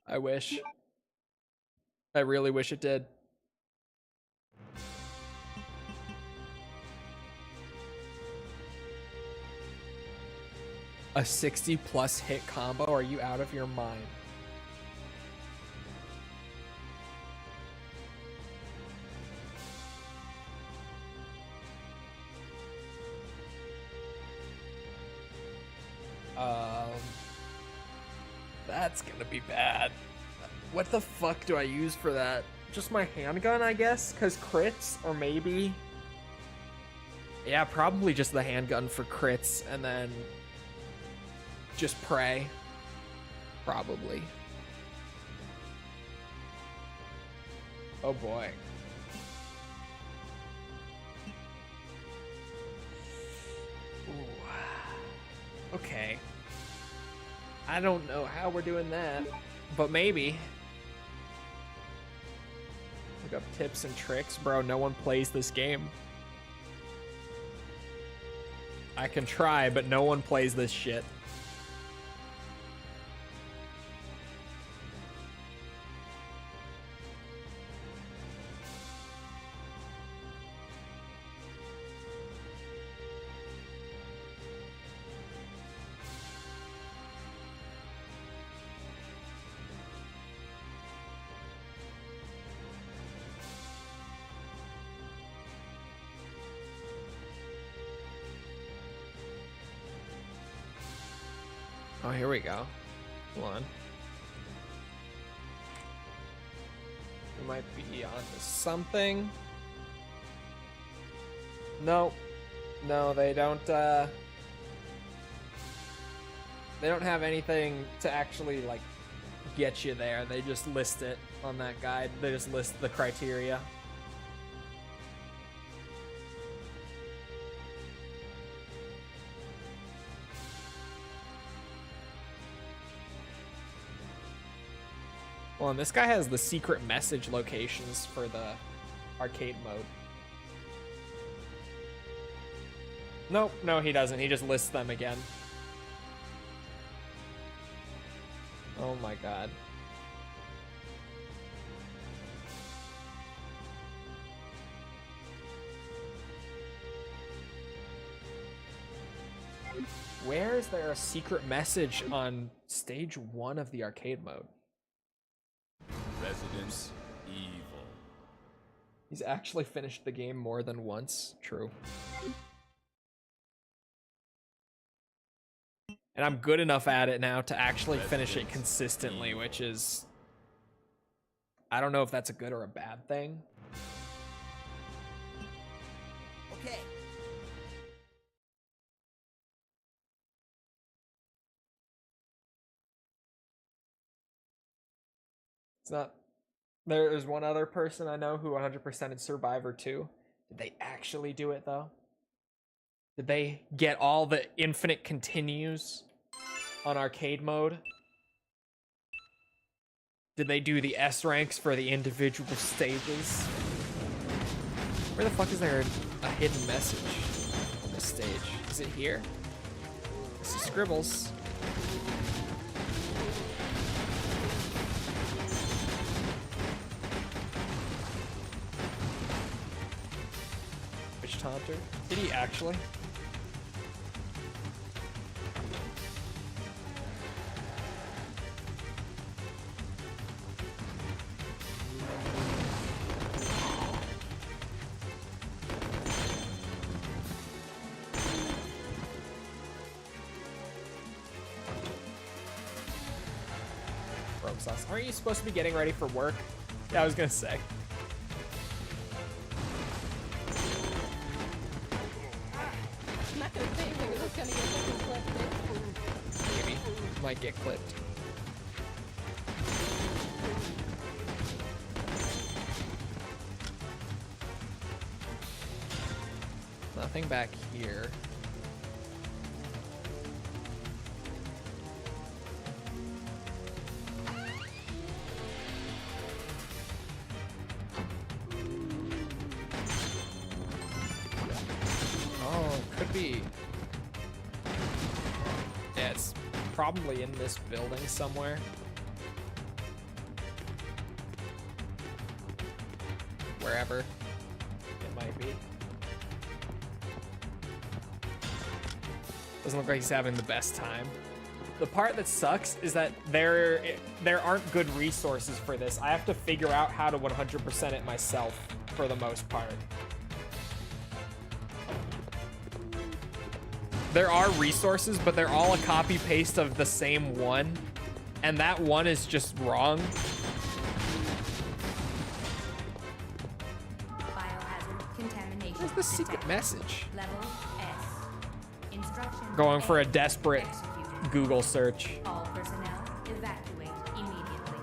I wish. I really wish it did. A 60+ hit combo? Are you out of your mind? That's gonna be bad. What the fuck do I use for that? Just my handgun, I guess? Because crits, or maybe... Yeah, probably just the handgun for crits, and then... just pray. Probably. Oh boy. Ooh. Okay. I don't know how we're doing that, but maybe. Look up tips and tricks. Bro, no one plays this game. I can try, but no one plays this shit. Oh, here we go. Hold on. We might be onto something. No. No, they don't have anything to actually, like, get you there. They just list it on that guide. They just list the criteria. Well, and this guy has the secret message locations for the arcade mode. Nope, no, he doesn't. He just lists them again. Oh my god. Where is there a secret message on stage 1 of the arcade mode? Resident Evil. He's actually finished the game more than once. True. And I'm good enough at it now to actually finish it consistently, which is... I don't know if that's a good or a bad thing. Okay. It's not... There is one other person I know who 100%ed Survivor 2. Did they actually do it, though? Did they get all the infinite continues on arcade mode? Did they do the S ranks for the individual stages? Where the fuck is there a hidden message on this stage? Is it here? This is Scribbles. Witch Taunter? Did he actually? sus. Aren't you supposed to be getting ready for work? Yeah, I was gonna say. I'm not gonna say anything because it's gonna get fucking clipped. Maybe. Might get clipped. Nothing back here. Oh, could be. Yeah, it's probably in this building somewhere. Wherever it might be. Doesn't look like he's having the best time. The part that sucks is that there aren't good resources for this. I have to figure out how to 100% it myself for the most part. There are resources, but they're all a copy paste of the same one, and that one is just wrong. Biohazard contamination. Where's the secret detected. message? Level S. Instruction Going for a A. desperate Executed. Google search. All personnel evacuate immediately.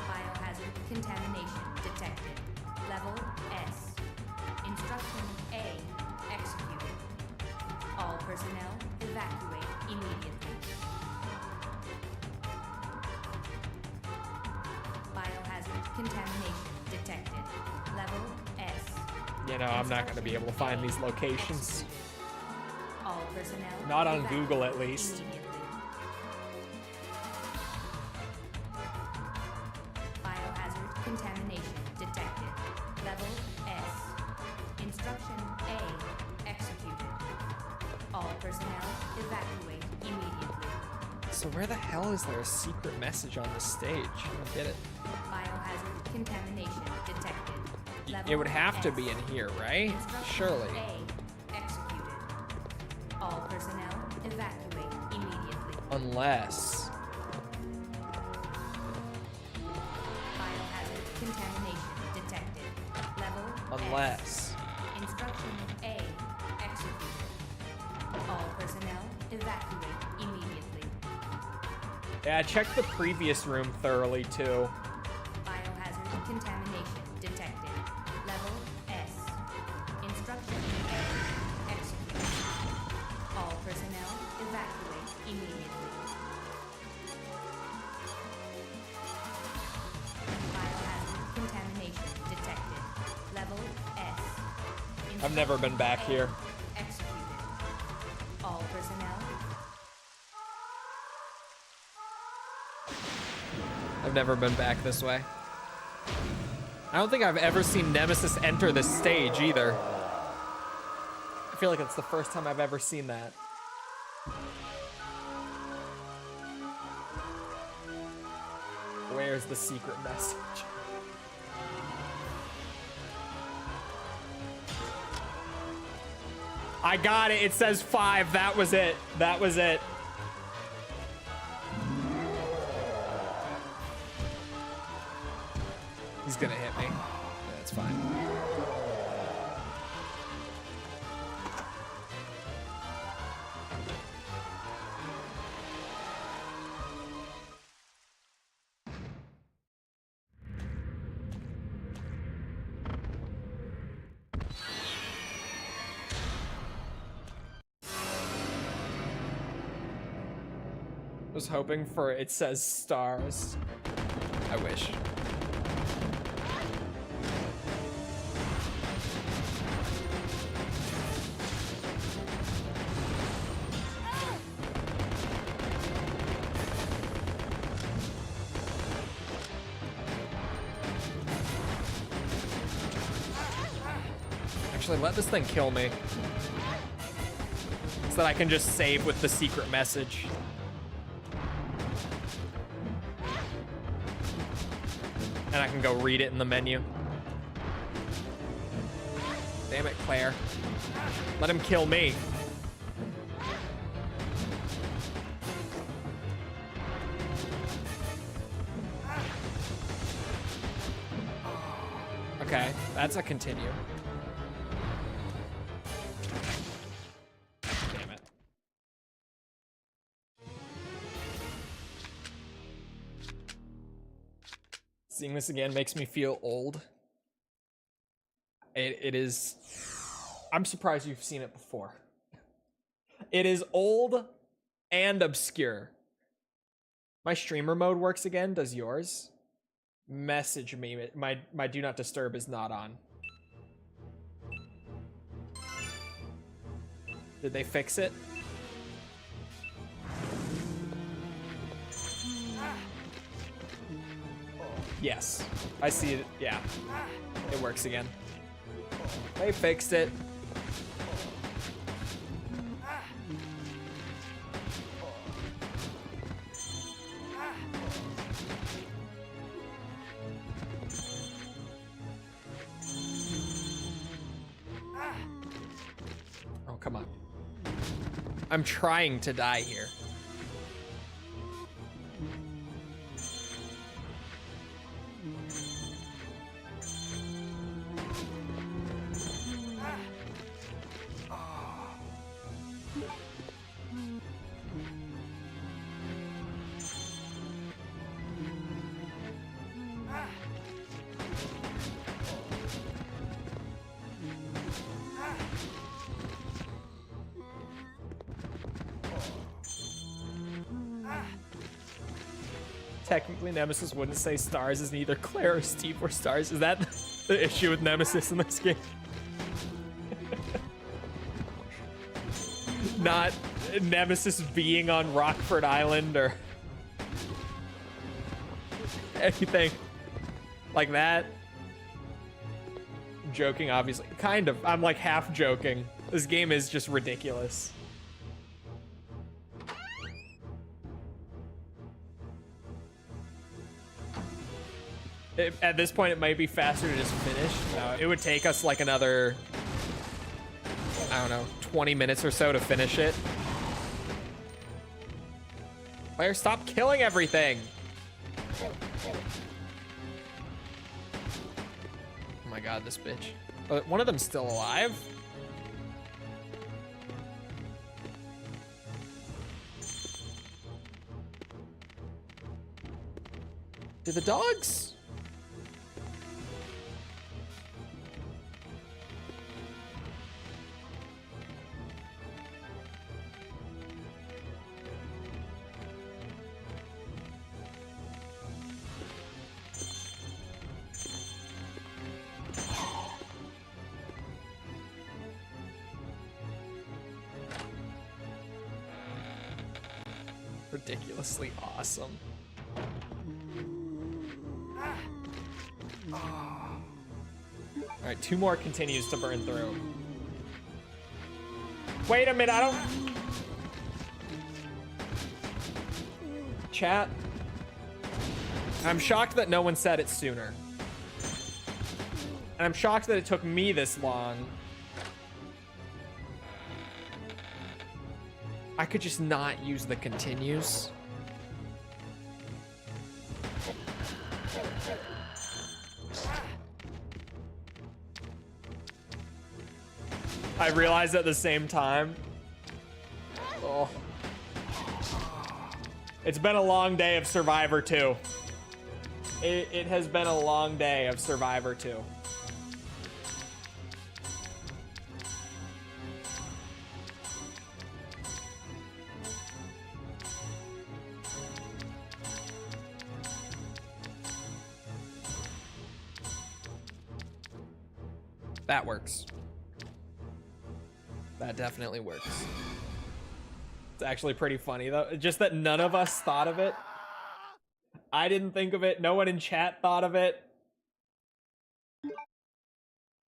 Biohazard contamination detected. Level S. Instruction A. Executed. All personnel evacuate immediately. Biohazard contamination detected. Level S. You know, I'm not going to be able to find these locations. All personnel Not on evacuate Google, at least. immediately. Biohazard contamination detected. Level S. Instruction A. Executed. All personnel evacuate immediately. So where the hell is there a secret message on this stage? I don't get it. Biohazard contamination detected. Level It would have to S. be in here, right? Instruction Surely. A. Executed. All personnel evacuate immediately. Unless. Biohazard contamination detected. Level Unless. S. Instruction A. Executed. All personnel evacuate immediately. Yeah, check the previous room thoroughly too. Biohazard contamination detected. Level S. Instruction A. Executed. All personnel evacuate immediately. Biohazard contamination detected. Level S. I've never been back Instruction here. A. Executed. All personnel. I've never been back this way. I don't think I've ever seen Nemesis enter this stage either. I feel like it's the first time I've ever seen that. Where's the secret message? I got it. It says 5. That was it. That was it. He's gonna hit me. Yeah, that's fine. Was hoping for it says stars. I wish. Actually, let this thing kill me. So that I can just save with the secret message. And I can go read it in the menu. Damn it, Claire. Let him kill me. Okay, that's a continue. Damn it. Seeing this again makes me feel old. It is... I'm surprised you've seen it before. It is old and obscure. My streamer mode works again. Does yours? Message me. My do not disturb is not on. Did they fix it? Yes. I see it. Yeah. It works again. They fixed it. Oh, come on. I'm trying to die here. Technically, Nemesis wouldn't say Stars is neither Claire or Steve or Stars. Is that the issue with Nemesis in this game? Not Nemesis being on Rockford Island or anything like that. I'm joking, obviously. Kind of. I'm like half joking. This game is just ridiculous. At this point, it might be faster to just finish. It would take us like another, I don't know, 20 minutes or so to finish it. Claire, stop killing everything. Oh my god, this bitch. Oh, one of them's still alive? Did the dogs? Ridiculously awesome. All right, 2 more continues to burn through. Wait a minute, I don't... Chat. I'm shocked that no one said it sooner. And I'm shocked that it took me this long. I could just not use the continues. I realized at the same time. Oh. It's been a long day of Survivor 2. It has been a long day of Survivor 2. That works. That definitely works. It's actually pretty funny though. Just that none of us thought of it. I didn't think of it. No one in chat thought of it.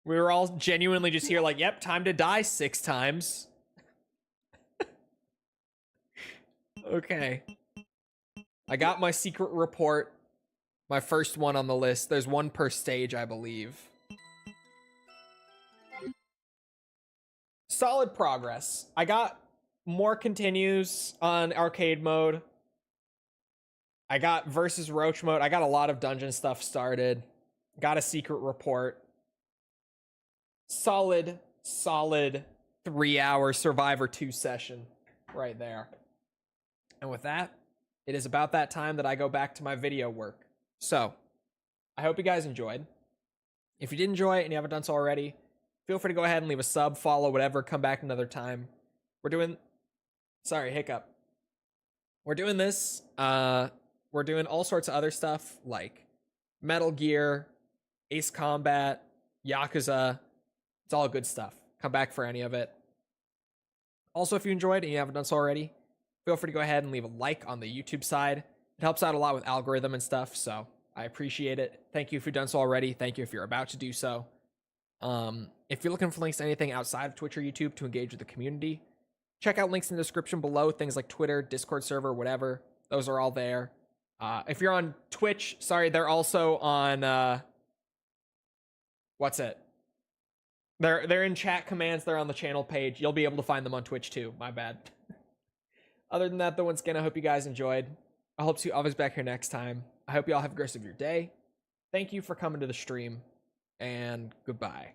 We were all genuinely just here like, yep, time to die 6 times. Okay. I got my secret report. My first one on the list. There's 1 per stage, I believe. Solid progress. I got more continues on arcade mode. I got versus roach mode. I got a lot of dungeon stuff started. Got a secret report. solid 3-hour Survivor 2 session right there. And with that, it is about that time that I go back to my video work. So, I hope you guys enjoyed. If you did enjoy it and you haven't done so already, feel free to go ahead and leave a sub, follow, whatever, come back another time. We're doing this. We're doing all sorts of other stuff like Metal Gear, Ace Combat, Yakuza. It's all good stuff. Come back for any of it. Also, if you enjoyed and you haven't done so already, feel free to go ahead and leave a like on the YouTube side. It helps out a lot with algorithm and stuff, so I appreciate it. Thank you if you've done so already. Thank you if you're about to do so. If you're looking for links to anything outside of Twitch or YouTube to engage with the community, check out links in the description below, things like Twitter, Discord server, whatever. Those are all there. If you're on Twitch, sorry, they're also on, They're in chat commands. They're on the channel page. You'll be able to find them on Twitch too. My bad. Other than that, though, once again, I hope you guys enjoyed. I hope to see you always back here next time. I hope you all have a great rest of your day. Thank you for coming to the stream, and goodbye.